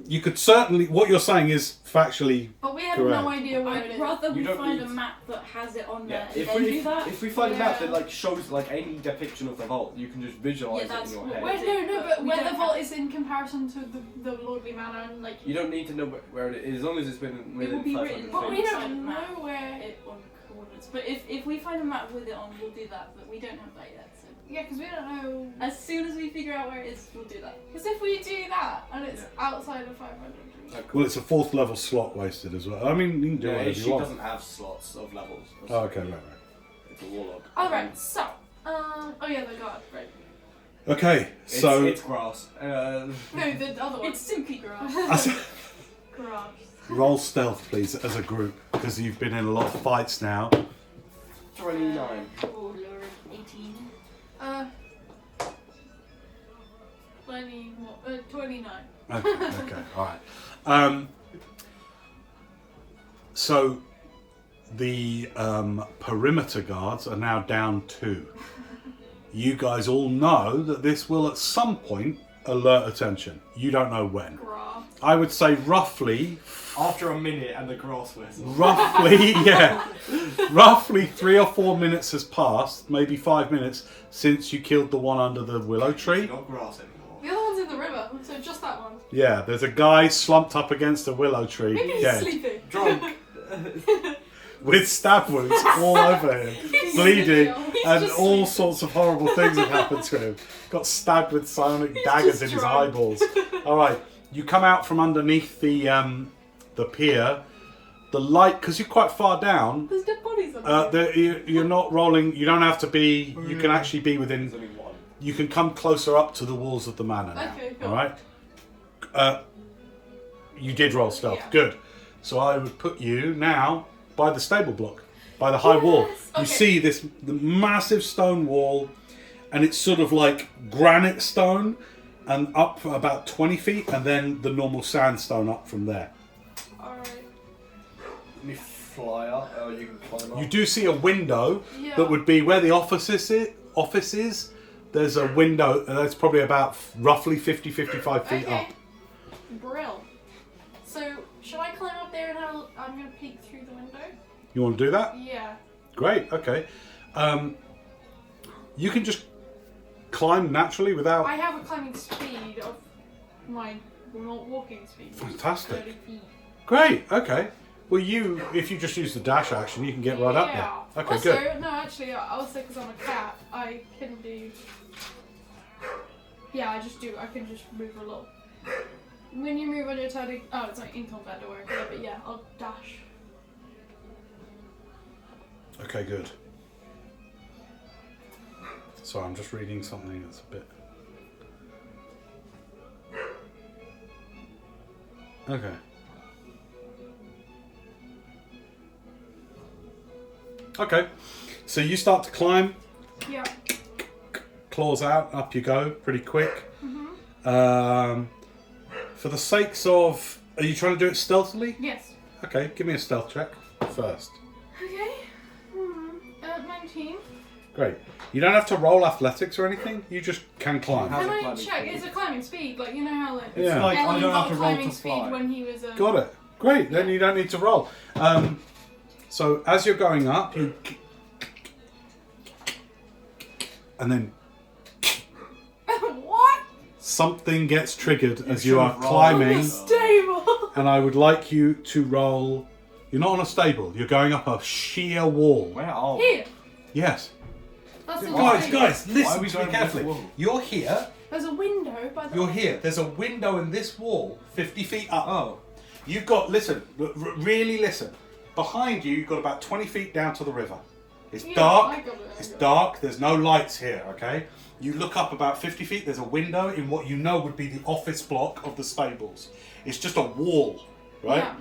you could certainly... What you're saying is factually... But we have Correct. no idea where it I'd is. rather we You don't find a need- map that has it on Yeah, there if and then we do that. if we find a map that Yeah. like shows like any depiction of the vault, you can just visualize Yeah, it that's in your what head. we're- Wait, no, but We where don't the vault have- is in comparison to the Lordly Manor and like. You don't need to know where it is, as long as it's been will within be 500 written feet. But we Inside don't the map. know where. It on coordinates. But if we find a map with it on, we'll do that. But we don't have that yet. So Yeah, because we don't know. as soon as we figure out where it is, we'll do that. Because if we do that and it's Yeah. outside of 500 feet. Well, it's a 4th level slot wasted as well. I mean, you can do Yeah, whatever she you want. doesn't have slots of levels. Oh, okay, right. It's a warlock. Alright, so. Oh yeah, the god, right. Okay, It's, so... it's grass. No, the other one. It's simply grass. Grass. Roll stealth, please, as a group, because you've been in a lot of fights now. 29. Oh lord, 18. 29. Okay, alright. So, the perimeter guards are now down 2. You guys all know that this will at some point alert attention. You don't know when. Grass. I would say roughly, After a minute and the grass whistle. yeah, roughly 3 or 4 minutes has passed, maybe 5 minutes, since you killed the one under the willow tree. Not grass anymore. The other one's in the river, so just that one. Yeah, there's a guy slumped up against a willow tree, Maybe he's dead, sleeping. Drunk. with stab wounds all over him, bleeding, He's and just all sleeping. sorts of horrible things have happened to him. Got stabbed with psionic daggers just in his drunk. eyeballs. All right, you come out from underneath the pier. The light, because you're quite far down. There's dead bodies on You're not rolling. You don't have to be. You can actually be There's within. only one. You can come closer up to the walls of the manor now. Okay, cool. All right. You did roll stealth. Yeah. Good. So I would put you now by the stable block, by the high wall. You Okay. see the massive stone wall, and it's sort of like granite stone, and up about 20 feet, and then the normal sandstone up from there. Alright. Let me fly up. Oh, you can climb up. You do see a window Yeah. that would be where the office is. There's a window that's probably about roughly 50-55 feet Okay. up. Brill. So, should I climb up there and I'm gonna peek through the window? You want to do that? Yeah. Great, okay. You can just climb naturally without... I have a climbing speed of my not walking speed. Fantastic. 30 feet. Great, okay. Well, if you just use the dash action, you can get right up there. Okay, also, good. no, actually, also because I'm a cat, I can do. Yeah, I can just move a lot. When you move on your turn, oh, it's like in combat, don't worry. Yeah, but yeah, I'll dash. Okay, good. Sorry, I'm just reading something that's a bit... Okay. Okay, so you start to climb, Yeah. claws out, up you go, pretty quick. For the sakes of... Are you trying to do it stealthily? Yes. Okay, give me a stealth check first. Okay. 19. Great. You don't have to roll athletics or anything, you just can climb. How's Can it I climbing check? speed? It's a climbing speed, like you know how like It's Yeah. like I Ellen don't got have to a roll climbing to speed fly. when he was Got it. Great, then you don't need to roll. So as you're going up, you... And then What? something gets triggered as you should are have rolled. climbing. Stable. And I would like you to roll... You're not on a stable, you're going up a sheer wall. Where are we? Here. Yes. That's the Guys, thing. guys, Why are listen we to me going this carefully. wall? You're here, There's a window by the. you're here. There's a window in this wall, 50 feet up. Oh. You've got, listen, really listen. Behind you, you've got about 20 feet down to the river. It's Yeah, dark. I got it, It's I got it. dark. There's no lights here, okay? You look up about 50 feet. There's a window in what you know would be the office block of the stables. It's just a wall, right? Yeah.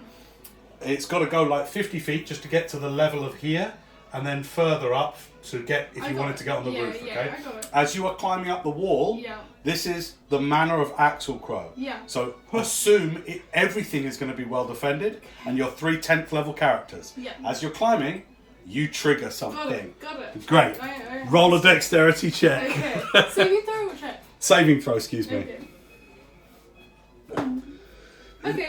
It's got to go like 50 feet just to get to the level of here, and then further up to get, if I you got wanted it. to get on the Yeah, roof, yeah, okay? I got it. As you are climbing up the wall, Yeah. this is the manner of Axel Crow. Yeah. So assume everything is going to be well defended, and you're 3 10th level characters. Yeah. As you're climbing, you trigger Got something. it. Got it. Great. I Roll a dexterity check. Okay. Saving throw or check? Saving throw, excuse me. Okay. Okay.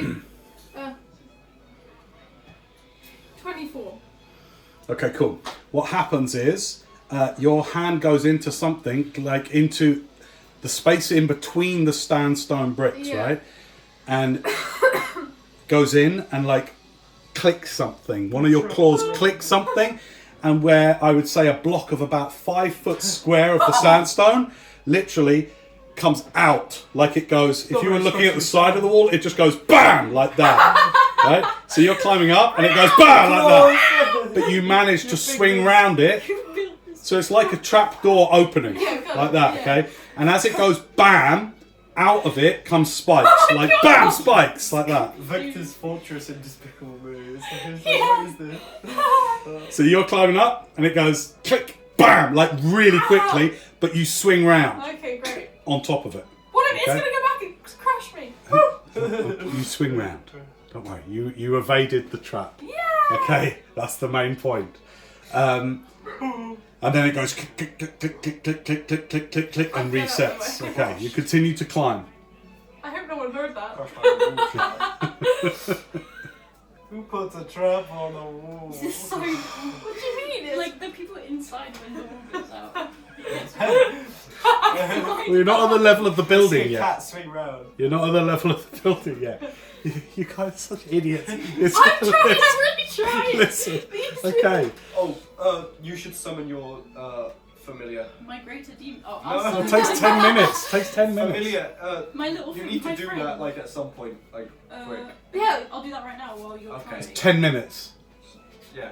24. Okay, cool. What happens is your hand goes into something, like into the space in between the sandstone bricks, Yeah. right? And goes in and like clicks something. One of your claws clicks something, and where I would say a block of about 5 foot square of the sandstone literally comes out, like it goes, if you were looking at the side of the wall, it just goes BAM! Like that. Right? So you're climbing up and it goes BAM! Like that. But you manage to swing round it. So it's like a trap door opening. Yeah, got Like it, that, yeah. okay? And as it goes BAM! Out of it comes spikes. Like BAM! Spikes! Like that. Victor's Fortress in Despicable Me. It's like, Yeah. what is this? So you're climbing up and it goes click, BAM! Like really quickly, but you swing round Okay, great. on top of it. What if it's Okay. gonna go back and crush me? You swing round. Don't worry, you evaded the trap. Yeah. Okay, that's the main point. And then it goes click, click, click, click, click, click, click, click, click, click, click, and I feel that resets. way. Okay, you continue to climb. I hope no one heard that. Who puts a trap on a wall? This is so. What do you mean? It's Like the people inside when the wall goes out. Well, you're not on the level of the building See a yet. cat swing round. You're not on the level of the building yet. You guys are such idiots. It's I'm trying. I'm really trying. Listen. These Okay. Oh, you should summon your familiar. My greater demon. Oh, No, I'll It summon takes my- 10 minutes. Takes 10 minutes. Familiar, My little you friend, need to my do friend. that like at some point, like quick. Yeah. I'll do that right now while you're Okay. climbing. 10 minutes. Yeah.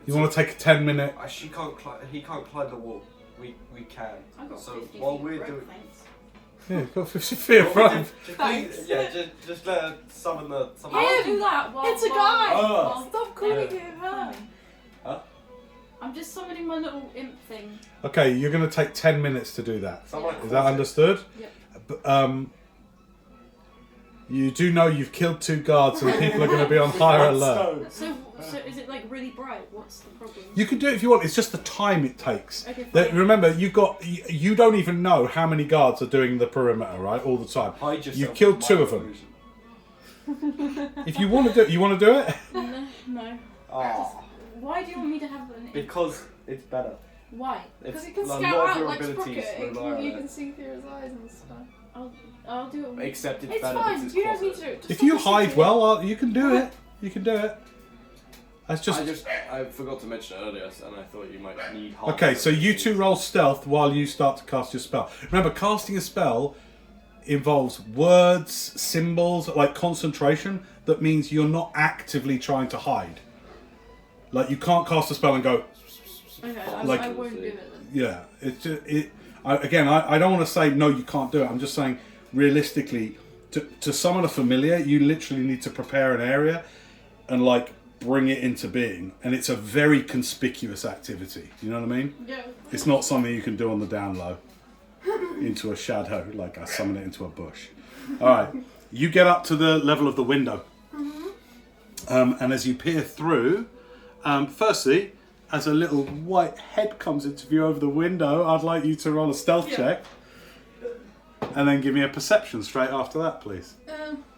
You want to take a 10-minute... She can't climb. He can't climb the wall. We can. I've got So 50 while feet we're rope doing. fence. Yeah, you've got 50 feet of rope. Thanks. Yeah, just let her summon the. Summon I'll do that while It's a while- guy. Oh. Stop calling Yeah. him her. climbing. Huh? I'm just summoning my little imp thing. Okay, you're going to take 10 minutes to do that. Someone Is that understood? Yep. But, you do know you've killed 2 guards and people are going to be on higher alert. So is it like really bright? What's the problem? You can do it if you want. It's just the time it takes. Okay, That, fine. remember, you don't even know how many guards are doing the perimeter, right? All the time. Hide yourself. You've killed with 2 of them. illusion. If you want to do it, you want to do it. No. Oh, Why do you want me to have an imp? because it's better. Why? Because It's it can a scout lot of out your like abilities Sprocket. rely on You it. can see through his eyes and stuff. I'll do it. Except it's It's better fine. because it's You don't need closet. to. Just If you listen to hide it. well, you can do it. You can do it. That's just... I forgot to mention it earlier, and I thought you might need half. Okay, of so it. you 2 roll stealth while you start to cast your spell. Remember, casting a spell involves words, symbols, like concentration. That means you're not actively trying to hide. Like, you can't cast a spell and go... Okay, Like- I won't do it then. yeah, it's just, I don't want to say no, you can't do it. I'm just saying realistically, to summon a familiar, you literally need to prepare an area and like bring it into being, and it's a very conspicuous activity. You know what I mean? Yeah. It's not something you can do on the down low into a shadow, like I summon it into a bush. All right, you get up to the level of the window, and as you peer through, firstly, as a little white head comes into view over the window, I'd like you to roll a stealth check, and then give me a perception straight after that, please.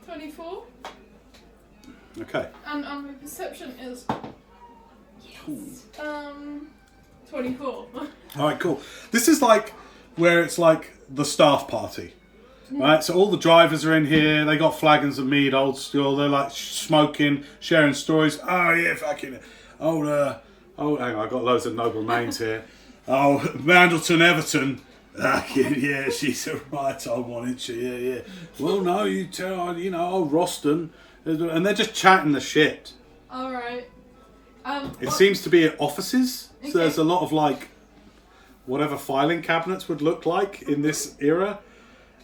24. Okay. And my perception is 24. All right, cool. This is like where it's like the staff party, right? So all the drivers are in here. They got flagons of mead, old school. They're like smoking, sharing stories. Oh yeah, fucking hang on, I got loads of noble names here. Oh, Mandleton Everton. Yeah, she's a right old one, isn't she? Yeah. Well, no, you tell, old Roston. And they're just chatting the shit. Alright. It seems to be at offices, so Okay. there's a lot of like whatever filing cabinets would look like in this era.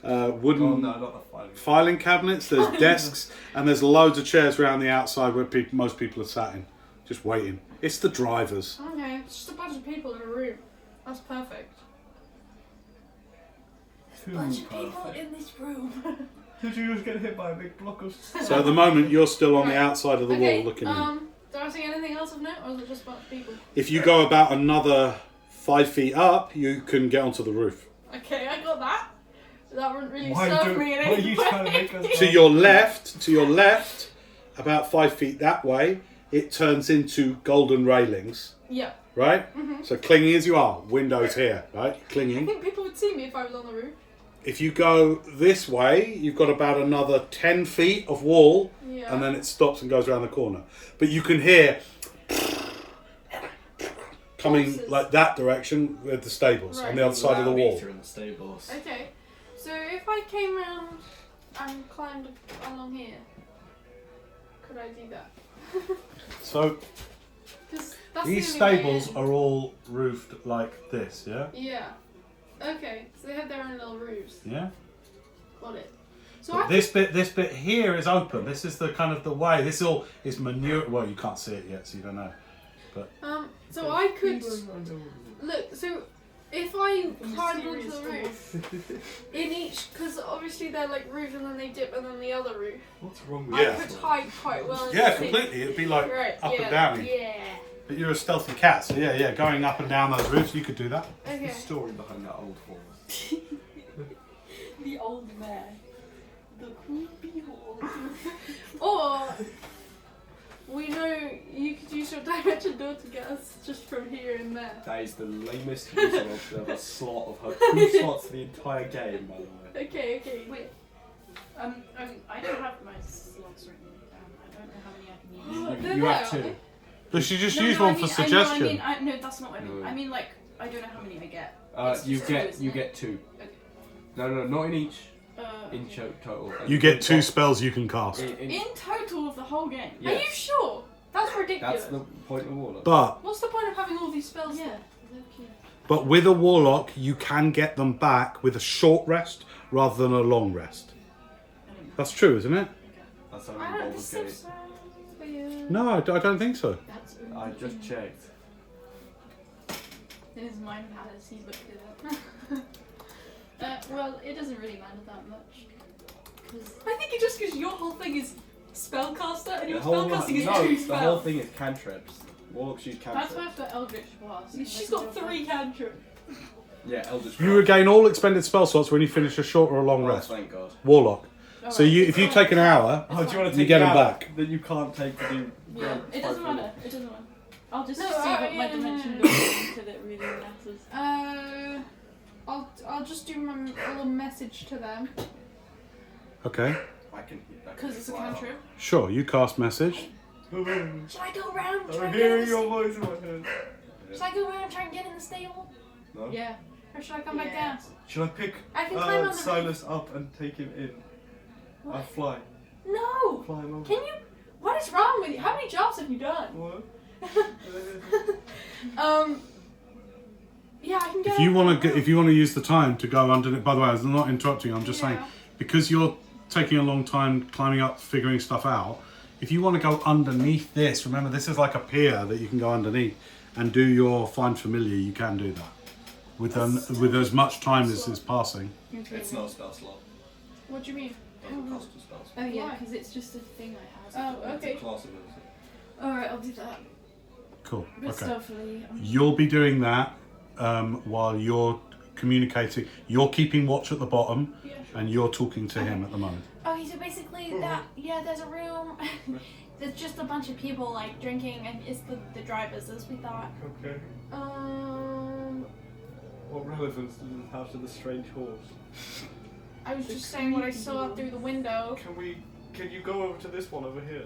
Wooden Oh no, not the filing. filing cabinets, there's desks, and there's loads of chairs around the outside where most people are sat in, just waiting. It's the drivers. Okay, it's just a bunch of people in a room. That's perfect. Bunch of people in this room. Did you just get hit by a big block of stuff? So at the moment, you're still on the Right. outside of the Okay, wall looking in. do I see anything else of note, or is it just a bunch of people? If you go about another 5 feet up, you can get onto the roof. Okay, I got that. That wouldn't really Why serve do- me in why any are you trying to make us- way. To your left, about 5 feet that way, it turns into golden railings, Yeah. right? So clinging as you are, windows here, right? I Clinging. think people would see me if I was on the roof. If you go this way, you've got about another 10 feet of wall, Yeah. and then it stops and goes around the corner. But you can hear coming Horses. like that direction with the stables on Right. the other side of the wall. In the stables. Okay. So if I came round and climbed along here, could I do that? So 'Cause that's these the only way stables in. are all roofed like this, yeah? Yeah. Okay, so they have their own little roofs. Yeah. Got it. So But I this bit here is open. This is the kind of the way. This all is manure. Well, you can't see it yet, so you don't know. so I could look. So if I climbed onto the roof, in each, because obviously they're like roofs and then they dip and then the other roof. What's wrong with Yeah. I could hide quite well. in Yeah, the thing. completely. It'd be like Right. up yeah. and down. Yeah. But you're a stealthy cat, so yeah, going up and down those roofs, you could do that. the Okay. story behind that old horse? The old man. The creepy horse. Or we know you could use your dimension door to get us just from here and there. That is the lamest use of a slot of her 2 slots the entire game, by the way. Okay. Wait. I don't have my slots written down. I don't know how many I can use. Oh, they're You there, have aren't 2. But you just No, use no, one I mean, for suggestion. No, that's not what I mean. No. I mean, like, I don't know how many I get. It's You just two, get isn't you it? get 2. Okay. No, not in each. In Okay. total. You get 2 spells you can cast. In total of the whole game. Yes. Are you sure? That's ridiculous. That's the point of Warlock. But What's the point of having all these spells? Yeah. but with a warlock, you can get them back with a short rest rather than a long rest. I don't know. That's true, isn't it? That's how I many don't. Baldur's This Gate. seems weird. No, I don't think so. That's I just checked. in his mind palace. He looked it up. Well, it doesn't really matter that much. Cause I think it just because your whole thing is spellcaster and your The whole, spellcasting is no, 2 the whole spells. thing is cantrips. Warlocks use that's cantrips. where the Eldritch was. She's got 3 cantrips. Yeah, Eldritch. You regain all expended spell slots when you finish a short or a long Oh, rest. thank God. Warlock. Alright. So if you take an hour, Oh, do you want to You take get it 'em out back. that you can't take to do? Yeah, it doesn't matter. It doesn't matter. I'll just No, see what my yeah, dimension yeah. door is until it really matters. I'll just do my little message to them. okay, I can. Because it's a cantrip. sure, you cast message. Should I go around and try I'm and get in hearing the your stable? voice in my head. Should I go around and try and get in the stable? No? Yeah. Or should I come back Yeah. down? Should I pick I can climb on the Silas up and take him in? What? I'll fly. No! Climb over. Can you? What is wrong with you? How many jobs have you done? What? Yeah, I can go. If you want to use the time to go underneath. By the way, I'm not interrupting. I'm just saying because you're taking a long time climbing up, figuring stuff out. If you want to go underneath this, remember this is like a pier that you can go underneath and do your find familiar. You can do that with as much time as is passing. It's not a spell slot. What do you mean? Doesn't cost a spell slot. Oh yeah, Why? because it's just a thing I have. Oh, okay. It's a class ability. Alright, I'll do that. Cool. A bit Okay. stealthily. You'll be doing that while you're communicating. You're keeping watch at the bottom, Yeah. and you're talking to him at the moment. Okay, so basically there's a room. There's just a bunch of people like drinking, and it's the drivers as we thought. Okay. What relevance does it have to the strange horse? I was just saying what I saw through the window. Can you go over to this one over here?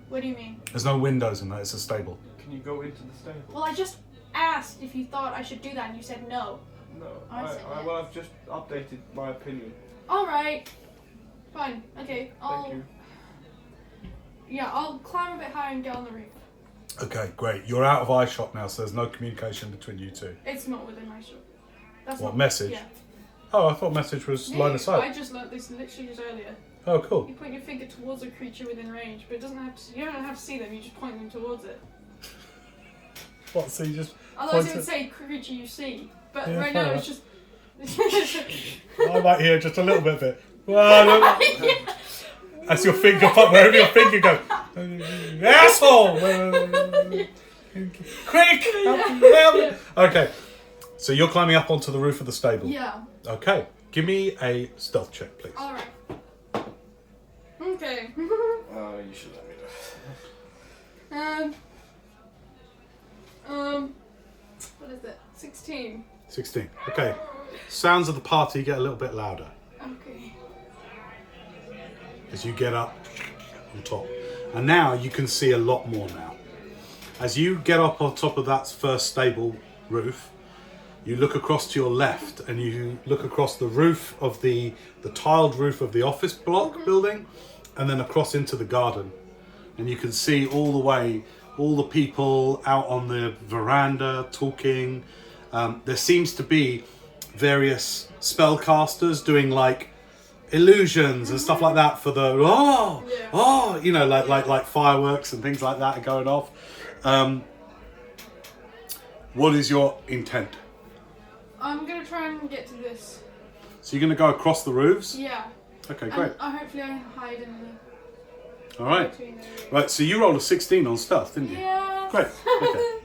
What do you mean? There's no windows in there. It's a stable. Can you go into the stable? Well, I just asked if you thought I should do that, and you said no. No. I said yes. Well, I've just updated my opinion. Alright. Fine. Okay. Thank you. Yeah, I'll climb a bit higher and get on the roof. Okay, great. You're out of eye shot now, so there's no communication between you two. It's not within my shot. That's What, not, message? Yeah. Oh, I thought message was line of I sight. just learnt this literally just earlier. Oh, cool. You point your finger towards a creature within range, but it doesn't have to. You don't have to see them. You just point them towards it. What? So you just Otherwise, point it would it- say creature you see. But Yeah, right fair now, enough. it's just. I might hear just a little bit of it. Well, as your finger, wherever your finger goes. Asshole! Quick! Help. Okay. So you're climbing up onto the roof of the stable. Yeah. Okay. Give me a stealth check, please. All right. Okay. You should let me know. What is it? 16. 16. Okay. Sounds of the party get a little bit louder Okay. as you get up on top. And now you can see a lot more now. As you get up on top of that first stable roof, you look across to your left and you look across the roof of the tiled roof of the office block building and then across into the garden. And you can see all the way, all the people out on the veranda talking. There seems to be various spellcasters doing like illusions and stuff like that for the you know, like fireworks and things like that are going off. What is your intent? I'm gonna try and get to this. So you're going to go across the roofs? Yeah. Okay, great. And hopefully I hide in the. All right. between the- Right, so you rolled a 16 on stealth, didn't you? Yeah. Great. Okay.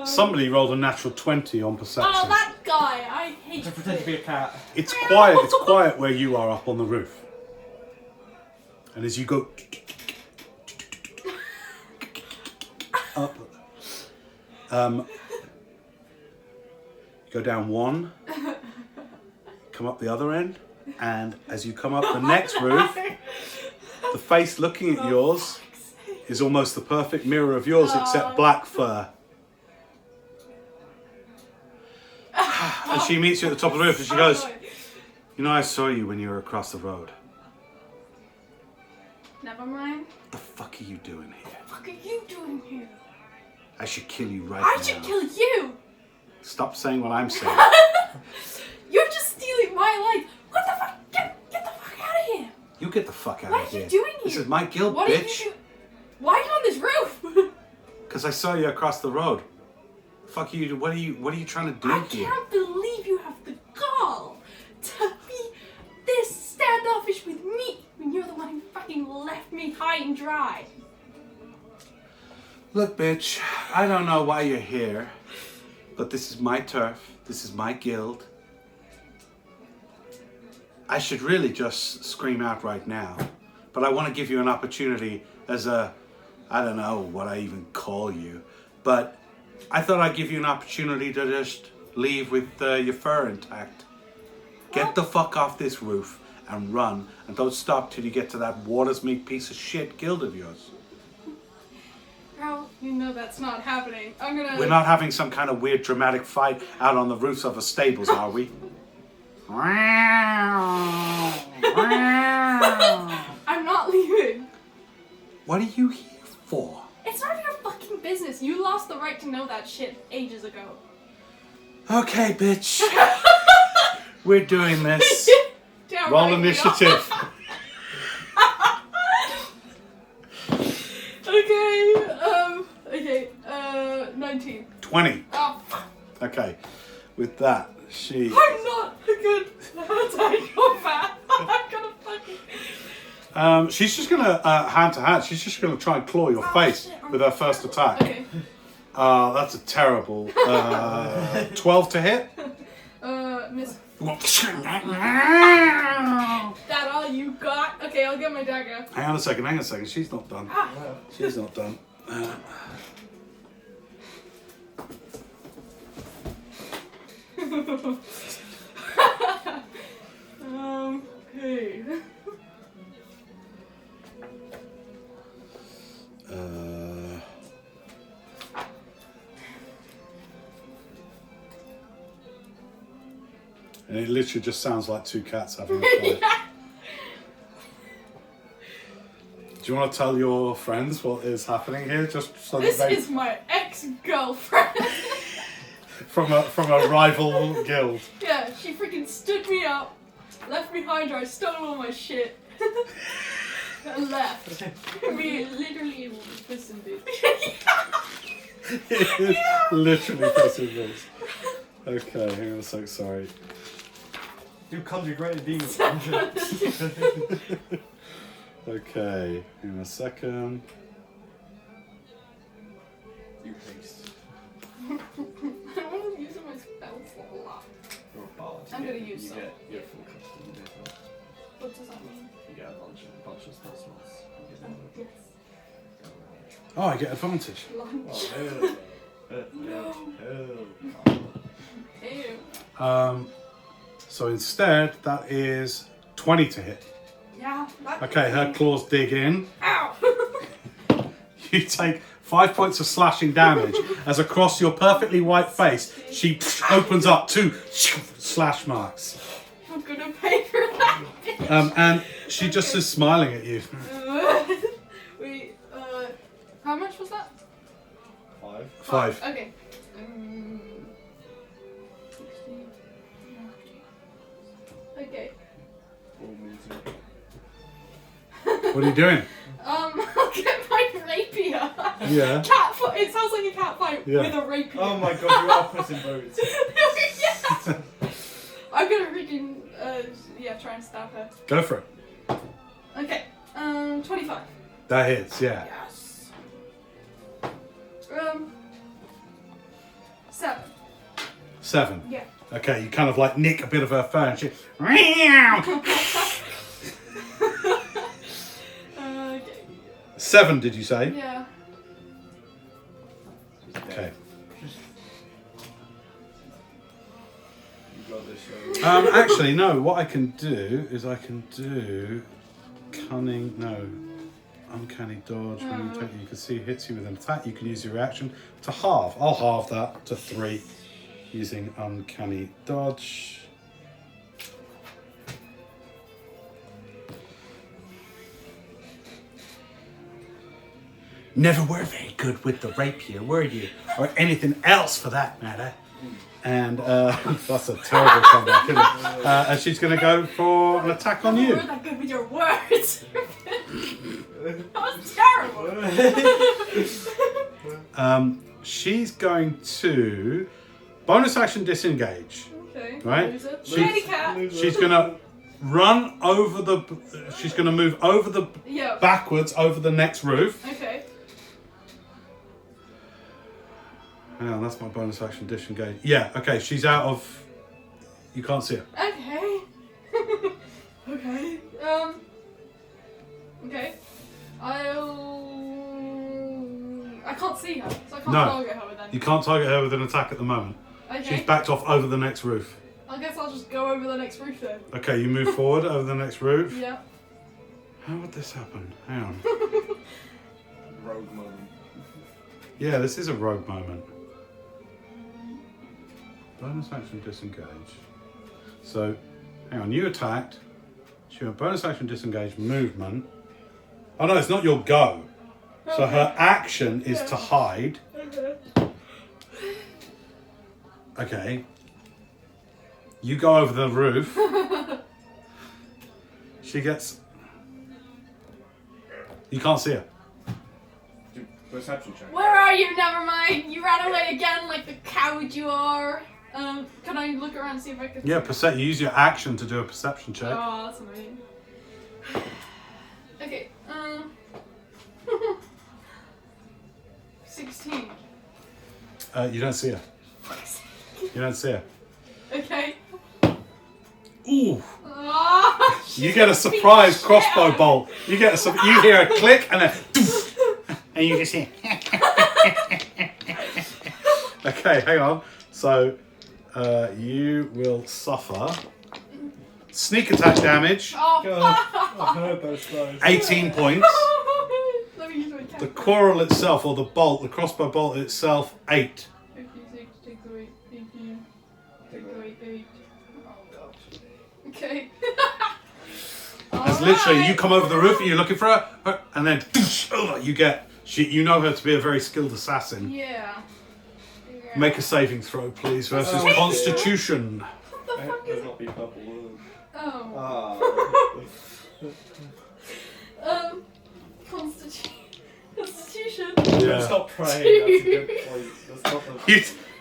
Somebody rolled a natural 20 on perception. Oh, that guy! I hate Just pretend to be a cat. It's quiet. It's quiet where you are up on the roof. And as you go up, go down one, come up the other end, and as you come up the next roof, the face looking at yours is almost the perfect mirror of yours, except black fur. And she meets you at the top of the roof, and she goes, "You know, I saw you when you were across the road. Never mind. What the fuck are you doing here? What are you doing here? I should kill you right I now. should kill you! Stop saying what I'm saying. You're just stealing my life! What the fuck? Get the fuck out of here! You get the fuck out What of are here. you doing This here? is my guild, What are you bitch. doing? Why are you on this roof? Because I saw you across the road. Fuck you. What are you trying to do I here? can't believe you have the gall to be this standoffish with me when you're the one who fucking left me high and dry. Look, bitch, I don't know why you're here, but this is my turf. This is my guild. I should really just scream out right now, but I want to give you an opportunity as a, I don't know what I even call you, but I thought I'd give you an opportunity to just leave with your fur intact. Get the fuck off this roof and run, and don't stop till you get to that watersmeet piece of shit guild of yours. How you know that's not happening? I'm gonna. We're not having some kind of weird dramatic fight out on the roofs of a stables, are we? I'm not leaving. What are you here for? It's none of your fucking business. You lost the right to know that shit ages ago. Okay, bitch. We're doing this. Damn Roll right we initiative. Okay, 19. 20. Oh, fuck. Okay. With that, she... I'm not a good psychopath. I'm gonna fucking... she's just going to, hand to hand, she's just going to try and claw your face shit. with her first attack. Okay. That's a terrible... 12 to hit. Miss. That all you got? Okay, I'll get my dagger. Hang on a second. She's not done. She's not done. Okay. And it literally just sounds like two cats having a fight. Do you want to tell your friends what is happening here? Just so This that they, is my ex-girlfriend. from a rival guild. Yeah, she freaking stood me up, left me high and dry, stole all my shit, and left. Me Literally listen to It is literally pressing this. Okay, hang on a sec, sorry. You conjure great demons. Okay, hang on a second. You haste. I'm using my spells a lot. You're a bard. I'm gonna use you some. get full custom as well. What does that mean? You get a bunch of spell slots. You get them. Yes. Oh, I get advantage. Lunch. No. Ew. So instead, that is 20 to hit. Yeah. That Okay, her claws dig in. Ow! You take 5 points of slashing damage as across your perfectly white face, she opens up 2 slash marks. I'm gonna pay for that. And she just is smiling at you. Wait, how much was that? 5. 5. Okay. 60. Okay. What are you doing? I'll get my rapier. Yeah. Cat fight. It sounds like a cat fight Yeah. with a rapier. Oh my god, you are Puss in Boots. Yeah. I'm gonna freaking, try and stab her. Go for it. Okay. 25. That hits, yeah. Yes. 7. 7. Yeah. Okay, you kind of like nick a bit of her fur and she... Okay. 7, did you say? Yeah. Okay. You got this show. Actually, no, what I can do is I can do uncanny dodge. When you can see hits you with an attack, you can use your reaction to halve. I'll halve that to 3 using uncanny dodge. Never were very good with the rapier, were you? Or anything else for that matter. And that's a terrible comeback, isn't it? And she's going to go for an attack on you. You were that good with your words. That was terrible. She's going to bonus action disengage. Okay. Right? Loser. She- Scaredy cat. She's going to run over the. She's going to move over the Yeah. backwards over the next roof. Okay. Hang on, that's my bonus action disengage. Yeah. Okay. She's out of. You can't see her. Okay. Okay. Okay. I can't see her, so I can't No. target her with You anything. can't target her with an attack at the moment. Okay. She's backed off over the next roof. I guess I'll just go over the next roof then. Okay, you move forward over the next roof. Yeah. How would this happen? Hang on. Rogue moment. Yeah, this is a rogue moment. Bonus action disengage. So, hang on, you attacked. She went bonus action disengage movement. Oh no, it's not your go. So her action is to hide. Okay. You go over the roof. She gets... You can't see her. Do perception check. Where are you? Never mind. You ran away again like the coward you are. Can I look around and see if I can... Yeah, you use your action to do a perception check. Oh, that's annoying. Okay, 16. You don't see her. You don't see her. Okay. Ooh. Oh, You get a surprise crossbow bolt. You hear a click and then... And you just hear... Okay, hang on. So, you will suffer sneak attack damage, Oh, God, I heard those guys. 18 points. Let me use my The camera. quarrel itself, or the bolt, the crossbow bolt itself, 8. 56, take away 18, take Take away 8. Oh gosh. Okay. As literally, you come over the roof and you're looking for her, and then you know her to be a very skilled assassin. Yeah. Make a saving throw, please, versus Oh, Constitution. What the fuck Does is... not be purple balloon. Oh. Ah. Constitution. Yeah. Stop praying. That's a good point. That's not the...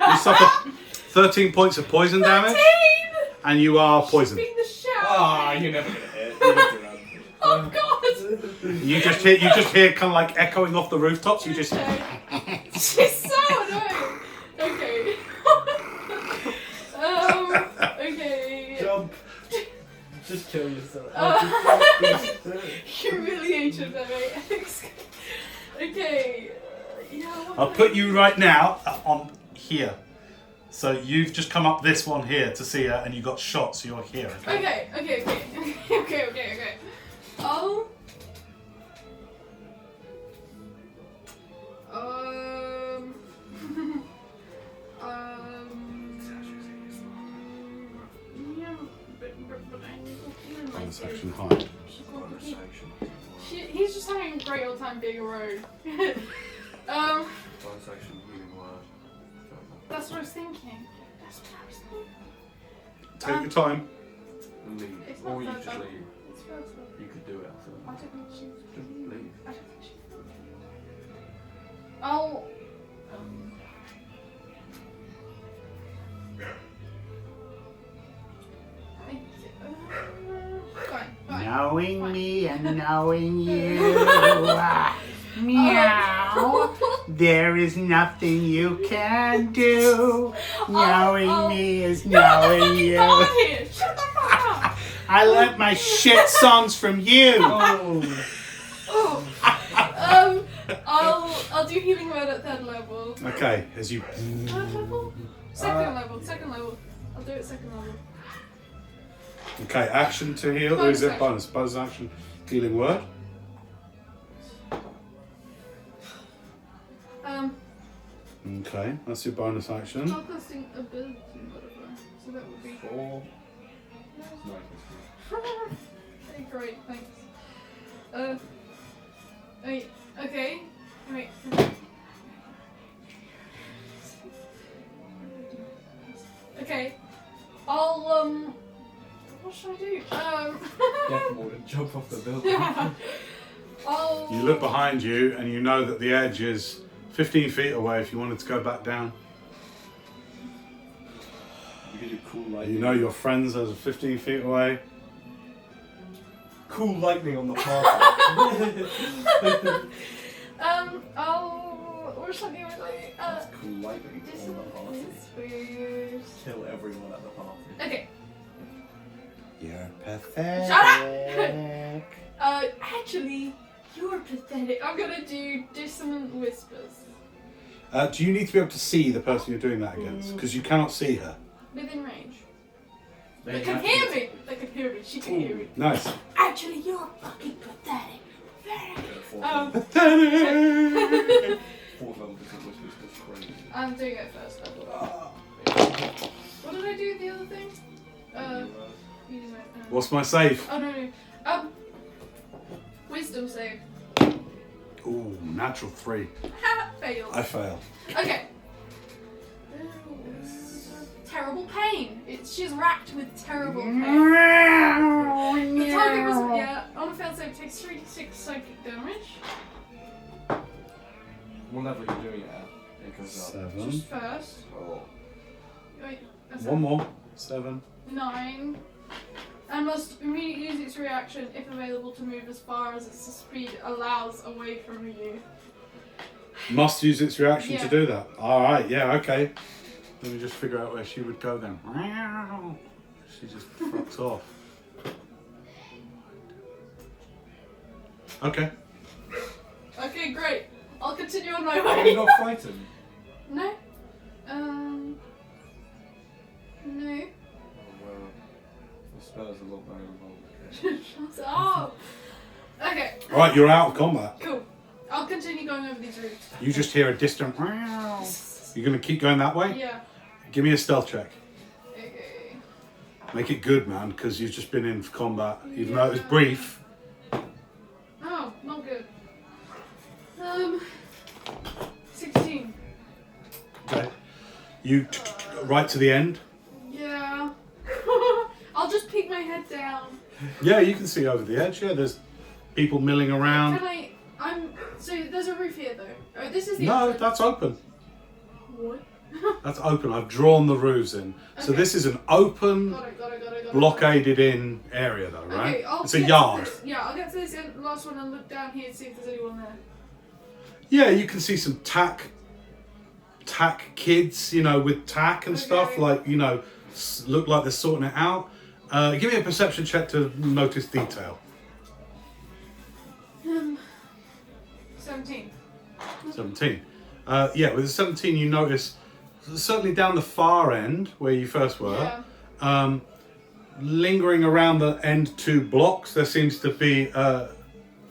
You suffer 13 points of poison damage, 13! and you are poisoned. Being the shout. Ah, you're never gonna hit. You need to run. Oh god. You just hear kind of like echoing off the rooftops. You just Okay. She's so annoying. Okay. Okay. Jump. Just kill yourself. Humiliation, baby. Okay. Yeah. what I'll do put I- you right now on here. So you've just come up this one here to see her, and you got shot, so you're here. Okay? Okay. Oh. Yeah, but I need Bonus to action hide. He's just having a great old time being a rogue. Bonus action healing word. That's what I was thinking. That's what I was thinking. Take your time. Leave. It's not Or you that just bad. leave. It's first one. You could do it. So. I don't think she. Just leave. I don't think she. I'll. Fine. Knowing me and knowing you. Meow. There is nothing you can do. Knowing me is knowing you. Shut the fuck up! I learnt my shit songs from you. Oh. I'll do healing word at third level. Okay, as you. Third level? Second level. I'll do it second level. Okay, action to heal, or is it bonus? Bonus action, healing word. Okay, that's your bonus action. Spellcasting ability modifier. So that would be. 4. Okay, great, thanks. Wait, okay. Wait. Okay. I'll, what should I do? Get more than jump off the building. I'll... You look behind you, and you know that the edge is 15 feet away if you wanted to go back down. You could do cool lightning. You know your friends are 15 feet away. Cool lightning on the path. Or something like, Cool lightning on the party. whispers. Kill everyone at the party. Okay. You're pathetic. Shut up! Actually, you're pathetic. I'm gonna do dissonant whispers. Do you need to be able to see the person you're doing that against? Because you cannot see her. Within range. They They can have hear to- me! They can hear me. She can hear me. Nice. Actually, you're fucking pathetic. Fourth Um, level because whispers is crazy. I'm doing it first level. What did I do the other thing? Using What's my save? Oh no. Wisdom save. Ooh, natural 3. Failed. I fail. Okay. Terrible pain. She's racked with terrible pain. The target was, on a failed save, takes 3d6 psychic damage. What level are you doing it at? It comes up. 7. Just first. Oh. Wait, that's One more. 7. 9. And must immediately use its reaction if available to move as far as its speed allows away from you. Must use its reaction to Yeah. do that. Alright, yeah, okay. Let me just figure out where she would go then. She just fucks off. Okay. Okay, great. I'll continue on my Are way. you not frightened? No. No. Oh, well. The spell's a lot better involved. Shut up. Okay, Alright, you're out of combat. cool. I'll continue going over these routes. You just hear a distant. You're going to keep going that way? Yeah. Give me a stealth check. Okay. Make it good, man, because you've just been in combat. Even though it was brief. Oh, not good. 16. Okay. You right to the end. Yeah. I'll just peek my head down. Yeah, you can see over the edge. Yeah, there's people milling around. So there's a roof here though. Oh, this is the No, entrance. that's open. What? That's open. I've drawn the roofs in. So Okay. this is an open, Got it. blockaded in area though, right? Okay, I'll It's a get yard. to this- Yeah, I'll get to this last one and look down here and see if there's anyone there. Yeah, you can see some tack kids, with tack and stuff, Okay. like, look like they're sorting it out. Give me a perception check to notice detail. 17. 17. Yeah, with a 17 you notice, certainly down the far end where you first were, Yeah. lingering around the end 2 blocks, there seems to be a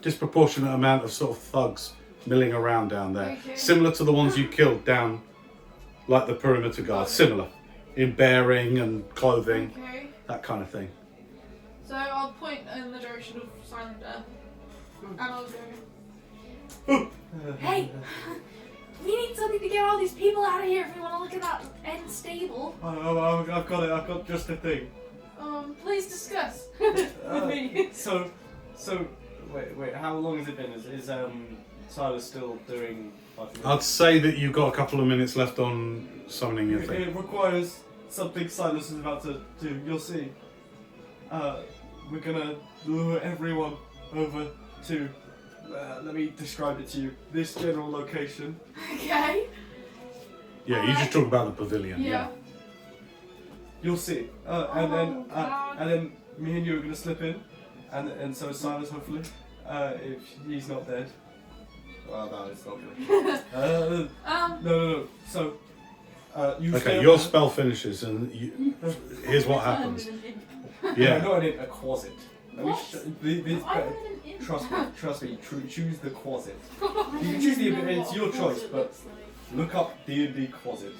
disproportionate amount of sort of thugs milling around down there. Okay. Similar to the ones you killed down, like the perimeter guards. Similar in bearing and clothing, Okay. that kind of thing. So I'll point in the direction of Silent Death. And I'll go. Hey! We need something to get all these people out of here if we want to look at that end stable. Oh, I've got it. I've got just the thing. Please discuss with me. So, wait. How long has it been? Is Silas still doing? I'd say that you've got a couple of minutes left on summoning your thing. It requires something Silas is about to do. You'll see. We're gonna lure everyone over to. Let me describe it to you. This general location. Okay. Yeah, you just talk about the pavilion. Yeah. You'll see. God. And then me and you are gonna slip in, and so is Silas hopefully. If he's not dead. Well, no, it's not good. No. So, you. stay Okay, up your there. spell finishes, and here's what happens. Yeah. No, not in a closet. Let me What? Trust me. Choose the closet. You can choose the. It's your choice, but look up D&D closet.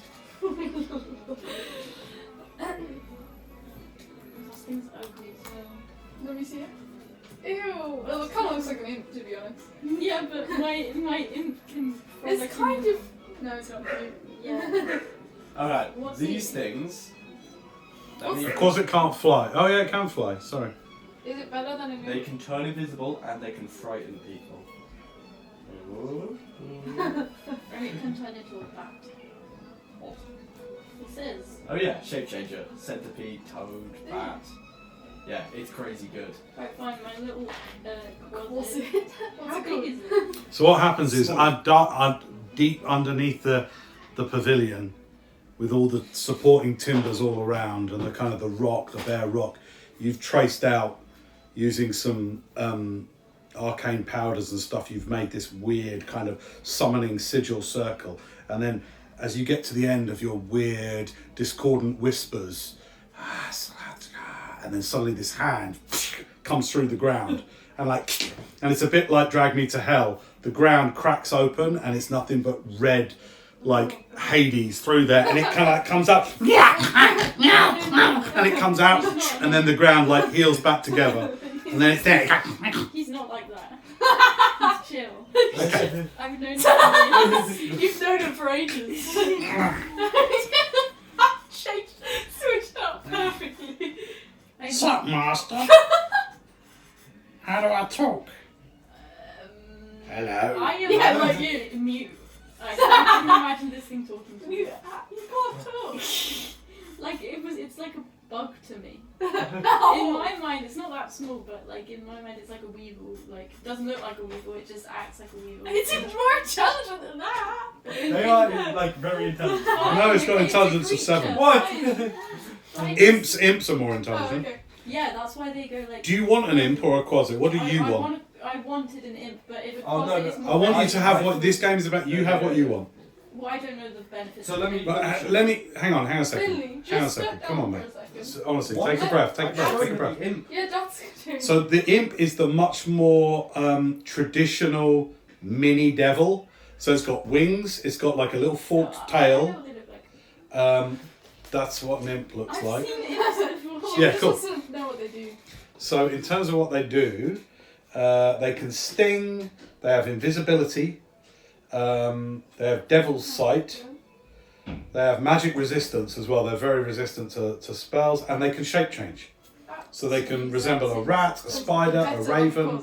This thing's ugly, so. Let me see it. Ew. Well, it kind of looks like an imp, to be honest. Yeah, but my imp can. It's kind of. No, it's not cute. Yeah. Alright, What's these it? things. What's Of course it can't fly. Oh yeah, it can fly. Sorry. Is it better than an They imp? can turn invisible and they can frighten people. Ooh. Or it can turn into a bat. What? It says. Oh yeah, shape changer, centipede, toad, bat. Yeah, it's crazy good. Right, fine, my little What's closet. it? How What's it big called? is it? So what happens is Small. I'm deep underneath the pavilion, with all the supporting timbers all around and the kind of the bare rock. You've traced out using some arcane powders and stuff. You've made this weird kind of summoning sigil circle, and then as you get to the end of your weird discordant whispers, and then suddenly this hand comes through the ground, and it's a bit like Drag Me to Hell. The ground cracks open and it's nothing but red, like Hades through there, and it kind of comes out, and it comes out, and then the ground like heals back together, and then it's there. He's not like that. He's chill. Okay. I've known him. You've known him for ages. Switched up perfectly. What's up, master? How do I talk? Hello. I am Yeah, like you. mute. I can imagine this thing talking to me. You can't talk. Like it's like a bug to me. No. In my mind, it's not that small, but like in my mind, it's like a weevil. Like it doesn't look like a weevil, it just acts like a weevil. It seems more intelligent than that. They are like very intelligent. I know it's got a intelligence of creature. 7. What? Like, Imps are more Oh, intelligent. okay. Yeah, that's why they go like. Do you want an imp or a quasit? What do you want? I wanted an imp, but if a Oh, no, closet no. is more. I want you to have I- what this game is about. You have what you want. Well, I don't know the benefits. So of let it. me- But let me hang on a second. Finley, Hang on a just second. step Come on, down mate. for a second. Honestly, What? take a breath. Take a I'm breath. showing Take a you breath. the imp. Yeah, that's good. So the imp is the much more traditional mini devil. So it's got wings. It's got like a little forked I know tail. what they look like. That's what an imp looks I've like. seen imps before. Yeah, cool. Doesn't know what they do. So in terms of what they do, they can sting. They have invisibility. They have devil's sight. They have magic resistance as well. They're very resistant to spells, and they can shape change. So they can resemble a rat, a spider, a Better raven.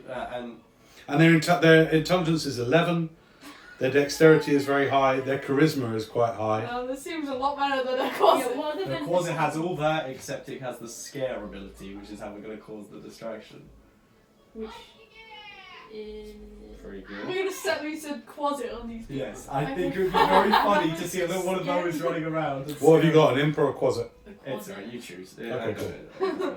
And And their intelligence is 11. Their dexterity is very high. Their charisma is quite high. Well, this seems a lot better than a Yeah, closet. what other the than Quasit has all that, except it has the scare ability, which is how we're going to cause the distraction. which is Very We're good. gonna set Lisa Quasit on these people. Yes, I think it would be very funny to see a little one of those running around. And What have you scaring- got, an imp or a quasit? It's alright, you choose. Okay, cool.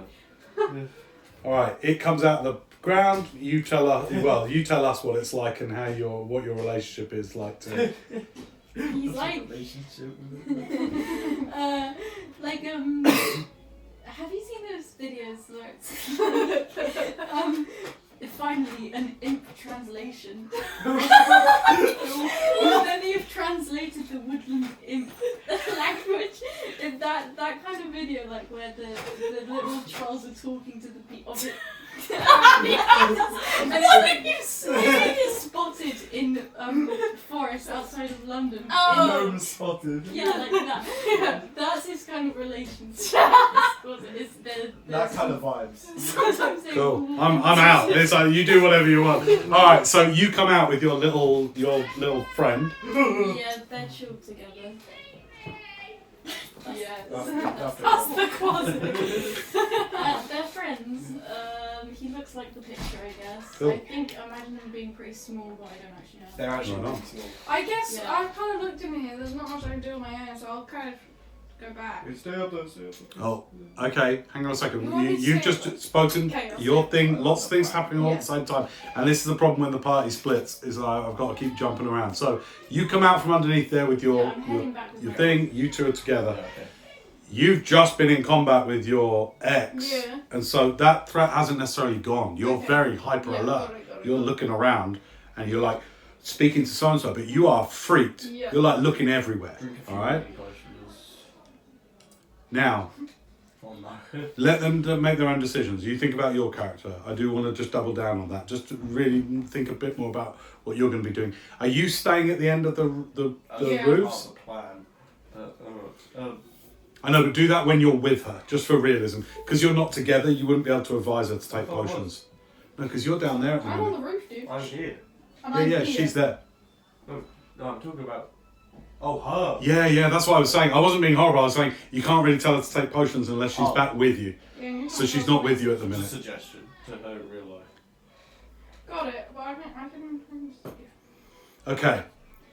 All right, it comes out of the ground. You tell us. Well, you tell us what it's like and how what your relationship is like to. he's like relationship. like have you seen those videos where it's finally an imp translation? Then they've translated the woodland imp language in that kind of video, like where the little trolls are talking to the people. And it's spotted in forest outside of London. Oh. Gnome spotted. Yeah, like that. That's his kind of relationship. It's That kind of vibes. sometimes they Cool. I'm out. It's like you do whatever you want. All right, so you come out with your little friend. Yeah, they're chilled together. Yes. That's That's the Quasit. They're friends. He looks like the picture, I guess. Cool. I imagine them being pretty small, but I don't actually know. They're actually Right on. really small. I guess Yeah. I've kind of looked in here. There's not much I can do on my own, so I'll kind of go back. Stay up there, stay up there. Oh, okay. Hang on a second. You want me to You've say just what? spoken Okay, I'll your say thing. Lots of things happening all Yeah. at the same time, and this is the problem when the party splits. Is I've got to keep jumping around. So you come out from underneath there with Yeah, your I'm heading back with your her. thing. You two are together. Okay. You've just been in combat with your ex, Yeah. and so that threat hasn't necessarily gone. You're Okay. very hyper Yeah, alert. got it. You're looking around, and you're like speaking to so and so, but you are freaked. Yeah. You're like looking everywhere. Drink a few All right. mini potions. Now Oh no. let them make their own decisions. You think about your character. I do want to just double down on that. Just to really think a bit more about what you're going to be doing. Are you staying at the end of the Yeah. roofs? Part of the plan. I know, but do that when you're with her, just for realism. Because you're not together, you wouldn't be able to advise her to take Oh, I was. potions. No, because you're down there at the I'm on minute. the roof, dude. I'm here. And Yeah, I'm yeah, here. she's there. No, I'm talking about. Oh, her. Yeah, that's what I was saying. I wasn't being horrible. I was saying you can't really tell her to take potions unless she's Oh. back with you. Yeah, you So can she's go not on with you at the It's a minute. suggestion to her in real life. Got it. But I can. Okay,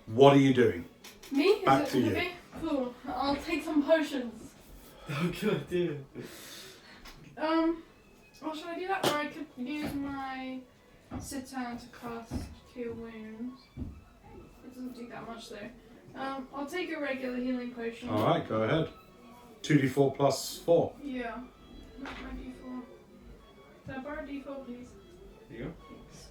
what are you doing? Me? Is Back it to you. okay? Cool. I'll take some potions. Oh, good idea. Well, should I do that? Or I could use my sit down to cast Cure Wounds. It doesn't do that much though. I'll take a regular healing potion. All right, go ahead. 2d4 plus 4. Yeah. Not my d4. Can I borrow d4, please? Here you Thanks.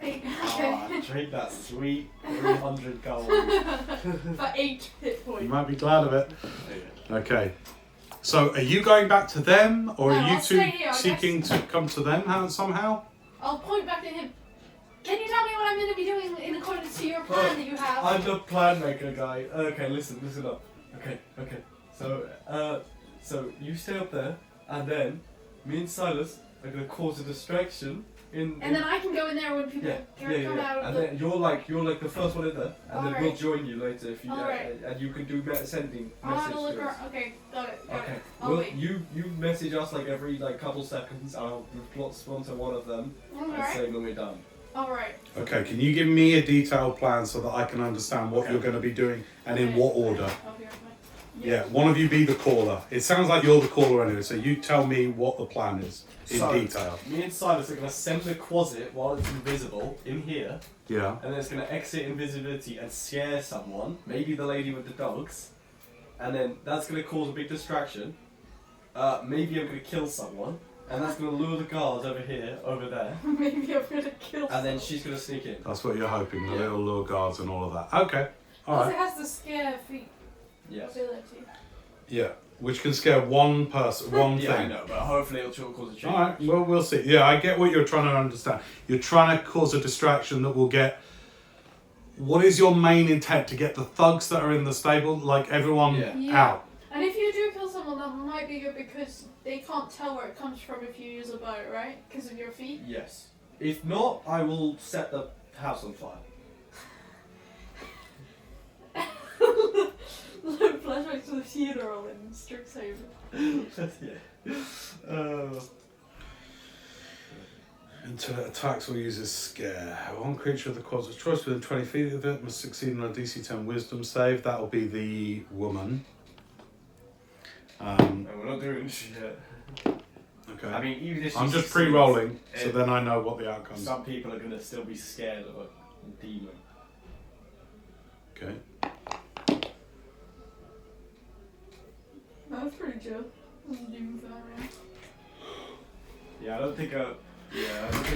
8. go. Okay. Drink that sweet 300 gold. For 8 hit You points. might be glad of it. There you go. Okay. So are you going back to them, or No, are you I'll two stay here, I seeking to come to them somehow? I'll point back at him. Can you tell me what I'm going to be doing in accordance to your plan that you have? I'm the plan maker guy. Okay, listen up. Okay. So you stay up there, and then me and Silas are gonna cause a distraction and then I can go in there when people come out of And the... then you're like the first one in there, and then we'll Alright. join you later if you Alright. and you can do sending I'll have message a look to us. around. Okay, got it. Okay. I'll Well, wait. you message us like every couple seconds. I'll respond to one of them and Alright. say when we're done. Alright. Okay, can you give me a detailed plan so that I can understand what you're going to be doing and in what order? I'll be right back. Yeah, one of you be the caller. It sounds like you're the caller anyway, so you tell me what the plan is in So, detail. Me and Silas are gonna send the quasit while it's invisible in here. Yeah. And then it's going to exit invisibility and scare someone, maybe the lady with the dogs, and then that's going to cause a big distraction. Maybe I'm going to kill someone, and that's going to lure the guards over here, over there, Maybe I'm going to kill and then she's going to sneak in. That's what you're hoping, the Yeah. little lure guards and all of that. Okay, Also alright. has the scare feat Yes. ability. Yeah, which can scare one person, one Yeah, I thing. know, but hopefully it'll cause a change. Alright, well, we'll see. Yeah, I get what you're trying to understand. You're trying to cause a distraction that will get... What is your main intent? To get the thugs that are in the stable, like everyone Yeah. out? And if you do kill someone, that might be good because they can't tell where it comes from if you use a bow, right? Because of your feet. Yes. If not, I will set the house on fire. Flashback to the funeral in Strixhaven. Yeah. Until it attacks or uses scare. One creature of the quads of choice within 20 feet of it must succeed on a DC 10 wisdom save. That'll be the woman. No, we're not doing shit. Okay. I mean, even if she I'm just succeeds, pre-rolling, so it- then I know what the outcome's. Some people are going to still be scared of a demon. Okay. That's pretty chill. Doesn't even feel right. Yeah, I don't think a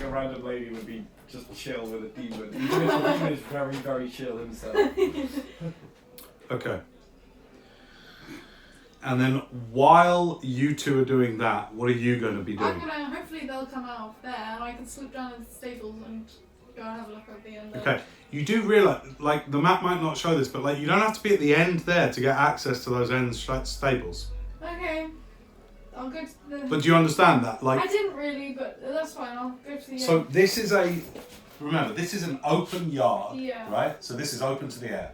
random lady would be just chill with a demon. Even if the demon is very, very chill himself. Okay. And then while you two are doing that, what are you going to be I'm doing? gonna, hopefully they'll come out of there and I can slip down into the stables and go and have a look at the end there. Okay. You do realise, like, the map might not show this, but like, you don't have to be at the end there to get access to those end stables. Okay. I'll go to the... But do you understand that? I Like, didn't really, but that's fine. I'll go to the so end. this is remember, this is an open yard, Yeah. right? So this is open to the air.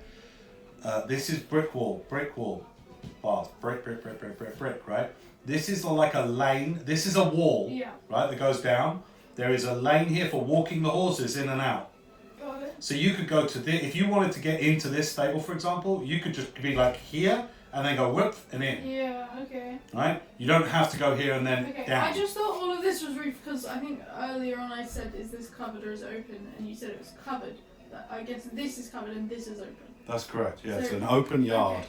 This is brick wall, bars, brick, right? This is like a lane. This is a wall, Yeah. right, that goes down. There is a lane here for walking the horses in and out. Got it. So you could go to if you wanted to get into this stable, for example, you could just be like here and then go whoop and in, Yeah, okay. right? You don't have to go here and then Okay, down. I just thought all of this was roof because I think earlier on I said, is this cupboard or is it open? And you said it was covered. I guess this is covered and this is open. That's correct. Yeah, it's So- an open yard. Okay.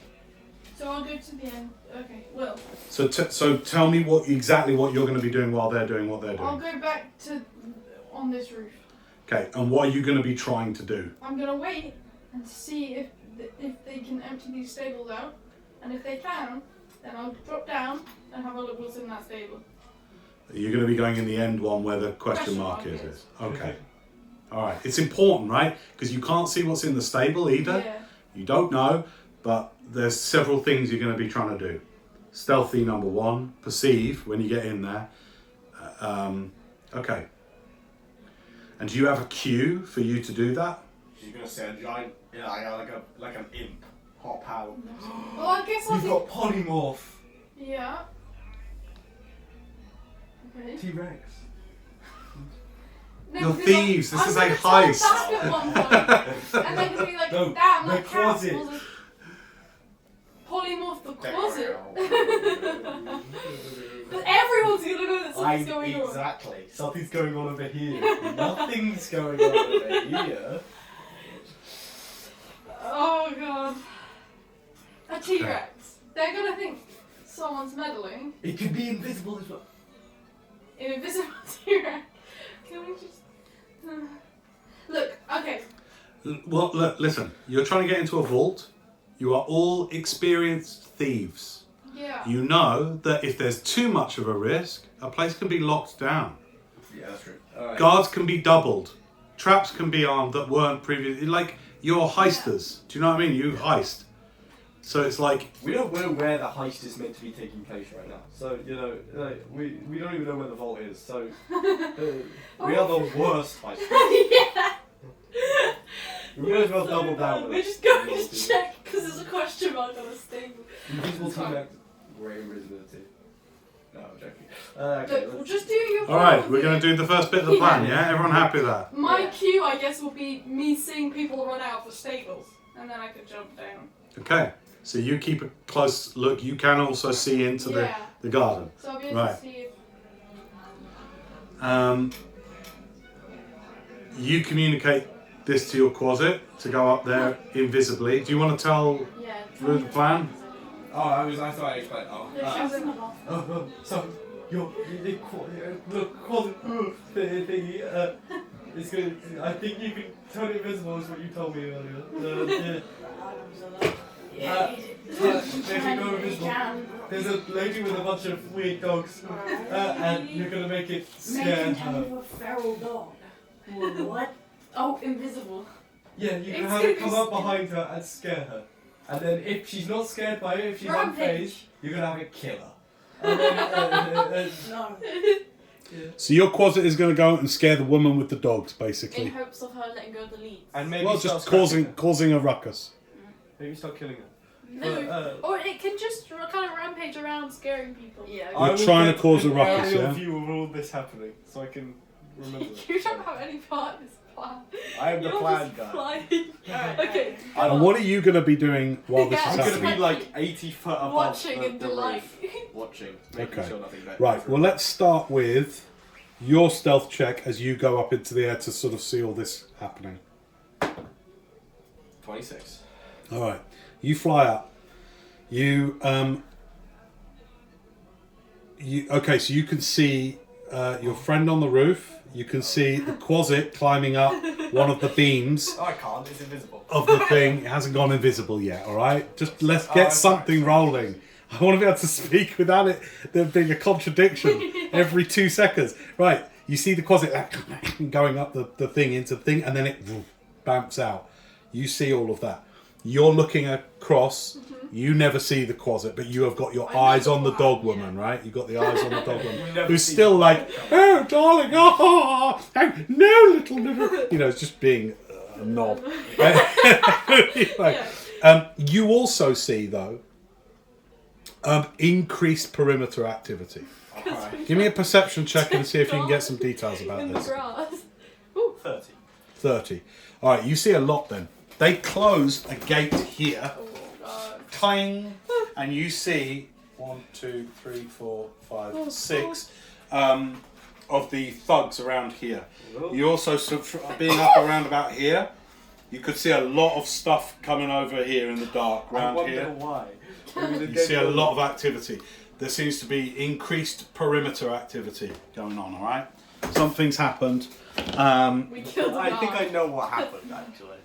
So I'll go to the end. Okay, well, So so tell me exactly what you're going to be doing while they're doing what they're doing. I'll go back to on this roof. Okay, and what are you going to be trying to do? I'm gonna wait and see if they can empty these stables out, and if they can, then I'll drop down and have a look what's in that stable. You're going to be going in the end one where the question mark is. Okay. All right. It's important, right? Because you can't see what's in the stable either. Yeah. You don't know, but there's several things you're going to be trying to do. Stealthy, number one. Perceive when you get in there. Okay. And do you have a cue for you to do that? She's going to say a giant, like an imp, hop out. Well, I guess I'll You've be. got polymorph. Yeah. Okay. T-Rex. No, You're because thieves, this I'm is a gonna turn heist. back at one point, and then be like, No, damn, the that cat closet. was a polymorph the closet. But everyone's gonna know that something's going on. Exactly. Something's going on over here. Nothing's going on over here. Oh god. A T-Rex. They're gonna think someone's meddling. It could be invisible as well. An invisible T-Rex. Can we just... Look, okay. Well, look, listen. You're trying to get into a vault. You are all experienced thieves. Yeah. You know that if there's too much of a risk, a place can be locked down. Yeah, that's true. Alright. Guards can be doubled. Traps can be armed that weren't previously. Like, you're heisters. Do you know what I mean? You heist. So it's like... We don't know where the heist is meant to be taking place right now. So, you know, we don't even know where the vault is. So, we are the worst heisters. Yeah. We may as well double down with We're it. just going to check because there's a question mark on the stable. Invisible team act. Great invisibility. No, I'm joking. Look, we'll just do your Alright, we're going to do the first bit of the plan, yeah? Everyone happy with that? My cue, I guess, will be me seeing people run out of the stables, and then I could jump down. Okay. So you keep a close look. You can also see into the garden. So I'll be able Right. to see if... You communicate this to your closet to go up there invisibly. Do you want to tell Yeah. Lou the plan? Oh, I thought I explained. So, the closet thingy, it's gonna, I think you can turn it invisible is what you told me earlier. They can go invisible. There's a lady with a bunch of weird dogs, and you're gonna make it scare her. a feral dog. What? Oh, invisible. Yeah, you can It's have it gonna come be up behind her and scare her. And then if she's not scared by it, if she's Rampage. unfazed, you're gonna have it kill her. And then, No. So your closet is going to go and scare the woman with the dogs, In basically. hopes of her letting go of the leads. and maybe Well, start just scratching her. causing a ruckus. Maybe start killing her. No. Or it can just kind of rampage around scaring people. Yeah. You're trying to cause a ruckus, aerial yeah? view of all this happening, so I can remember it. You don't have any part in this plan. I am the You're plan just guy. flying. Okay. And what are you going to be doing while this Yeah, is I'm happening? gonna be like 80 foot above Watching the, and the delight. roof. Watching, making Okay. sure nothing bad. Right, well, let's start with your stealth check as you go up into the air to sort of see all this happening. 26. All right, you fly up. You okay? So you can see your friend on the roof. You can see the closet climbing up one of the beams Oh, I can't, it's invisible. of the thing. It hasn't gone invisible yet. All right, just let's get something rolling. I want to be able to speak without it there being a contradiction every 2 seconds. Right, you see the closet going up the thing into the thing, and then it bamps out. You see all of that. You're looking across. You never see the closet, but you have got your eyes on the dog woman, right? You've got the eyes on the dog woman, never who's see still the like, oh, darling, oh, no, little, you know, it's just being a knob. Anyway, you also see, though, increased perimeter activity. Alright. Give me a perception check and see if you can get some details about In the this. grass. 30. 30. All right, you see a lot then. They close a gate here. Oh god. Clang, and you see 1, 2, 3, 4, 5, 6 of the thugs around here. You also, being up around about here, you could see a lot of stuff coming over here in the dark I around wonder here. why. You see a lot of activity. There seems to be increased perimeter activity going on. All right, something's happened. We killed a I think dog. I know what happened, actually.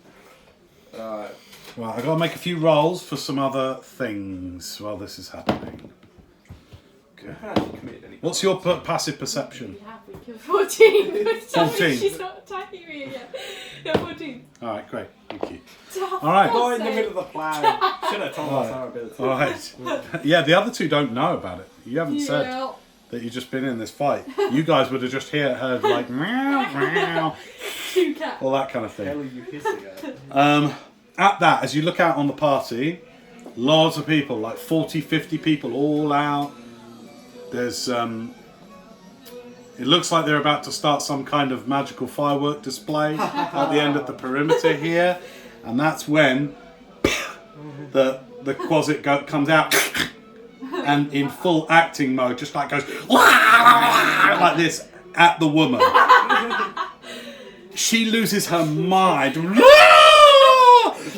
Alright. Well, I've got to make a few rolls for some other things while this is happening. Okay. What's your passive perception? Yeah, we killed 14. 14. She's not attacking me yet. Yeah, 14. All right, great. Thank you. All right. Not in the middle of the plan. Should have told us our ability. All right. Yeah, the other two don't know about it. You haven't said Yeah. that you've just been in this fight. You guys would have just heard like meow, meow, Two cats. all that kind of What the hell thing. are you hissing at? At that, as you look out on the party, lots of people, like 40, 50 people all out. There's it looks like they're about to start some kind of magical firework display at the end of the perimeter here, and that's when the closet comes out and in full acting mode just like goes like this at the woman. She loses her mind.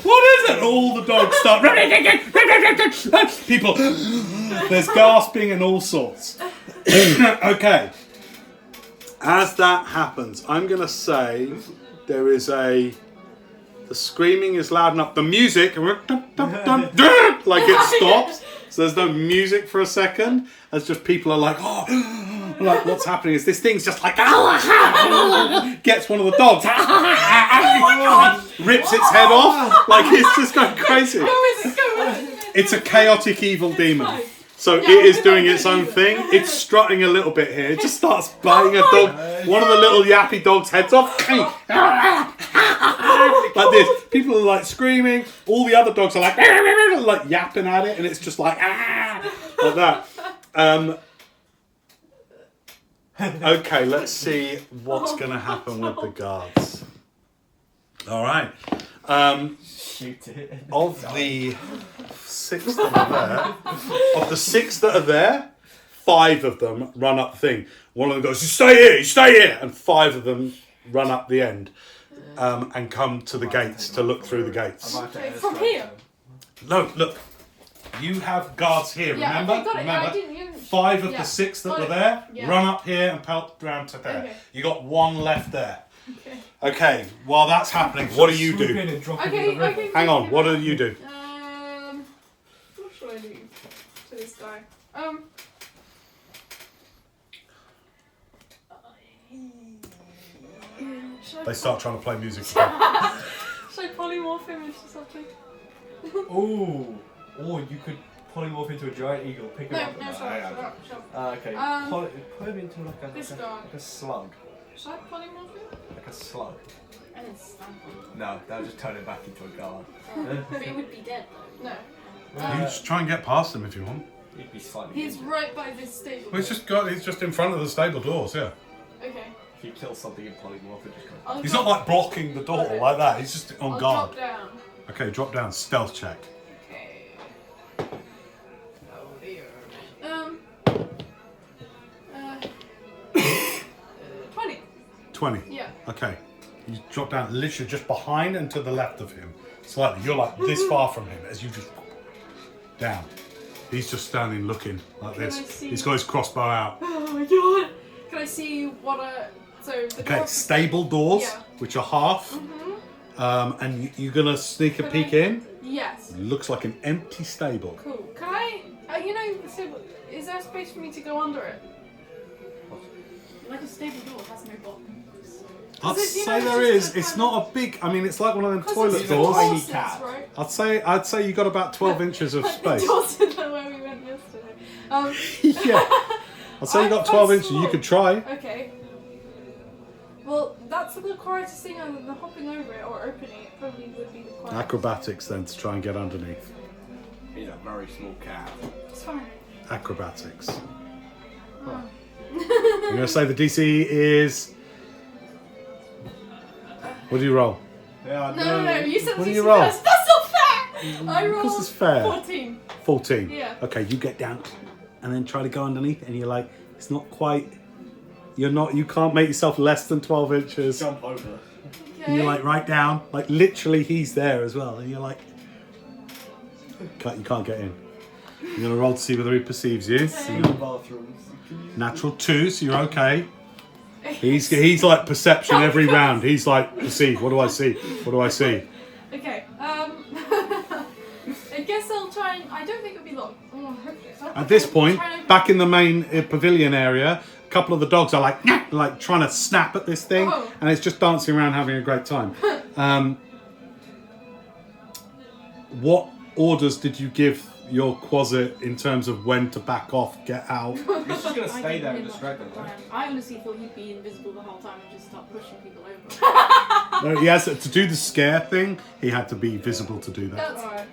What is it? All the dogs start. People, there's gasping and all sorts. Okay. As that happens, I'm going to say there is the screaming is loud enough. The music, like it stops. So there's no music for a second. It's just people are like, oh, like what's happening is this thing's just like, gets one of the dogs, rips its head off, like it's just going crazy. Go with it, go with it. It's a chaotic evil demon. fine. So Yeah, it is we're doing fine. its own thing. It's strutting a little bit here. It just starts biting a dog, one of the little yappy dog's heads off. Like this. People are like screaming. All the other dogs are like yapping at it, and it's just like like that. Okay, let's see what's going to happen with the guards. All right. Shoot it. Of the 6 that are there, 5 of them run up the thing. One of them goes, you stay here, and 5 of them run up the end and come to the gates to look through the gates. Okay, from here. No, look, you have guards here, Yeah, remember? okay, got it. Remember? I didn't even... 5 of Yeah, the 6 that got were it. there, Yeah. run up here and pelt round to there. Okay. You got 1 left there. Okay. Okay, while that's happening, what do you Swoop do? in and drop it in Okay, the river. okay. Hang on, what do you do? What should I do to this guy? Should They I, start trying to play music. should I polymorph him into something? Ooh. Or you could polymorph into a giant eagle, pick him No, up. no, shut up. Okay. Put him into like this a guy. slug. Should I polymorph him? Like a slug. I didn't stand on No, that would just turn him back into a guard. But he would be dead though. No. You just try and get past them if you want. He'd be slightly He's injured. right by this stable. Well, he's just in front of the stable doors, yeah. Okay. If you kill something in polymorph, it just goes. I'll He's drop- not like blocking the door Okay. like that, he's just on I'll guard. drop down. Okay, drop down, stealth check. Okay. Oh dear. 20. 20. Yeah. Okay. You drop down literally just behind and to the left of him. Slightly. You're like this far from him as you just down. He's just standing looking like Can I this. see- He's got his crossbow out. Oh my god. Can I see what so the Okay, door- stable doors, Yeah. which are half. And you're gonna sneak a Can peek I- in. Yes. Looks like an empty stable. Cool. Can I? So is there space for me to go under it? Like a stable door has no bottom. I'd Is it, you say know, there it's is. just It's kind not a big. I mean, it's like one of them 'Cause toilet it's doors. tiny horses, cat. right? I'd say you got about 12 inches of Like the space. doors in the where we went yesterday. Yeah. I'd say you got 12 inches. You small. could try. Okay. Well, that's the quietest thing other than hopping over it or opening it. Probably would be the quietest. Acrobatics then to try and get underneath. He's a very small cat. It's fine. Acrobatics. Oh. I'm gonna say the DC is. What do you roll? Yeah, No, you said What do 60 you roll? first. That's not fair! I rolled Because it's fair. 14. 14. Yeah. Okay, you get down and then try to go underneath, and you're like, it's not quite. You're not. You can't make yourself less than 12 inches. Jump over. Okay. And you're like right down, like literally he's there as well, and you're like, you can't get in. You're gonna roll to see whether he perceives you. Okay. In the bathrooms. Natural 2, so you're okay. He's like perception every round. He's like perceive. What do I see? What do I see? Okay. I guess I'll try and. I don't think it'll be long. Oh, hopefully. At this point, Try and- back in the main pavilion area, a couple of the dogs are like trying to snap at this thing, Oh. and it's just dancing around having a great time. What orders did you give your Quasit in terms of when to back off, get out? He's just gonna I stay didn't there and hear distract much them, of right? the plan. I honestly thought he'd be invisible the whole time and just start pushing people over. No, he has to do the scare thing. He had to be visible to do that. That's Alright.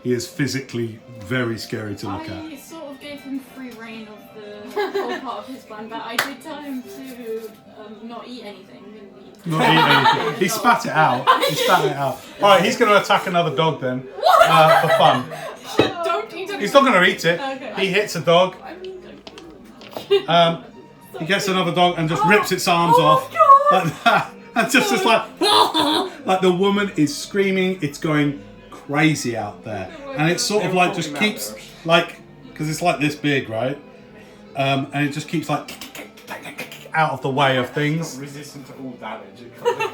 He is physically very scary to look at. I sort of gave him free reign of the whole part of his plan, but I did tell him to not eat anything. Not eat anything. He spat it out. He spat it out. All right, he's going to attack another dog then for fun. Don't eat it. He's not going to eat it. Okay. He hits a dog. I mean, don't. He gets another dog and just rips its arms off like that. And just like the woman is screaming. It's going crazy out there, and it's sort of like just keeps like because it's like this big, right? And it just keeps like out of the way of things. Resistant to all damage.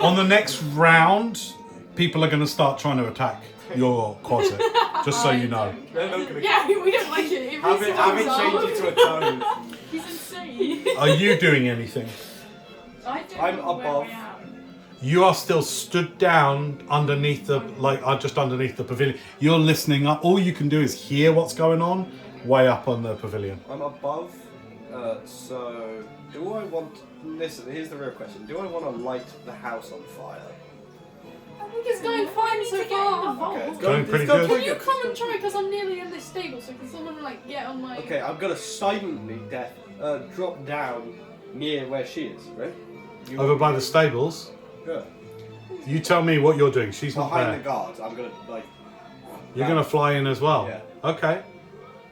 On the next round, people are going to start trying to attack your Quasit. Just so you know. They're not gonna Yeah, we don't like it. It have makes it, have it us change all- it to a tone. He's insane. Are you doing anything? I don't I'm know where above. I am. You are still stood down underneath the, just underneath the pavilion. You're listening up. All you can do is hear what's going on way up on the pavilion. I'm above, so do I want... Listen, here's the real question. Do I want to light the house on fire? I think it's going fine so far. Okay, it's Going pretty it's going good. Can pretty you good. come and try? Because I'm nearly in this stable, so can someone like get on my... Okay, I'm gonna silently drop down near where she is, right? You Over by the stables. Yeah. You tell me what you're doing. She's not Behind the there. guards, I'm gonna, like... You're going to fly in as well? Yeah. Okay.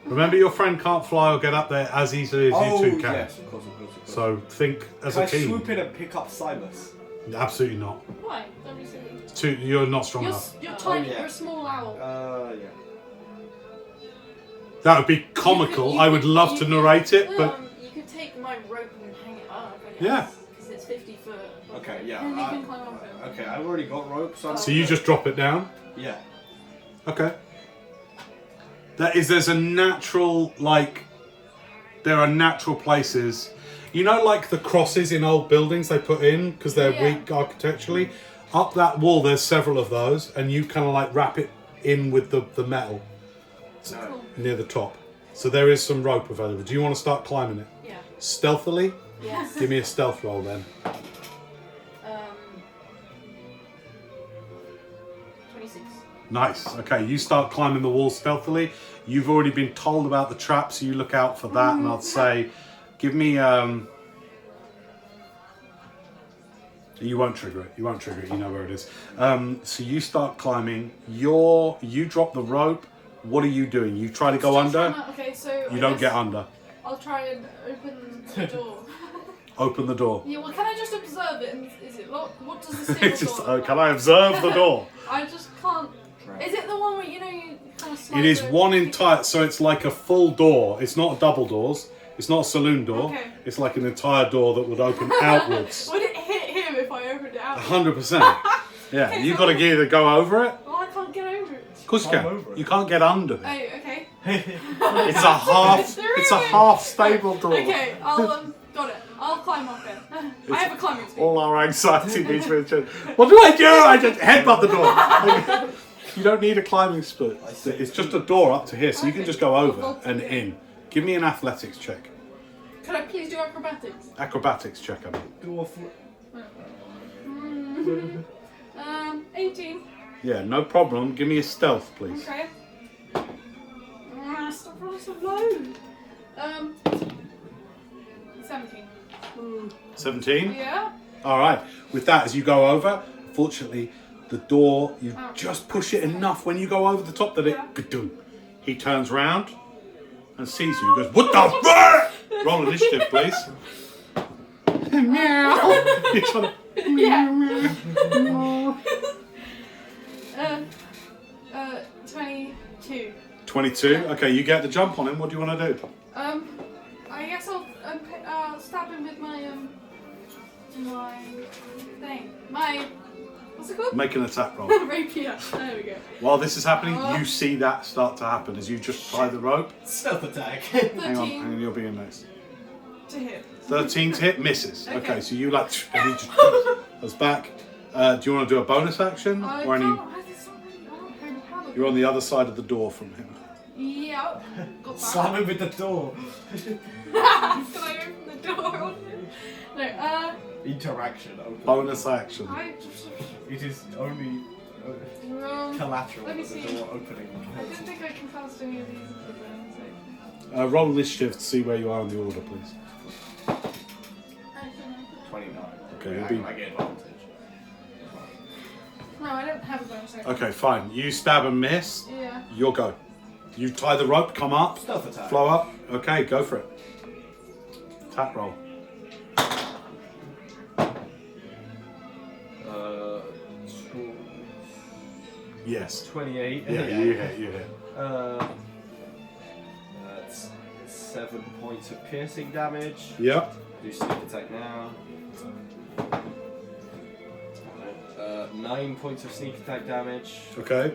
Remember, your friend can't fly or get up there as easily as you two can. yes, of course, of course, of course. So think as Can a I team. swoop in and pick up Silas? Absolutely not. Why? Don't be silly. You're not strong You're, enough. you're tiny. yeah. You're a small owl. Yeah. That would be comical. You I would could- love you to could- narrate it, but You could take my rope and hang it up, I Yeah. guess. Because it's 50 foot. Okay, yeah. And you can climb up it. Okay, I've already got rope, so... so you just drop it down. Yeah. Okay. There's a natural, there are natural places. You know, like the crosses in old buildings they put in because they're Yeah. weak architecturally? Up that wall, there's several of those, and you kind of wrap it in with the metal No. near the top. So there is some rope available. Do you want to start climbing it? Yeah. Stealthily? Yes. Give me a stealth roll then. 26. Nice. Okay, you start climbing the wall stealthily. You've already been told about the trap, so you look out for that. And I'd say, give me. You won't trigger it. You won't trigger it. You know where it is. So you start climbing. You drop the rope. What are you doing? You try to go under. Okay, so You I don't guess get under. I'll try and open the door. Open the door. Yeah, well, can I just observe it? And is it locked? What does the It's stable just, door look can like? I observe the door? I just can't. Is it the one where you kind of slide It is the- one entire, so it's like a full door. It's not a double doors. It's not a saloon door. Okay. It's like an entire door that would open outwards. Would it hit him if I opened it out? 100%. Yeah, you got to either go over it. Well, I can't get over it. Of course you Climb can. over it. You can't get under Oh, it. okay. It's a half. It's a half stable door. Okay, I'll got it. I'll climb up it. I have a climbing speed. All our anxiety needs to be. What do? I just headbutt the door. You don't need a climbing split. It's just a door up to here, so you can just go over and in. Give me an athletics check. Can I please do acrobatics? Acrobatics check, I mean. Do a flip. 18. Yeah, no problem. Give me a stealth, please. Okay. Stop rolling so low. 17. 17. Yeah. All right. With that, as you go over, fortunately, the door, you Oh. just push it enough when you go over the top that it. Yeah. Ka-doom. He turns round and sees you. He goes, "What the fuck?" Roll initiative, please. Meow. You're trying to. Yeah. 22. 22. Okay, you get the jump on him. What do you want to do? I guess I'll stab him with my thing. What's it called? Make an attack roll. Rapier. There we go. While this is happening, you see that start to happen as you just tie the rope. Stealth attack. 13 Hang on, you'll be in next. to hit. 13 to hit, misses. Okay, Okay. so you and he just goes back. Do you want to do a bonus action I or any? can't. It's not really. I don't know how to. You're on the other side of the door from him. Yep. Got that. Slam him with the door. Can I open the door? No. Interaction. Open. Bonus action. I just. It is only collateral Let me of the see. door opening. I don't think I can cast any of these with them. Roll initiative to see where you are in the order, please. So. 29. Okay, I you'll be. get advantage. No, I don't have a bonus action. Okay, fine. You stab and miss. Yeah. You'll go. You tie the rope, come up, Stealth attack. flow up. Okay, go for it. Attack roll. Yes. 28. Yeah, you hit. You hit. That's 7 points of piercing damage. Yep. Do sneak attack now. 9 points of sneak attack damage. Okay.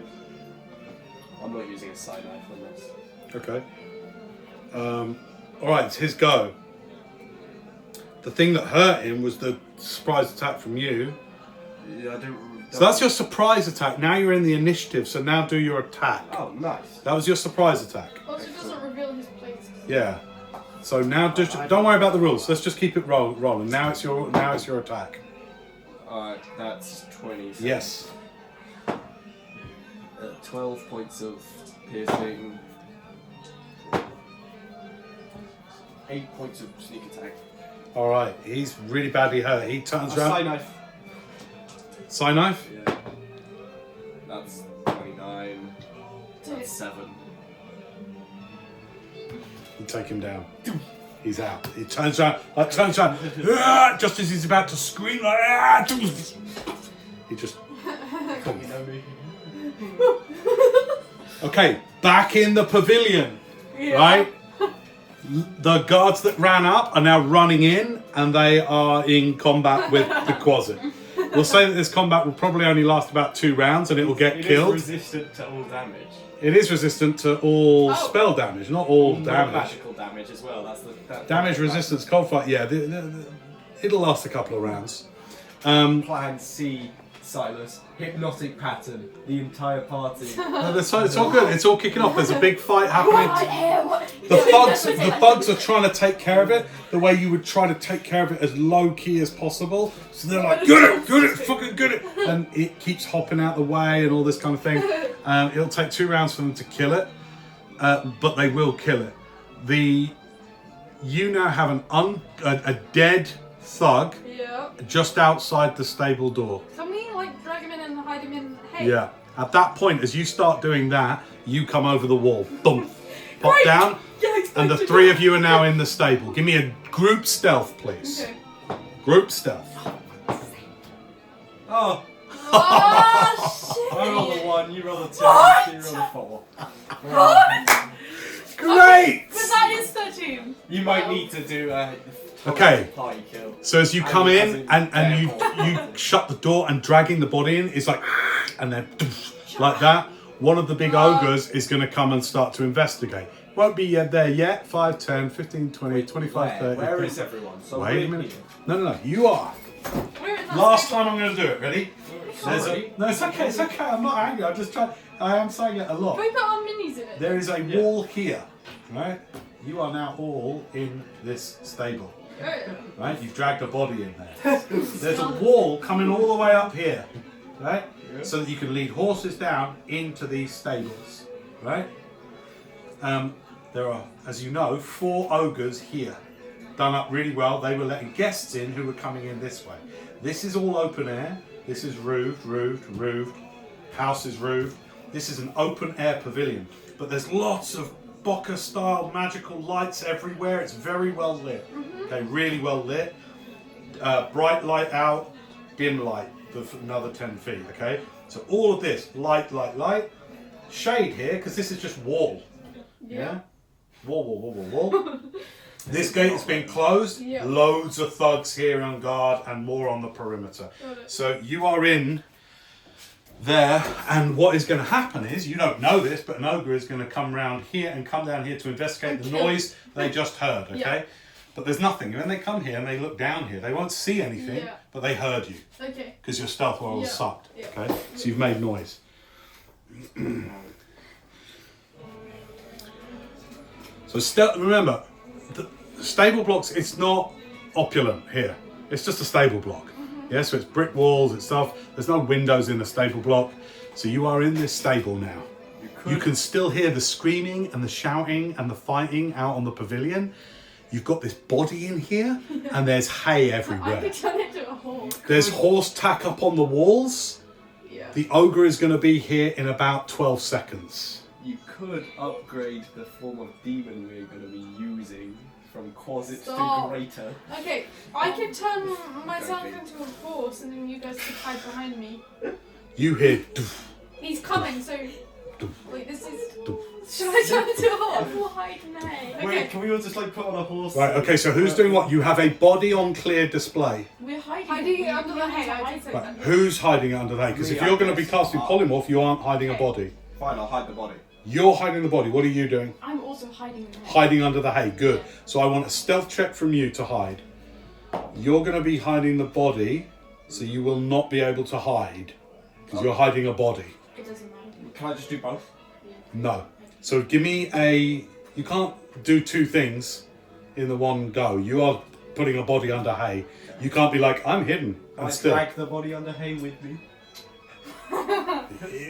I'm not using a side knife on this. Okay. Alright, it's his go. The thing that hurt him was the surprise attack from you. Yeah, I don't. So that's your surprise attack. Now you're in the initiative, so now do your attack. Oh, nice. That was your surprise attack. Also doesn't reveal his place. Yeah. So now don't worry about the rules. Let's just keep it rolling. Now it's your attack. Alright, that's 20. Yes. 12 points of piercing. 8 points of sneak attack. Alright, he's really badly hurt. He turns Side around. knife. Side knife? Yeah. That's 29. That's 7. You take him down. He's out. He turns around, just as he's about to scream, he just. You know me. Okay, back in the pavilion, right? The guards that ran up are now running in, and they are in combat with the Quasit. We'll say that this combat will probably only last about 2 rounds, and it will get killed. It is resistant to all damage. It is resistant to all spell damage, not all Not damage. magical damage as well. That's Damage resistance, cold fight. Yeah, it'll last a couple of rounds. Plan C, Silas. Hypnotic pattern. The entire party. No, it's all good. It's all kicking off. There's a big fight happening. What? The thugs are trying to take care of it the way you would try to take care of it as low key as possible. So they're like, get it, fucking get it, and it keeps hopping out the way and all this kind of thing. It'll take 2 rounds for them to kill it, but they will kill it. You now have a dead thug Yeah. just outside the stable door. Somebody like drag him in and hide him in hay. Yeah. At that point, as you start doing that, you come over the wall. Boom. Pop Right. down. And the 3 of you are now in the stable. Give me a group stealth, please. Okay. Group stealth. Oh, Oh I rolled a shit! 1, you rolled a 2, What? you rolled a 4. Great! But that is 13. You might need to do a Okay. party kill. So as you come in and you Therefore. shut the door and dragging the body in, it's like, and then like that. One of the big ogres is going to come and start to investigate. Won't be there yet. 5, 10, 15, 20, 25, 30. Where is everyone? So Wait a we're minute. here. No. You are. Where is that Last stable? time I'm going to do it. Ready? Sorry. No, it's okay. It's okay. I'm not angry. I am saying it a lot. Can we put our minis in it? There is a wall here, right? You are now all in this stable, right? You've dragged a body in there. There's a wall coming all the way up here, right? So that you can lead horses down into these stables, right? There are, as you know, 4 ogres here, done up really well. They were letting guests in who were coming in this way. This is all open air. This is roofed. House is roofed. This is an open air pavilion, but there's lots of Bocca style magical lights everywhere. It's very well lit. Okay, really well lit. Bright light out, dim light for another 10 feet. Okay, so all of this light. Shade here because this is just wall. Yeah. Wall. This gate has been closed. Yeah. Loads of thugs here on guard and more on the perimeter. So you are in there, and what is going to happen is, you don't know this, but an ogre is going to come round here and come down here to investigate the noise they just heard, okay? Yeah. But there's nothing. When they come here and they look down here, they won't see anything, Yeah. but they heard you, Okay. because your stealth roll was Yeah. sucked, Yeah. okay? So you've made noise. So remember, the stable blocks, it's not opulent here. It's just a stable block. Yeah, so it's brick walls and stuff. There's no windows in the stable block. So you are in this stable now. You can still hear the screaming and the shouting and the fighting out on the pavilion. You've got this body in here, and there's hay I everywhere. could turn it into a hole. There's horse tack up on the walls. Yeah. The ogre is going to be here in about 12 seconds. You could upgrade the form of demon we're going to be using from Quasit Stop. to Greater. Okay, I could turn myself into a horse and then you guys could hide behind me. You hear... doof, He's coming, so... doof, Wait, this is... doof. Should I turn into a horse? We'll hide in the hay. Okay. Wait, can we all just like put on a horse? Right, okay, so who's doing what? You have a body on clear display. We're hiding. Hiding it We under the have hay, to I hide did say it. Right, who's hiding it under the hay? Because if Me, you're I going to be guess. casting polymorph, you aren't hiding a Okay. body. Fine, I'll hide the body. You're hiding the body. What are you doing? I'm also hiding the head. Hiding under the hay. Good. So I want a stealth check from you to hide. You're going to be hiding the body, so you will not be able to hide because you're hiding a body. It doesn't matter. Can I just do both? No. So give me a. You can't do two things in the one go. You are putting a body under hay. You can't be like, I'm hidden. Can I'm I still. drag the body under hay with me?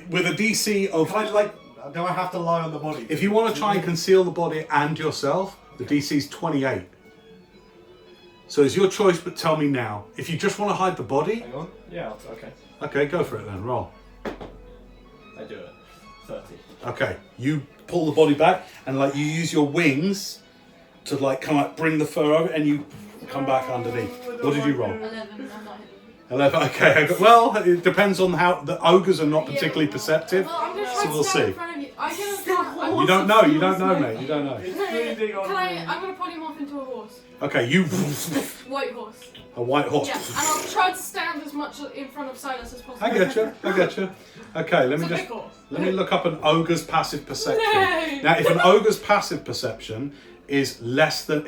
With a DC of. Can I, do I have to lie on the body? If you want to try and conceal the body and yourself, the DC is 28. So it's your choice, but tell me now. If you just want to hide the body, Hang on. Yeah, okay. okay, go for it then. Roll. I do it. 30. Okay, you pull the body back and like you use your wings to like come up, bring the fur over, and you come back underneath. What did you roll? 11. I'm not hidden. 11. Okay. Well, it depends on how the ogres are not particularly perceptive. Well, I'm gonna try So to we'll stand see. in front of you. I'm You don't know. You don't know, mate. You don't know. I'm gonna polymorph into a horse. Okay, you White horse. a white horse. Yeah, and I'll try to stand as much in front of Silas as possible. I get you. I get you. Okay, let me It's a just big horse. let me look up an ogre's passive perception. No. Now, if an ogre's passive perception is less than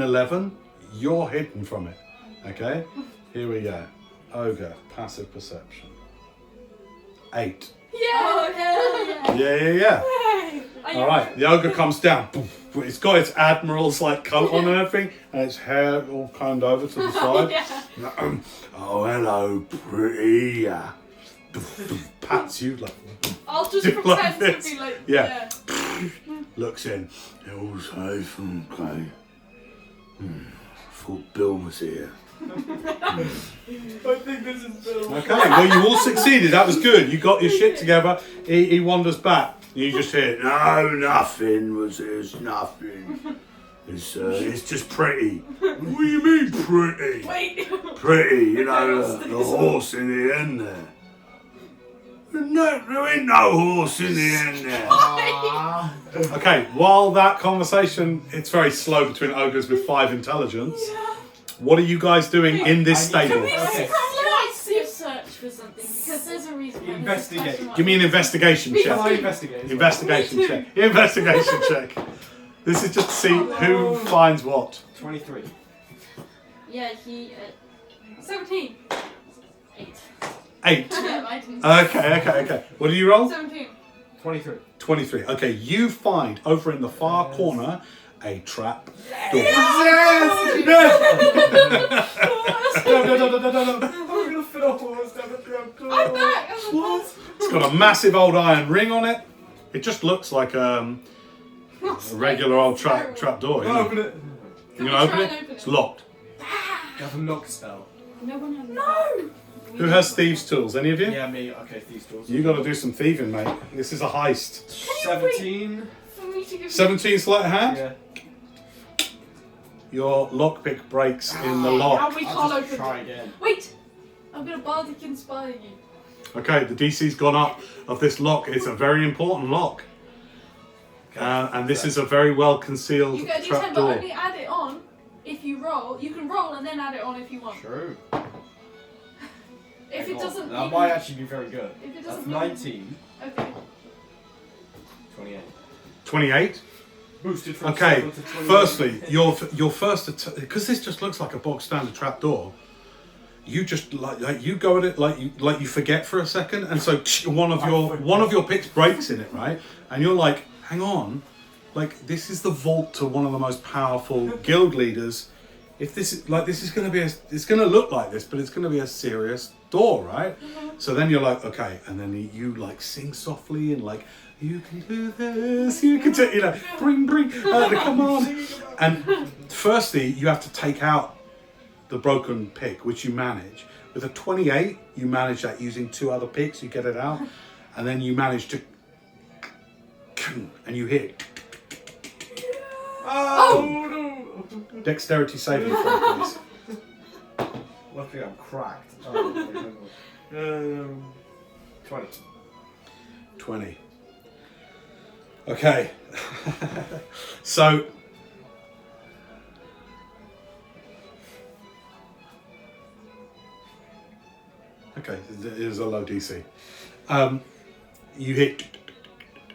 11, you're hidden from it. Okay, here we go. Ogre passive perception. 8. Yeah. Oh, hell yeah. Yeah. Yay. All right, the ogre comes down. It's got its admiral's like coat on and everything, and its hair all combed over to the side. Yeah. Oh, hello, pretty. Pats you like. I'll just Do like pretend to this. be like. Yeah. Looks in. All safe and okay. Thought Bill was here. I think this is Bill. Okay, well you all succeeded. That was good. You got your shit together. He wanders back. You just hear, no, nothing. It's nothing. It's just pretty. What do you mean pretty? Wait. Pretty, you know, the horse in the end there. No, there ain't no horse in the end there. Okay, while that conversation, it's very slow between ogres with 5 intelligence. What are you guys doing in this stable? Okay. Let's do a search for something because there's a reason. why there's a Investigate. question mark. Give me an investigation Can I check. investigate? Investigation check. Investigation check. This is just to see who finds what. 23. Yeah, he. 17. 8. 8. Yeah, I didn't. Okay. What do you roll? 17. 23. 23. Okay, you find over in the far corner a trap door. No. I'm gonna fit a horse down the trap door. I'm back. What? It's got a massive old iron ring on it. It just looks like a regular old trap door. You know? Open it. You gonna open it? It's locked. Have a knock spell. No one has. No. Who has thieves' tools? Any of you? Yeah, me. Okay, thieves' tools. You got to do some thieving, mate. This is a heist. 17. For me to give 17 sleight of hand. Yeah. Your lockpick breaks in the How lock. we I'll can't just open try it. again. Wait. I'm gonna bardic inspire you. Okay, the DC's gone up of this lock. It's a very important lock. And this is a very well concealed You get a trap D10, but door. only add it on if you roll. You can roll and then add it on if you want. True. If it doesn't. That even- might actually be very good. If it That's doesn't. 19. Okay. 28. 28. Boosted from Okay, 7 to 28. firstly, your first because this just looks like a box standard trap door. You just like you go at it like you forget for a second, and so one of your picks breaks in it, right? And you're like, hang on, like this is the vault to one of the most powerful guild leaders. If this is going to be it's going to look like this, but it's going to be a serious door, right? So then you're like, okay, and then you like sing softly and like, you can do this, you can do, bring, come on. And firstly, you have to take out the broken pick, which you manage. With a 28, you manage that using 2 other picks, you get it out, and then you manage to, and you hit. Oh, no! Dexterity saving throw, please. Luckily I'm cracked. Oh, 20. 20. Okay. So okay, it is a low DC. You hit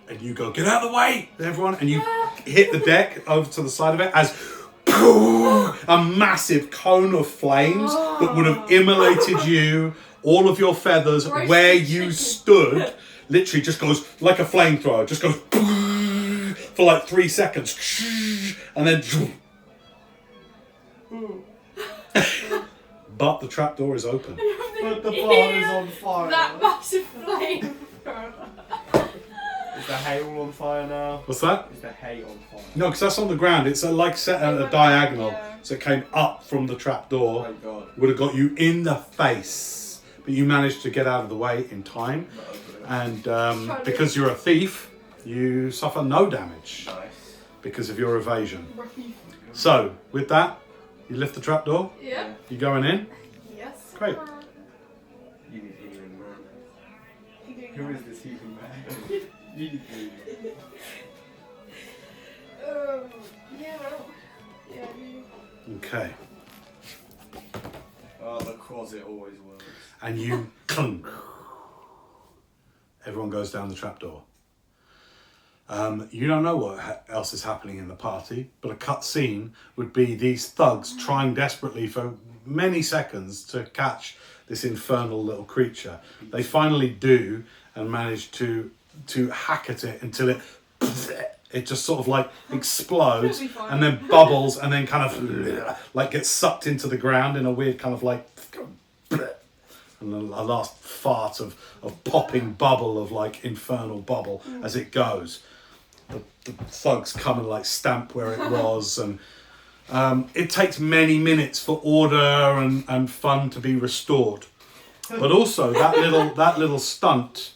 and you go, get out of the way, everyone, and you hit the deck over to the side of it as a massive cone of flames that would have immolated you, all of your feathers, Roasted where you chicken. stood, literally just goes like a flamethrower, just goes for like 3 seconds, and then but the trapdoor is open. But the bar is on fire. That massive flame. Is the hay all on fire now? What's that? Is the hay on fire? No, because that's on the ground. It's like set at a diagonal, so it came up from the Oh trapdoor. my god. Would have got you in the face, but you managed to get out of the way in time, and because you're a thief, you suffer no damage Nice. because of your evasion. So with that, you lift the trapdoor. Yeah. You going in? Yes. Great. You need healing, man. Who is this healing man? You need healing. Yeah. Yeah. Okay. Oh, the closet always works. And you clunk. Everyone goes down the trapdoor. You don't know what else is happening in the party, but a cut scene would be these thugs trying desperately for many seconds to catch this infernal little creature. They finally do and manage to hack at it until it just sort of like explodes It'll be fine. and then bubbles and then kind of like gets sucked into the ground in a weird kind of like and a last fart of popping bubble of like infernal bubble as it goes. The thugs come and like stamp where it was, and it takes many minutes for order and fun to be restored. But also that little stunt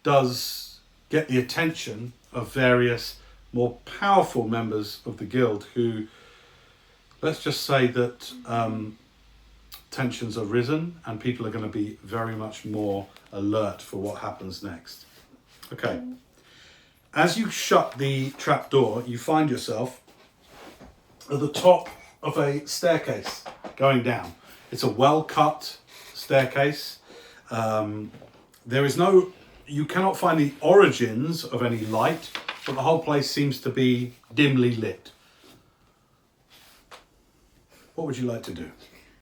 does get the attention of various more powerful members of the guild who, let's just say that tensions are risen and people are going to be very much more alert for what happens next. Okay. As you shut the trap door, you find yourself at the top of a staircase going down. It's a well-cut staircase. You cannot find the origins of any light, but the whole place seems to be dimly lit. What would you like to do?